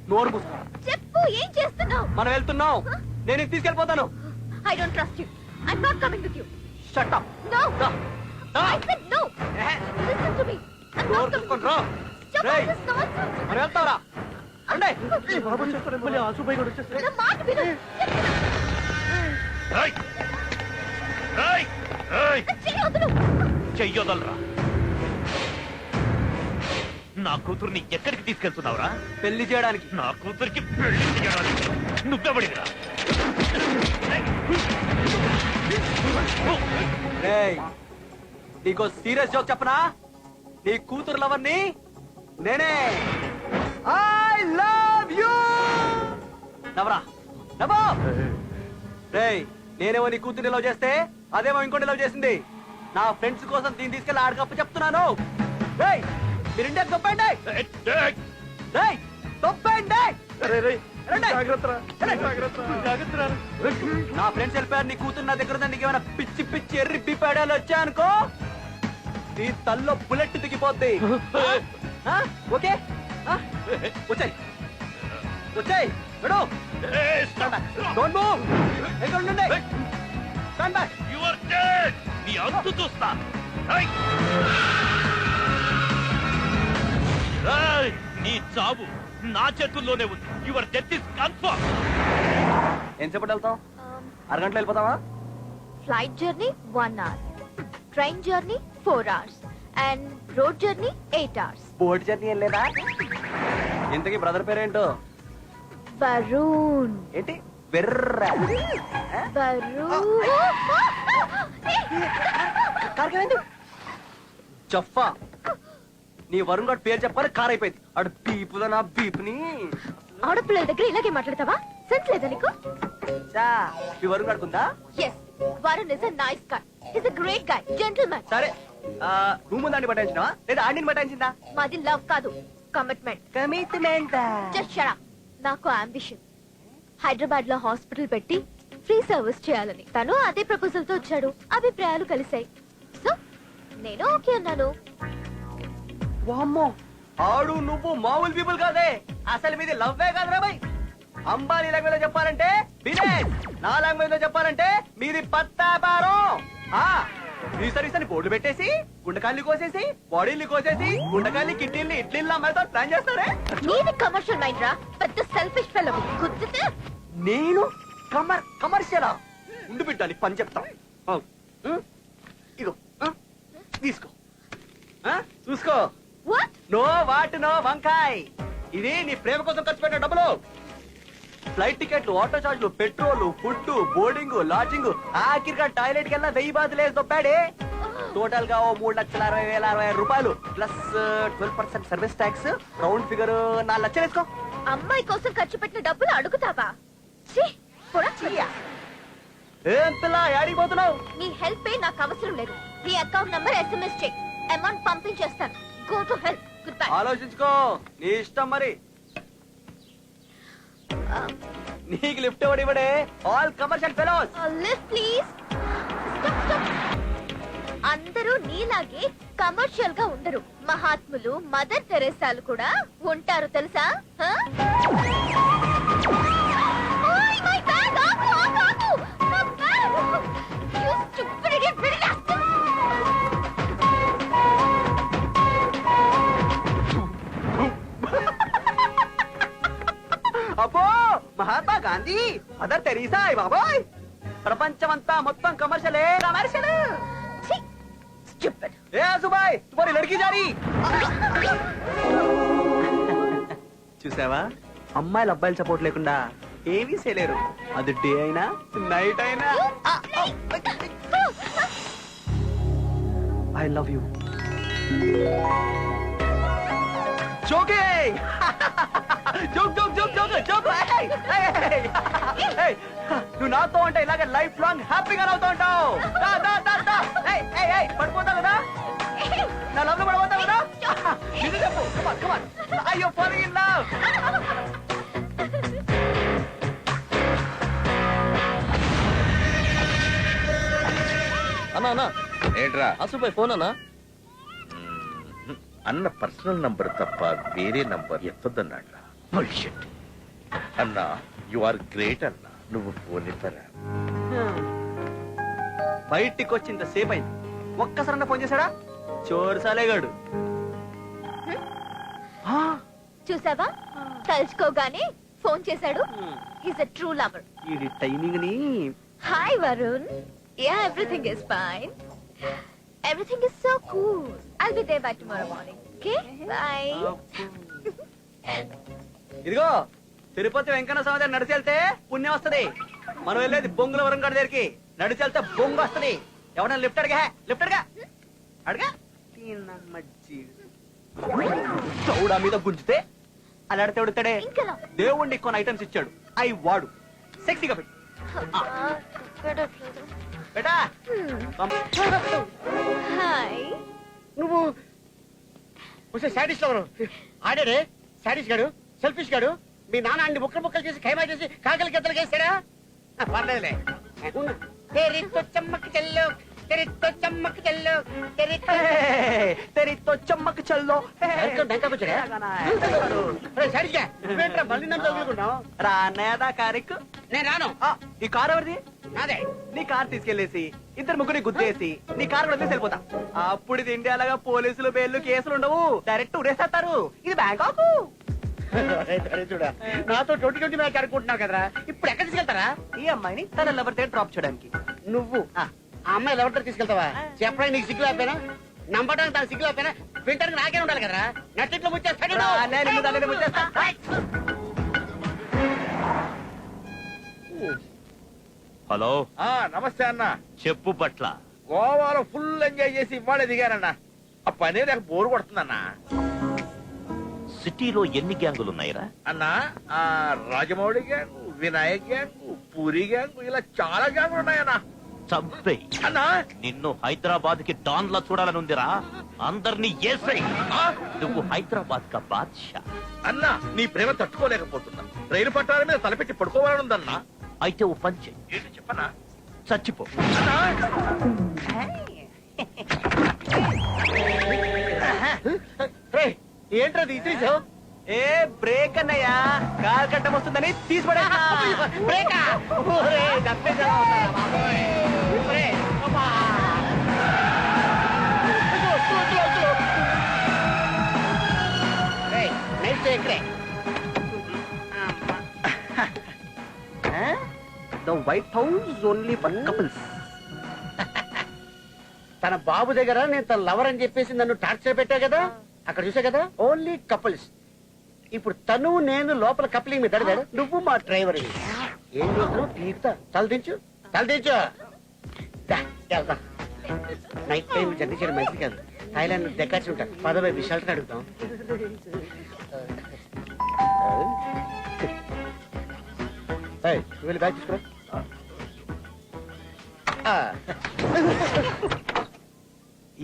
నోరు మూసుకో. చెప్పు, ఏం చేస్తున్నావు? మనం వెళ్తున్నాం. నేను ఇది తీసుకెళ్ళిపోతాను. I don't trust you. I'm not coming with you. Shut up. No. I said no. Listen to me. I'm not coming with you. Stop all this nonsense. మనం వెళ్తావరా? అండే. బాబు వచ్చేస్తాడు. మళ్ళీ ఆసుబాయి కూడా వచ్చేస్తాడు. నా మాట విను. రేయ్, రేయ్, రేయ్, చెయ్యొద్దు. చెయ్యొదలరా. నా కూతుర్ని ఎక్కడికి తీసుకెళ్తున్నావురా? పెళ్లి చేయడానికి. నా కూతురికి పెళ్లి చేయడానికి నువ్వెవడిరా? రేయ్, నీకో సీరియస్ జోక్ చెప్పనా? నీ కూతురు లవర్ని నేనే. I love you. నవరా నవ్వు. రేయ్, నేనేమో నీ కూతుర్ని లవ్ చేస్తే అదేమో ఇంకోటి లవ్ చేసింది. నా ఫ్రెండ్స్ కోసం దీన్ని తీసుకెళ్ళి ఆడకప్పు చెప్తున్నాను. రేయ్, మీరు ఇండియా తొప్పండి. రేయ్, తొప్పండి. నా ఫ్రెండ్స్ వెళ్ళిపోయారు. నీ కూతురు నా దగ్గర ఉందని నీకేమైనా పిచ్చి పిచ్చి ఎర్రి పిపాడాలు వచ్చాయనుకో, నీ తల్లో బుల్లెట్ దిగిపోద్ది. ఓకే, వచ్చాయి వచ్చాయి. Don't move. ఎక్కడ ఉండండి. Stand back. You are dead. నీ అంతు చూస్తా. రేయ్, రేయ్, నీ చావు నా చేతుల్లోనే ఉంది. Your death is confirm. ఎంతసేపటి వెళ్తాం? అరగంటలో వెళ్ళిపోతావా? Flight journey 1 hour. Train journey 4 hours. And road journey 8 hours. Boat journey ఏం లేదా? ఇంతకీ బ్రదర్ పేరేంటో? Varun. ఏంటి వెర్ర జఫా నీ వరుణ్ గారు పేరు చెప్పాలి కార్ అయిపోయింది అడు బీపుదా నా బీపుని ఆడపిల్లల దగ్గర ఇలాగే మాట్లాడతావా సెన్స్ లేదా నీకు ఈ వరుణ్ గాడుకుందా yes Varun is a nice guy is a great guy gentleman సరే నువ్వు ముందాన్ని పట్టించినావా లేదా ఆడిని పట్టించిందా మాది లవ్ కాదు కమిట్మెంట్ జస్ట్ షట్ అప్ నాకు అంబిషన్ హైదరాబాద్ లో హాస్పిటల్ పెట్టి ఫ్రీ సర్వీస్ చేయాలని తను అదే ప్రపోజల్ తో వచ్చాడు అభిప్రాయాలు కలిసాయి సో నేను ఓకే అన్నాను వామ్మో ఆడు నువ్వు మామూలు పీపుల్ కాదే అసలు మీది లవ్వే కాదురా బై అంబానీ లాంగ్వేజ్ లో చెప్పాలంటే బిజినెస్ నా లాంగ్వేజ్ లో చెప్పాలంటే మీది పత్తాపారం ఈ సర్వీస్ అని బోర్డు పెట్టేసి గుండకాయలు కోసేసి బాడీలు కోసేసి గుండకాయలు కిడ్నీలు ఇడ్లీలు అమ్మాయితో ప్లాన్ చేస్తారే నీది కమర్షియల్ మైండ్ రా పెద్ద సెల్ఫిష్ ఫెలో గుర్తుతే నేను కమర్షియలా ఉండు బిడ్డ నీకు పని చెప్తా ఇగో తీసుకో చూసుకో నో వాట్ నో వంకాయ్ ఇది నీ ప్రేమ కోసం ఖర్చు పెట్టిన డబ్బులు ఫ్లైట్ టికెట్లు ఆటో చార్జ్లు పెట్రోల్ ఫుడ్ బోర్డింగ్ లాడ్జింగ్ ఆఖరిగా టాయిలెట్ కెల్లా 1000 బాతులేసి దొప్పాడే టోటల్ గా 3,60,60,000 రూపాయలు plus 12% service tax round figure 4 లక్షలు వేసుకో అమ్మాయి కోసం ఖర్చు పెట్టిన డబ్బులు అడుగుతావా ఏం పిల్ల యాడికి పోతున్నావు నీ హెల్ప్ నాకు అవసరం లేదు నీ account number SMS check amount పంపించేస్తాను go to help goodbye ఆలోచించుకో నీ ఇష్టం మరి నీకు లిఫ్ట్ ఎవడు ఇవ్వడే all commercial fellows lift please అందరూ నీలాగే కమర్షియల్ గా ఉండరు మహాత్ములు మదర్ తెరేసాలు కూడా ఉంటారు తెలుసా అబ్బో మహాత్మా గాంధీ మదర్ తెరీసా బాబోయ్ ప్రపంచమంతా మొత్తం కమర్షియలే కమర్షియల్ ఏ సుబాయ్ తుమారి లడ్కీ జారీ చూసావా అమ్మాయిలు అబ్బాయిలు సపోర్ట్ లేకుండా ఏమీ చేయలేరు అది డే అయినా నైట్ అయినా ఐ లవ్ యూ జోకే joke joke joke joke joke నువ్వు నాతో అంటే ఇలాగే లైఫ్ లాంగ్ హ్యాపీగా నవ్వుతూ ఉంటావు పడిపోతావు కదా నా లవ్ లో పడిపోతావు కదా ఇది చెప్పు కమాన్ కమాన్ అయ్యో ఫాలోయింగ్ ఇన్ లవ్ అన్నా అన్నా ఏంట్రా అసలు ఫోన్ అన్నా అన్న పర్సనల్ నంబర్ తప్ప వేరే నంబర్ ఎత్తొద్దన్నాడు అన్నా యు ఆర్ గ్రేట్ అన్నా నువ్వు ఫోన్ ఇవ్వరా బయటికి వచ్చింత సేపు అయింది ఒక్కసారన్నా ఫోన్ చేశాడా చోరు సాలేగాడు చూసావా తలుచుకోగానే ఫోన్ చేశాడు ఈజ్ అ ట్రూ లవర్ ఇది టైమింగ్ ని hi Varun yeah everything is fine everything is so cool I'll be there by tomorrow morning okay bye ఇదిగో తిరుపతి వెంకన్న స్వామి దగ్గర నడిచి వెళ్తే పుణ్యం వస్తది మనం వెళ్ళేది బొంగుల వరంగడ్ దగ్గరికి నడిచి వెళ్తే బొంగు వస్తది ఎవడన్నా లిఫ్ట్ అడిగా లిఫ్ట్ అడిగా అడగా చౌడా మీద గుంజితే అలా అడితే ఉడతాడే దేవుణ్ణి కొన్ని ఐటమ్స్ ఇచ్చాడు అవి వాడు సెక్సీగా పెట్టు బేటా హాయ్ నువ్వు శాడిస్ట్ ఎవరు ఆడాడే శాడిస్ట్ గాడు సెల్ఫిష్ గాడు మీ నాన్న అన్ని ముక్కలు ముక్కలు చేసి ఖైమా చేసి కాకలి కెత్తలు చేస్తాడా పర్లేదులే తెరితో చమ్మక్ చెల్లు తెరితో చమ్మక్ చెల్లు తెరితో చమ్మక్ చెల్లో రానేదా కారెక్కు నేను రాను ఈ కార్ ఎవరిది నాదే నీ కార్ తీసుకెళ్లేసి ఇద్దరు ముగ్గురిని గుద్దేసి నీ కార్ కూడా వదిలేసి వెళ్ళిపోతా అప్పుడు ఇది ఇండియాలాగా పోలీసులు బెయిల్లు కేసులు ఉండవు డైరెక్ట్ ఉరేసేస్తారు ఇది బ్యాంకాక్ చూడా నాతో 2020 మ్యాచ్ ఆడుకుంటున్నావు కదరా ఇప్పుడు ఎక్కడ తీసుకెళ్తారా ఈ అమ్మాయిని తన లవర్ దగ్గర డ్రాప్ చేయడానికి నువ్వు ఆ అమ్మాయి ఎవరితో తీసుకెళ్తావా చెప్పడానికి నీకు సిగ్గు లేకపోయినా నమ్మడానికి తన సిగ్గు లేకపోయినా వింటానికి నాకే ఉండాలి కదరా నచ్చిట్లో ముచ్చేస్తాడు హలో నమస్తే అన్న. చెప్పు పట్ల. గోవాలో ఫుల్ ఎంజాయ్ చేసి ఇవాళ దిగానన్నా. ఆ పనే నాకు బోరు కొడుతుందన్నా. సిటీలో ఎన్ని గ్యాంగులు ఉన్నాయిరా? అన్నా ఆ Rajamouli gang, Vinayak gang, puri gang, ఇలా చాలా గ్యాంగులు ఉన్నాయన్నా. చంపేయ్ అన్నా. నిన్ను హైదరాబాద్ కి డాన్ లా చూడాలని ఉందిరా. అందరినీ ఏసై. నువ్వు హైదరాబాద్ కా బాద్షా. అన్నా నీ ప్రేమ తట్టుకోలేకపోతున్నా. రైలు పట్టాల మీద తలపెట్టి పడుకోవాలని ఉందన్నా. అయితే ఓ పంచే. ఏంటి చెప్పనా? చచ్చిపో. ఏంట్రా తీసేసావు? ఏ బ్రేక్ అన్నయ్యా, కాలు కట్టం వస్తుందని తీసిపడే. The white house only for couples. తన బాబు దగ్గర నేను తన లవర్ అని చెప్పేసి నన్ను టార్చర్ పెట్టా కదా, అక్కడ చూసా కదా ఓన్లీ కపుల్స్. ఇప్పుడు తను నేను లోపల కప్లింగ్ మీద అడిగాడు, నువ్వు మా డ్రైవర్. ఏం చూస్తున్నావు? తీరుతా. తలదించు తలదించు. నైట్ టైం జర్నీ చేయడం మంచిది కాదు. థాయిలాండ్ దగ్గర ఉంటా. పదవై విషయాలతో అడుగుతాం. వీళ్ళు బ్యాగ్ తీసుకురా.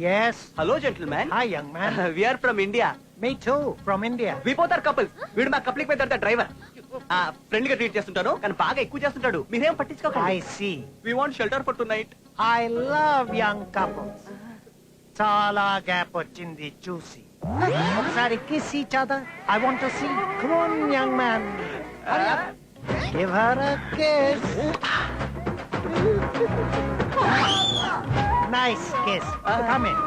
Yes. Hello, gentlemen. Hi, young man. We are from India. Me too, from India. We both are couples. వీడు మా కప్లింగ్ మీద డ్రైవర్. ఫ్రెండ్ గా ట్రీట్ చేస్తుంటాను, కానీ బాగా ఎక్కువ చేస్తుంటాడు. మీరేం పట్టించుకోకండి. I see. We want shelter for tonight. I love young couples. చాలా గ్యాప్ వచ్చింది చూసి. ఒకసారి kiss each other. I want to see. Come on, young man. Give her a kiss. Nice kiss. Come in.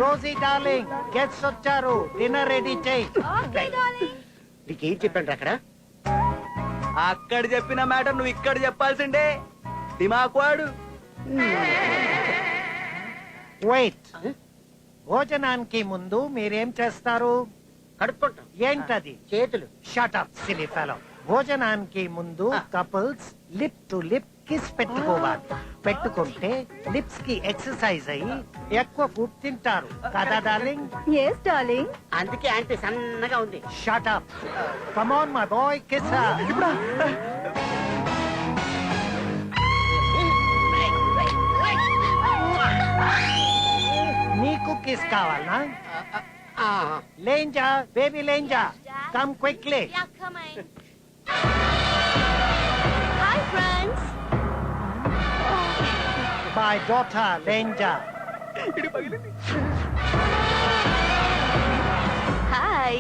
Rosie darling, guests వచ్చారు. Dinner ready చేయి. నీకేం చెప్పండి అక్కడ? అక్కడ చెప్పిన మ్యాటర్ నువ్వు ఇక్కడ చెప్పాల్సిండే. దిమాక్ వాడు. వెయిట్. భోజనానికి ముందు మీరేం చేస్తారు? కడుక్కుంటాం. ఏంటది? చేతులు. Shut up silly fellow. భోజనానికి ముందు couples lip to lip kiss పెట్టుకోవాలి. పెట్టుకుంటే లిప్స్ కి ఎక్సర్సైజ్ అయ్యి ఎక్కువ ఫుడ్ తింటారు కదా డార్లింగ్? yes darling. అందుకే ఆంటీ సన్నగా ఉంది. Shut up. Come on my boy, kiss her. నీకు కిస్ కావాలా? Lenja baby Lenja, come quickly. Hi friends. My daughter Lenja. Hi.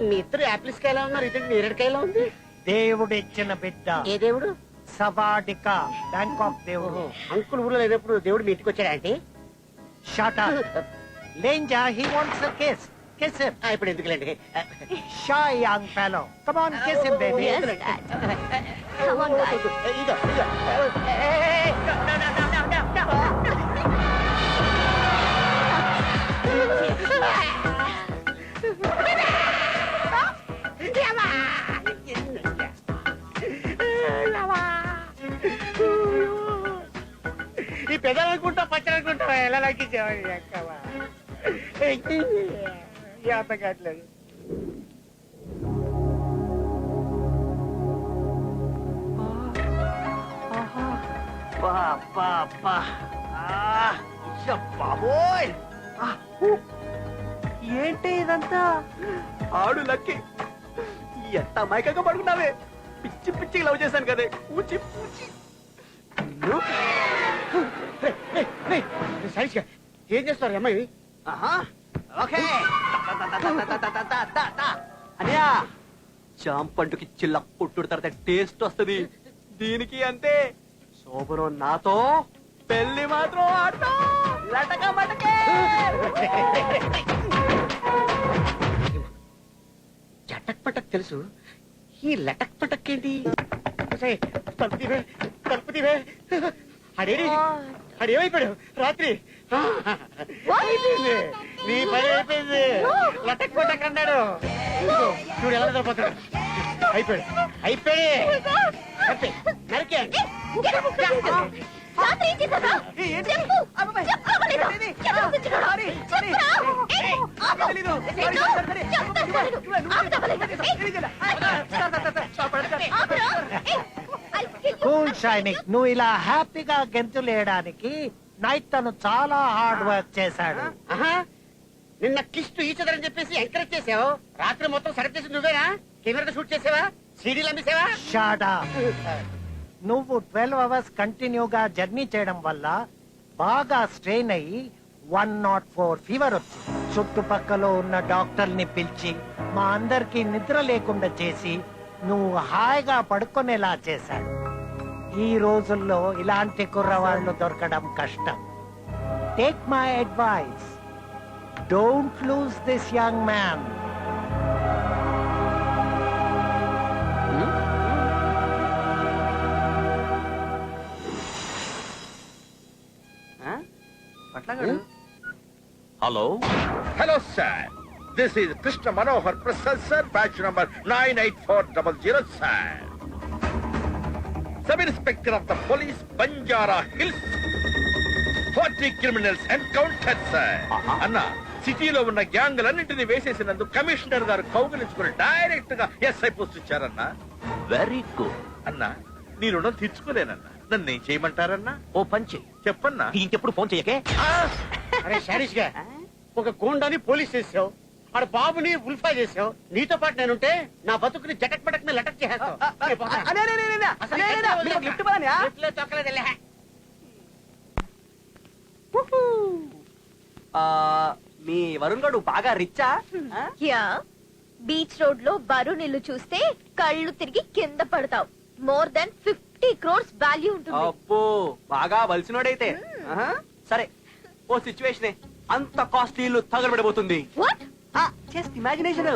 మీ ఇద్దరు యాపిల్స్ కాయలా ఉన్నారు, ఇద్దరు నేరేడుకాయలా ఉంది. దేవుడిచ్చిన బిడ్డ. ఏ దేవుడు? సవాడిక, బ్యాంకాక్ దేవుడు. అంకుల్ ఊర్లో లేనప్పుడు దేవుడు మీ ఇంటికి వచ్చాడా అంటే? Shut up. Lenja, he wants a kiss. Kiss him. ఇప్పుడు ఎందుకులేండి. Shy young fellow. Come on, kiss him, baby. Yes, Dad. Come on, guys. ఇదో ఇదో. ఈ పెదాలనుకుంటా పచ్చలనుకుంటా ఎలా లెక్కించేవాడి అక్కవా. అర్థం కావట్లేదు. బాబోయ్, ఏంటి ఇదంతా? ఆడు లక్కి, ఎంత అమాయకంగా పడుకున్నావే. పిచ్చి పిచ్చి లవ్ చేశాను కదే. పూచి పూచి. ఏం చేస్తారు అమ్మాయి? ఓకే అనియా, చాంపండుకి చిల్ల పుట్టుడు తర్వాత టేస్ట్ వస్తుంది. దీనికి అంతే. శోభనం నాతో, పెళ్లి మాత్రం ఆటో. లటక మటకే. చటక్ పటక్ తెలుసు, ఈ లటక్ పటక్ ఏంటి? తలుపుతివే తలుపుతివే. అడేమైపోయాడు రాత్రి? అయిపోయింది, నీ పని అయిపోయింది. లటక్ పటక్ అన్నాడు. చూడు ఎలా నిద్రపోతాడు. అయిపోయాడు అయిపోయి నరికేయండి. రాత్రి ఏం చేశారా? చెప్పు. చెప్పుకోమలేదా? ఎవరు తెచ్చినాడు? చెప్పురా. ఆపు. నిన్ను చంపేస్తాను. ఆపుతావలేదా? ఆపురా. I'll kill you. Cool shining, నువ్వు ఇలా హ్యాపీగా గెంతులేయడానికి నైట్ తను చాలా హార్డ్ వర్క్ చేశాడు. నిన్న కిస్ట్ ఈచదని చెప్పేసి ఎంకరేజ్ చేసావు. రాత్రి మొత్తం సెలెక్ట్ చేసి నువ్వేనా? కెమెరా షూట్ చేసావా? సీడీలు అమ్మేసావా? Shut up. నువ్వు 12 అవర్స్ కంటిన్యూగా జర్నీ చేయడం వల్ల బాగా స్ట్రెయిన్ అయ్యి 104 ఫీవర్ వచ్చింది. చుట్టుపక్కల ఉన్న డాక్టర్ని పిలిచి మా అందరికి నిద్ర లేకుండా చేసి నువ్వు హాయిగా పడుకునేలా చేశాడు. ఈ రోజుల్లో ఇలాంటి కుర్రవాళ్ళు దొరకడం కష్టం. Take my advice, don't lose this young man. Hello hello sir, this is Krishna Manohar Prasad sir, batch number 98400 sir. Sub inspector of the police, Banjara hills. 40 criminals encounter sir. అన్న, సిటీలో ఉన్న గ్యాంగులన్నింటినీ వేసేసినందుకు కమిషనర్ గారు కౌగిలించుకుని డైరెక్ట్ గా ఎస్ఐ పోస్ట్ ఇచ్చారన్నా. వెరీ గుడ్ అన్నా, నీ రుణం తీర్చుకోలేనన్నా. నన్ను ఏం చేయమంటారన్నా? ఓ పంచి చెప్పన్నా. ఇంకెప్పుడు ఫోన్ చెయ్యకే. అరే షారిష్ గా, ఒక గోండాని పోలీస్ చేసావు, ఆడ బాబుని ఉల్ఫా చేసావు. నీతో పాటు నేనుంటే నా బతుకుని జటక్ పటక్ మీద లటక్ చేసేస్తావు. మీ వరుణ్ గడు బాగా రిచ్చా? యా, బీచ్ రోడ్ లో బరువు నిల్లు చూస్తే కళ్ళు తిరిగి కింద పడతావు. మోర్ దాన్ 50 crores వాల్యూ ఉంటుంది. అబ్బో, బాగా వలసినోడైతే. సరే, ఓ సిచ్యువేషన్, అంత కాస్ట్లీ ఇల్లు తగలబడిపోతుంది. వాట్? Just imagination.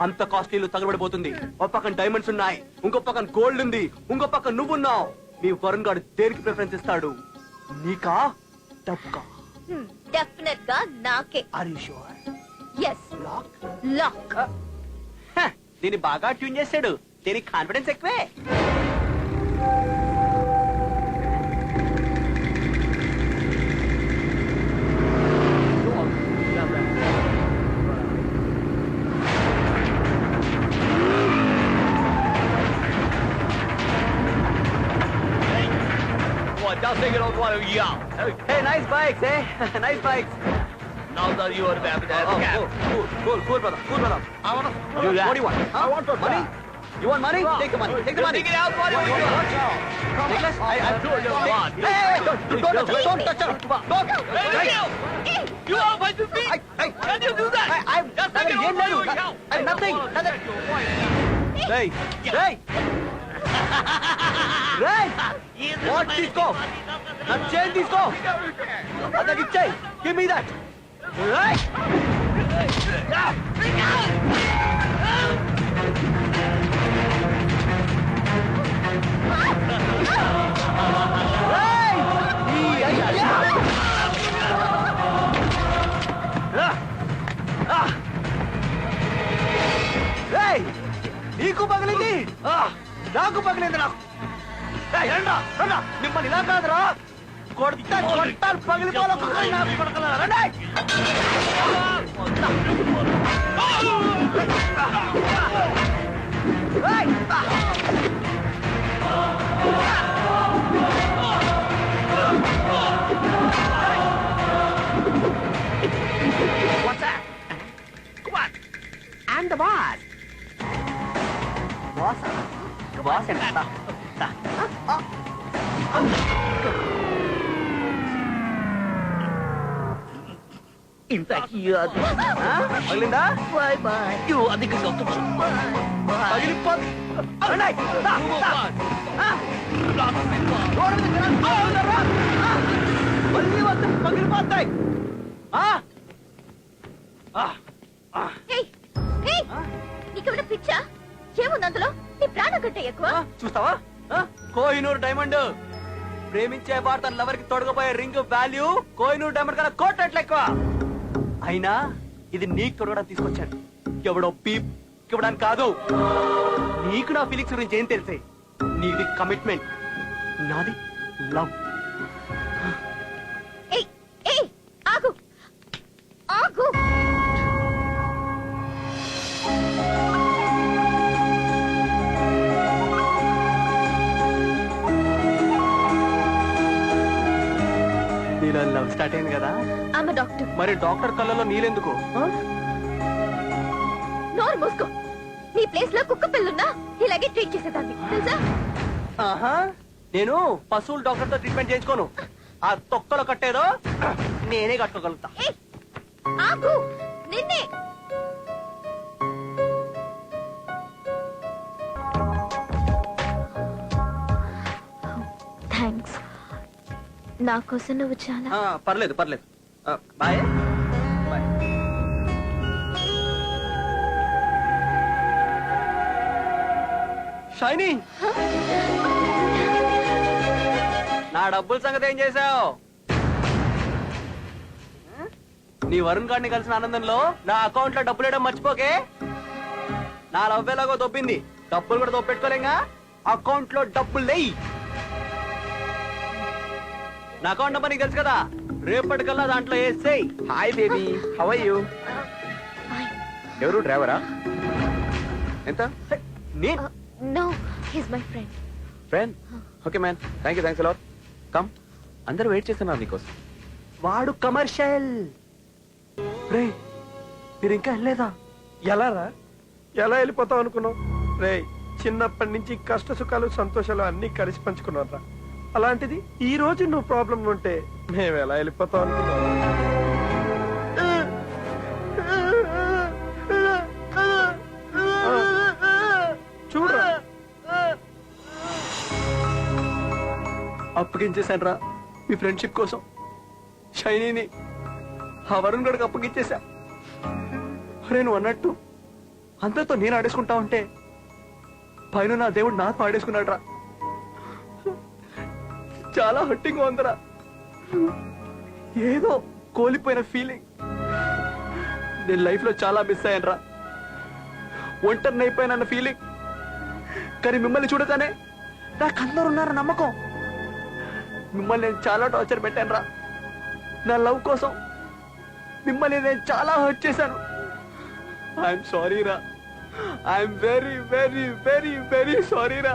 అంత కాస్ట్లీ ఇల్లు తగలబడిపోతుంది. ఒక పక్కన డైమండ్స్ ఉన్నాయి, ఇంకో పక్కన గోల్డ్ ఉంది, ఇంకో పక్కన నువ్వున్నావు. మీ వరుణ్ గారు దేనికి ప్రిఫరెన్స్ ఇస్తాడు? నీకా, డబ్బుకా? డెఫినెట్ గా నాకే. Are you sure? Yes. Lock. దీన్ని బాగా ట్యూన్ చేశాడు. దీనికి కాన్ఫిడెన్స్ ఎక్కువే. Just take it on one of you. Hey, nice bikes, eh? Nice bikes. Now that you are back with that cap. Cool, brother. Cool, brother. I want to What do you want? I want to money. You want money? Take the money. Take the money. Take it out, what do you want? Nicholas, I told you. Come on. Hey, don't touch her. Don't. Hey, you are going to be. Can you do that? Just take it on one of you. Nothing. Hey, hey. Hey! What తీసుకో? నా chain తీసుకో. అదే ఇచ్చేయ్. Give me that. Hey! Hey! నీకు పగిలింది. నాకు పగిలింది. నాకు మిమ్మల్ని ఇలా కాదురా, కొట్టాలు పగిలిపోవాలి. I'm the boss. Boss ఎంత? పగిలిందా? పగిలిపోతాయి. నీకేమైనా పిచ్చా? ఏముంది అందులో? నీ ప్రాణం కంటే ఎక్కువ. చూస్తావా? కోహినూర్ డైమండ్. ప్రేమించే వాడు తన లవర్ కి తొడగబోయే రింగ్ వాల్యూ కోహినూర్ డైమండ్ కన్నా కోట్ల ఎక్కువ. అయినా ఇది నీకు తొడగడానికి తీసుకొచ్చాను. ఎవడో పీప్ ఇవ్వడానికి కాదు. నీకు నా ఫీలింగ్స్ గురించి ఏం తెలిసే? నీది కమిట్మెంట్, నాది లవ్. ఏయ్ ఏయ్ ఆగు ఆగు. నీలో లవ్ స్టార్ట్ అయింది కదా? ఆమె డాక్టర్. మరి డాక్టర్ కళ్ళలో నీళ్ళెందుకు? నోరు మూసుకో. నీ ప్లేస్ లో కుక్క పిల్లున్నా ఇలాగే ట్రీట్ చేసేదాన్ని తెలుసా? ఆహా, నేను పశువుల డాక్టర్ తో ట్రీట్మెంట్ చేయించుకోను. ఆ తొక్కలో కట్టేదో నేనే కట్టుకోగలుగుతా. ఏయ్ ఆగు. నిన్నే. థ్యాంక్స్. నా కోసం నువ్వు చాలా. పర్లేదు పర్లేదు. Bye bye. షైనీ, నా డబ్బుల సంగతి ఏం చేసావు? నీ వరుణ్ గారిని కలిసిన ఆనందంలో నా అకౌంట్ లో డబ్బులు వేయడం మర్చిపోకే. నా లవ్ ఎలాగో దొబ్బింది, డబ్బులు కూడా దొబ్బెట్టుకోలేగా. అకౌంట్ లో డబ్బులు లేయి. నా అకౌంట్ నెంబర్ నీకు తెలుసు కదా, రేపటికల్లా దాంట్లో వేసేయ్. Hi baby, how are you? ఎవరు డ్రైవరా? ఎంత? No, he's my friend. Friend? Okay man, thanks a lot. Come, అందరూ వెయిట్ చేస్తున్నారు నీకోసం. వాడు కమర్షియల్. రే, మీరు ఇంకా వెళ్ళలేదా? ఎలా రా? ఎలా వెళ్ళిపోతావు అనుకున్నావు? రే, చిన్నప్పటి నుంచి కష్ట సుఖాలు సంతోషాలు అన్ని కలిసి పంచుకున్నాం రా. అలాంటిది ఈ రోజు నువ్వు ప్రాబ్లం ఉంటే మేము ఎలా వెళ్ళిపోతాం అనుకున్నావు? చూడరా, అప్పగించేశాను రా మీ ఫ్రెండ్షిప్ కోసం. షైనీని ఆ వరుణ్ గడికి అప్పగించేశా. అరే, నువ్వు అన్నట్టు అందరితో నేను ఆడేసుకుంటా ఉంటే పైన నా దేవుడు నాతో ఆడేసుకున్నాడు రా. చాలా హట్టింగ్ ఉందిరా. ఏదో కోల్పోయిన ఫీలింగ్. నేను లైఫ్ లో చాలా మిస్ అయ్యాను రా. ఒంటరిని అయిపోయానన్న ఫీలింగ్. కానీ మిమ్మల్ని చూడగానే నాకు అందరు ఉన్నారన్న నమ్మకం. మిమ్మల్ని నేను చాలా టార్చర్ పెట్టాను రా. నా లవ్ కోసం మిమ్మల్ని నేను చాలా హర్ట్ చేశాను. ఐఎమ్ సారీ రా. I'm very very very very sorry రా.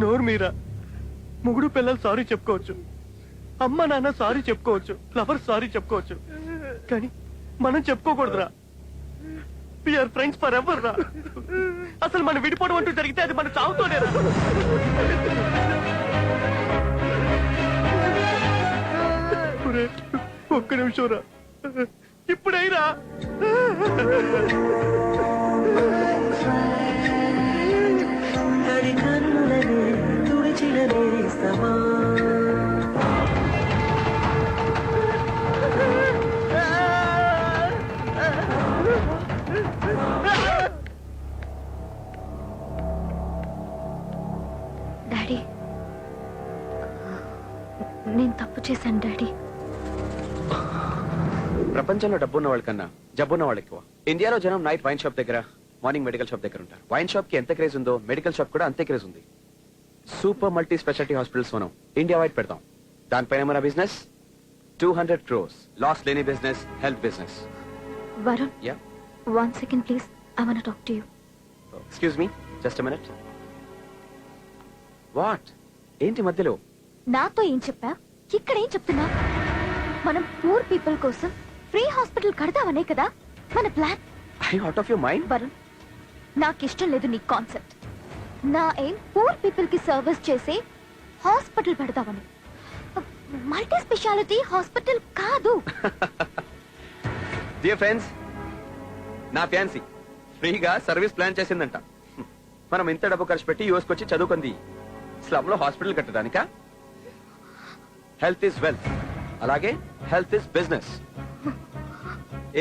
నోరు మీరా, ముగుడు పిల్లలు సారీ చెప్పుకోవచ్చు, అమ్మ నాన్న సారీ చెప్పుకోవచ్చు, లవర్ సారీ చెప్పుకోవచ్చు, కానీ మనం చెప్పుకోకూడదురా. వీఆర్ ఫ్రెండ్స్ ఫర్ ఎవర్ రా. అసలు మనం విడిపోవడం అంటూ జరిగితే అది మన చావుతోనేరా. ఒక్క నిమిషం రా, ఇప్పుడైనా డాడీ, నేను తప్పు చేశాను డాడీ. ప్రపంచంలో డబ్బున్న వాళ్ళకన్నా జబ్బున్న వాళ్ళు ఎక్కువ. ఇండియాలో జనం నైట్ వైన్ షాప్ దగ్గర, మార్నింగ్ మెడికల్ షాప్ దగ్గర ఉంటారు. వైన్ షాప్ కి ఎంత క్రేజ్ ఉందో మెడికల్ షాప్ కూడా అంతే క్రేజ్ ఉంది. సూపర్ మల్టీ స్పెషాలిటీ హాస్పిటల్స్ మనం ఇండియా వైడ్ పెడతాం. దానిపైన మన బిజినెస్ 200 crores. లాస్ లేని business, health business. Varun, yeah, 1 second please. I want to talk to you. Excuse me, just a minute. What? ఏంటి మధ్యలో? నాతో ఏం చెప్పా, ఇక్కడ ఏం చెప్తున్నా? మనం పూర్ పీపుల్ కోసం ఫ్రీ హాస్పిటల్ కడదామనే కదా మన plan. I out of your mind? Varun, నాకు ఇష్టం లేదు నీ కాన్సెప్ట్. నా ఏం పూర్ పీపుల్ కి సర్వీస్ చేసే హాస్పిటల్ పెడదామని, మల్టీ స్పెషాలిటీ హాస్పిటల్ కాదు. డియర్ ఫ్రెండ్స్, నా ఫ్యాన్సీ ఫ్రీగా సర్వీస్ ప్లాన్ చేసిందంట. మనం ఇంత డబ్బు ఖర్చు పెట్టి యూఎస్కి వచ్చి చదువుకుంది స్లమ్ లో హాస్పిటల్ కట్టడానికా? హెల్త్ ఇస్ వెల్త్, అలాగే హెల్త్ ఇస్ బిజినెస్.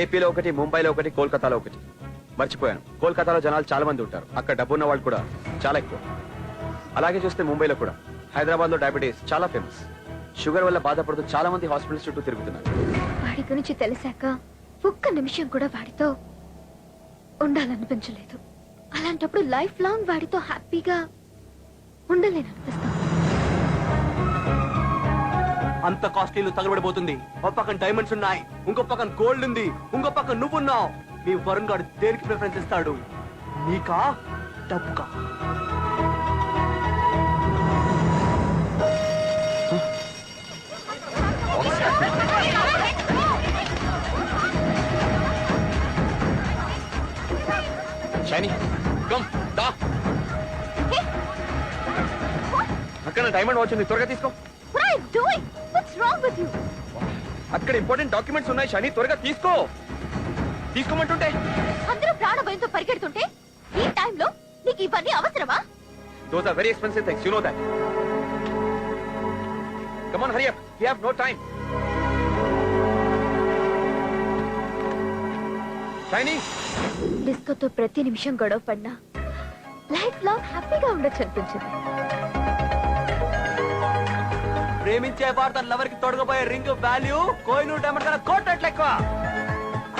ఏపీలో ఒకటి, ముంబైలో ఒకటి, కోల్కతాలో ఒకటి. మర్చిపోయాను, కోల్కతాలో జనాలు చాలా మంది ఉంటారు, అక్కడ డబ్బు ఉన్న వాళ్ళు కూడా చాలా ఎక్కువ. అలాగే చూస్తే ముంబైలో కూడా, హైదరాబాద్ లో డయాబెటీస్ చాలా ఫేమస్. షుగర్ వల్ల బాధపడుతూ చాలా మంది హాస్పిటల్స్ చుట్టూ తిరుగుతున్నారు. వాడి గురించి తెలిసాక ఒక్క నిమిషం కూడా వాడితో ఉండాలనిపించలేదు. అలాంటప్పుడు లైఫ్ లాంగ్ వాడితో హ్యాపీగా ఉండలేననిపిస్తుంది. అంత కాస్ట్లీలు తగలబడిపోతుంది. ఒక పక్కన డైమండ్స్ ఉన్నాయి, ఇంకో పక్కన గోల్డ్ ఉంది, ఇంకో పక్కన నువ్వున్నావు. మీ వరుణ్ గారు దేనికి ప్రిఫరెన్స్ ఇస్తాడు? నీకా డబ్బుకా? షైనీ కమ్ దా. అక్కడ డైమండ్ వాచ్ ఉంది, త్వరగా తీసుకో. What are you doing? What's wrong with you? అక్కడ ఇంపార్టెంట్ డాక్యుమెంట్స్ ఉన్నాయి షైనీ, త్వరగా తీసుకో. తీసుకోమంటుంటే అందరూ ప్రాణ భయంతో పరిగెడుతుంటే ఈ టైంలో నీకు ఇవన్నీ అవసరమా? Those are very expensive things, you know that. Come on, hurry up. We have no time. Shiny. డిస్కోతో ప్రతి నిమిషం గొడవ పడినా లైఫ్ లాంగ్ హ్యాపీగా ఉండొచ్చు అనిపించింది. ప్రేమించే వాడు తన లవర్ కి తొడగబోయే రింగ్ వాల్యూ కోహినూర్ డైమండ్ కన్నా కోట్ల ఎక్కువ.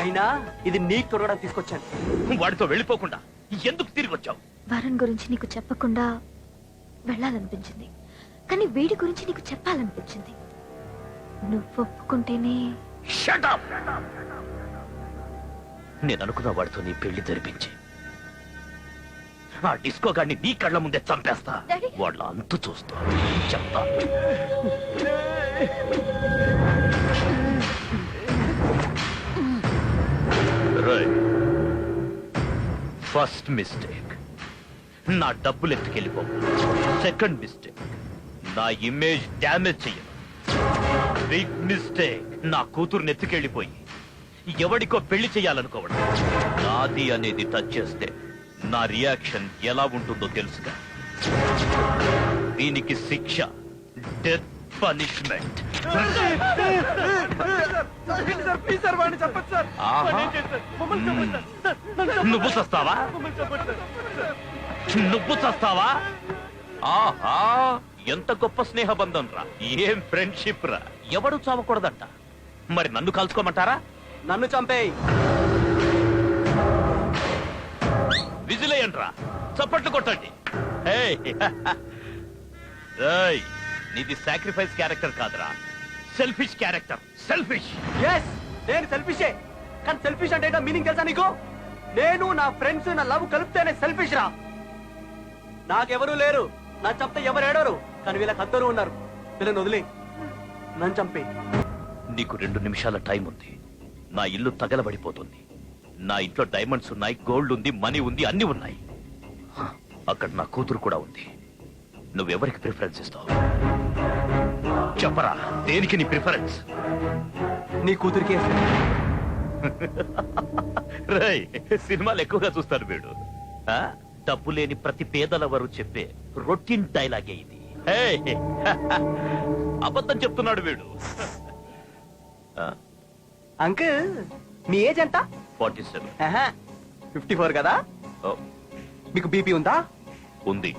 అయినా ఇది నీకు తొడగడానికి తీసుకొచ్చాను. వాడితో వెళ్ళిపోకుండా ఎందుకు తిరిగి వచ్చావు? వరుణ్ గురించి నీకు చెప్పకుండా వెళ్ళాలనిపించింది, కానీ వీడి గురించి నీకు చెప్పాలనిపించింది. నువ్వు ఒప్పుకుంటేనే. Shut up! నేను అనుకున్న వాడితో నీ పెళ్లి జరిపించి ఆ డిస్కో గాడిని నీ కళ్ళ ముందే చంపేస్తా. వాళ్ళ అంతు చూస్తా చెప్తా. ఫస్ట్ మిస్టేక్, నా డబ్బులు ఎత్తుకెళ్ళిపో. సెకండ్ మిస్టేక్, నా ఇమేజ్ డ్యామేజ్ చెయ్యను. బిగ్ మిస్టేక్, నా కూతురుని ఎత్తుకెళ్ళిపోయి ఎవడికో పెళ్లి చెయ్యాలనుకోవడం. నాది అనేది టచ్ చేస్తే నా రియాక్షన్ ఎలా ఉంటుందో తెలుసుగా. దీనికి శిక్ష డెత్ పనిష్మెంట్. నువ్వు చస్తావా? నువ్వు చస్తావా? ఆహా, ఎంత గొప్ప స్నేహబంధం రా, ఏం ఫ్రెండ్షిప్ రా. ఎవడు చావకూడదంట, మరి నన్ను కలుసుకోమంటారా? నన్ను చంపేయి. విజిలేయండ్రా, చప్పట్లు కొట్టండి. నీది సాక్రిఫైస్ క్యారెక్టర్ కాదురా, సెల్ఫిష్ క్యారెక్టర్. సెల్ఫిష్. ఎస్, నేను సెల్ఫిషే. కానీ సెల్ఫిష్ అంటే మీనింగ్ తెలుసా నీకు? నేను నా ఫ్రెండ్స్ నా లవ్ కలిపితేనే సెల్ఫిష్ రా. నాకెవరూ లేరు, నా చెప్తే ఎవరు ఏడవరు, కానీ వీళ్ళకి అందరూ ఉన్నారు. వీళ్ళని వదిలే, నన్ను చంపే. నీకు 2 నిమిషాల టైం ఉంది. నా ఇల్లు తగలబడిపోతుంది. నా ఇంట్లో డైమండ్స్ ఉన్నాయి, గోల్డ్ ఉంది, మనీ ఉంది, అన్ని ఉన్నాయి. అక్కడ నా కూతురు కూడా ఉంది. నువ్వెవరికి ప్రిఫరెన్స్ ఇస్తావు? చెప్పరా, దేనికి నీ ప్రిఫరెన్స్? నీ కూతురికి. రై, సినిమాలు ఎక్కువగా చూస్తారు వీడు. డబ్బు లేని ప్రతి పేదలవరు చెప్పే రొటీన్ డైలాగే ఇది. అబద్ధం చెప్తున్నాడు వీడు. అంకుల్, మీ ఏజ్ ఎంత? 47. 54 కదా? మీకు బీపీ ఉందా? ఉంది.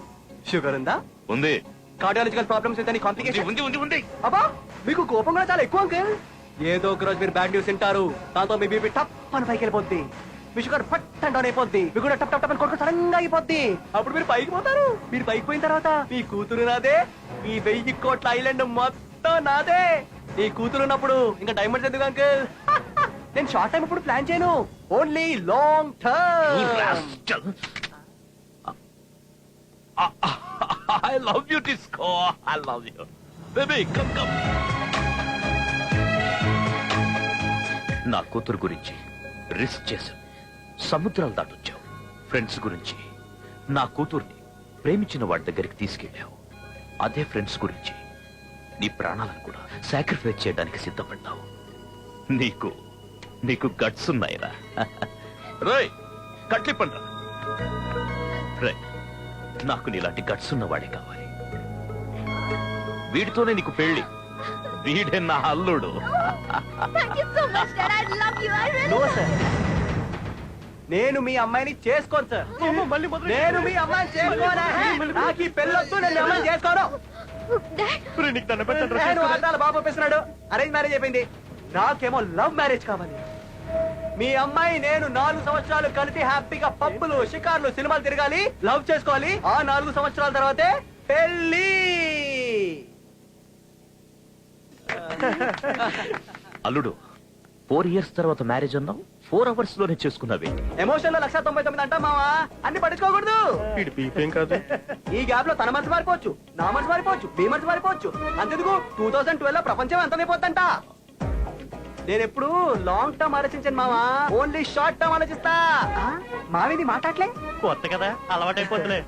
షుగర్ ఉందా? ఉంది. కార్డియాలజికల్ ప్రాబ్లమ్స్ అయితే కాంప్లికేషన్ ఉంది ఉంది ఉంది. అబ్బా, మీకు కోపం కూడా చాలా ఎక్కువ అంకుల్. ఏదో ఒక రోజు మీరు బ్యాడ్ న్యూస్ వింటారు, దాంతో మీ బీపీ టప్ అని పైకి వెళ్ళిపోద్ది, మీ షుగర్ ఫట్ అండ్ డౌన్ అయిపోద్ది, మీ కూడా టప్ టప్ టప్ అని కొడుకు సడన్ గా అయిపోద్ది. అప్పుడు మీరు పైకి పోతారు. మీరు పైకి పోయిన తర్వాత మీ కూతురు నాదే, మీ 1000 కోట్ల ఐలాండ్ మొత్తం నాదే. నీ కూతురు ఉన్నప్పుడు ఇంకా డైమండ్స్ ఎందుకు అంకుల్? నేను షార్ట్ టైం ఇప్పుడు ప్లాన్ చేయను, only long term. I love you, Disco. I love you. Baby, come, come. నా కూతురు గురించి రిస్క్ చేశావు, సముద్రాలు దాటొచ్చావు. ఫ్రెండ్స్ గురించి నా కూతుర్ని ప్రేమించిన వాడి దగ్గరికి తీసుకెళ్ళావు. అదే ఫ్రెండ్స్ గురించి నీ ప్రాణాలను కూడా సాక్రిఫైస్ చేయడానికి సిద్ధపడ్డావు. నీకు గట్స్ ఉన్నాయిరా. రోయ్, కట్లిప్పండ్రా. రోయ్, నాకు నీలాంటి గట్స్ ఉన్నవాడే కావాలి. వీడితోనే నీకు పెళ్లి. వీడే నా అల్లుడు. నేను మీ అమ్మాయిని చేసుకోను సార్. నేను మీ అమ్మాయిని చేసుకోనా? నాకు ఈ పెళ్ళొద్దు, నేను అమ్మాయిని చేసుకోను. బాబు ఒప్పిస్తున్నాడు, అరేంజ్ మ్యారేజ్ అయిపోయింది. నాకేమో లవ్ మ్యారేజ్ కావాలి. మీ అమ్మాయి నేను 4 సంవత్సరాలు కలిసి హ్యాపీగా పబ్బులు షికార్లు సినిమాలు తిరగాలి, లవ్ చేసుకోవాలి. ఆ 4 సంవత్సరాల తర్వాతే పెళ్లి. అల్లుడు 4 years తర్వాత మ్యారేజ్ అన్నావు, 4 hours లోనే చేసుకున్నావే. ఎమోషన్ లో 199 అంట మావా, అన్ని పట్టించుకోకూడదు. వీడి బీపేం కాదు. ఈ గ్యాప్ లో తన మనసు మారిపోవచ్చు, నా మనసు మారిపోవచ్చు, మీ మనసు మారిపోవచ్చు. అంతెందుకు 2012 లో ప్రపంచం అంతమైపోద్దంట. నేను ఎప్పుడు లాంగ్ టర్మ్ ఆలోచించాను మావా, ఓన్లీ షార్ట్ టర్మ్ ఆలోచిస్తా. మావిది మాట్లాడలే కొత్త కదా, అలవాటైపోతులే.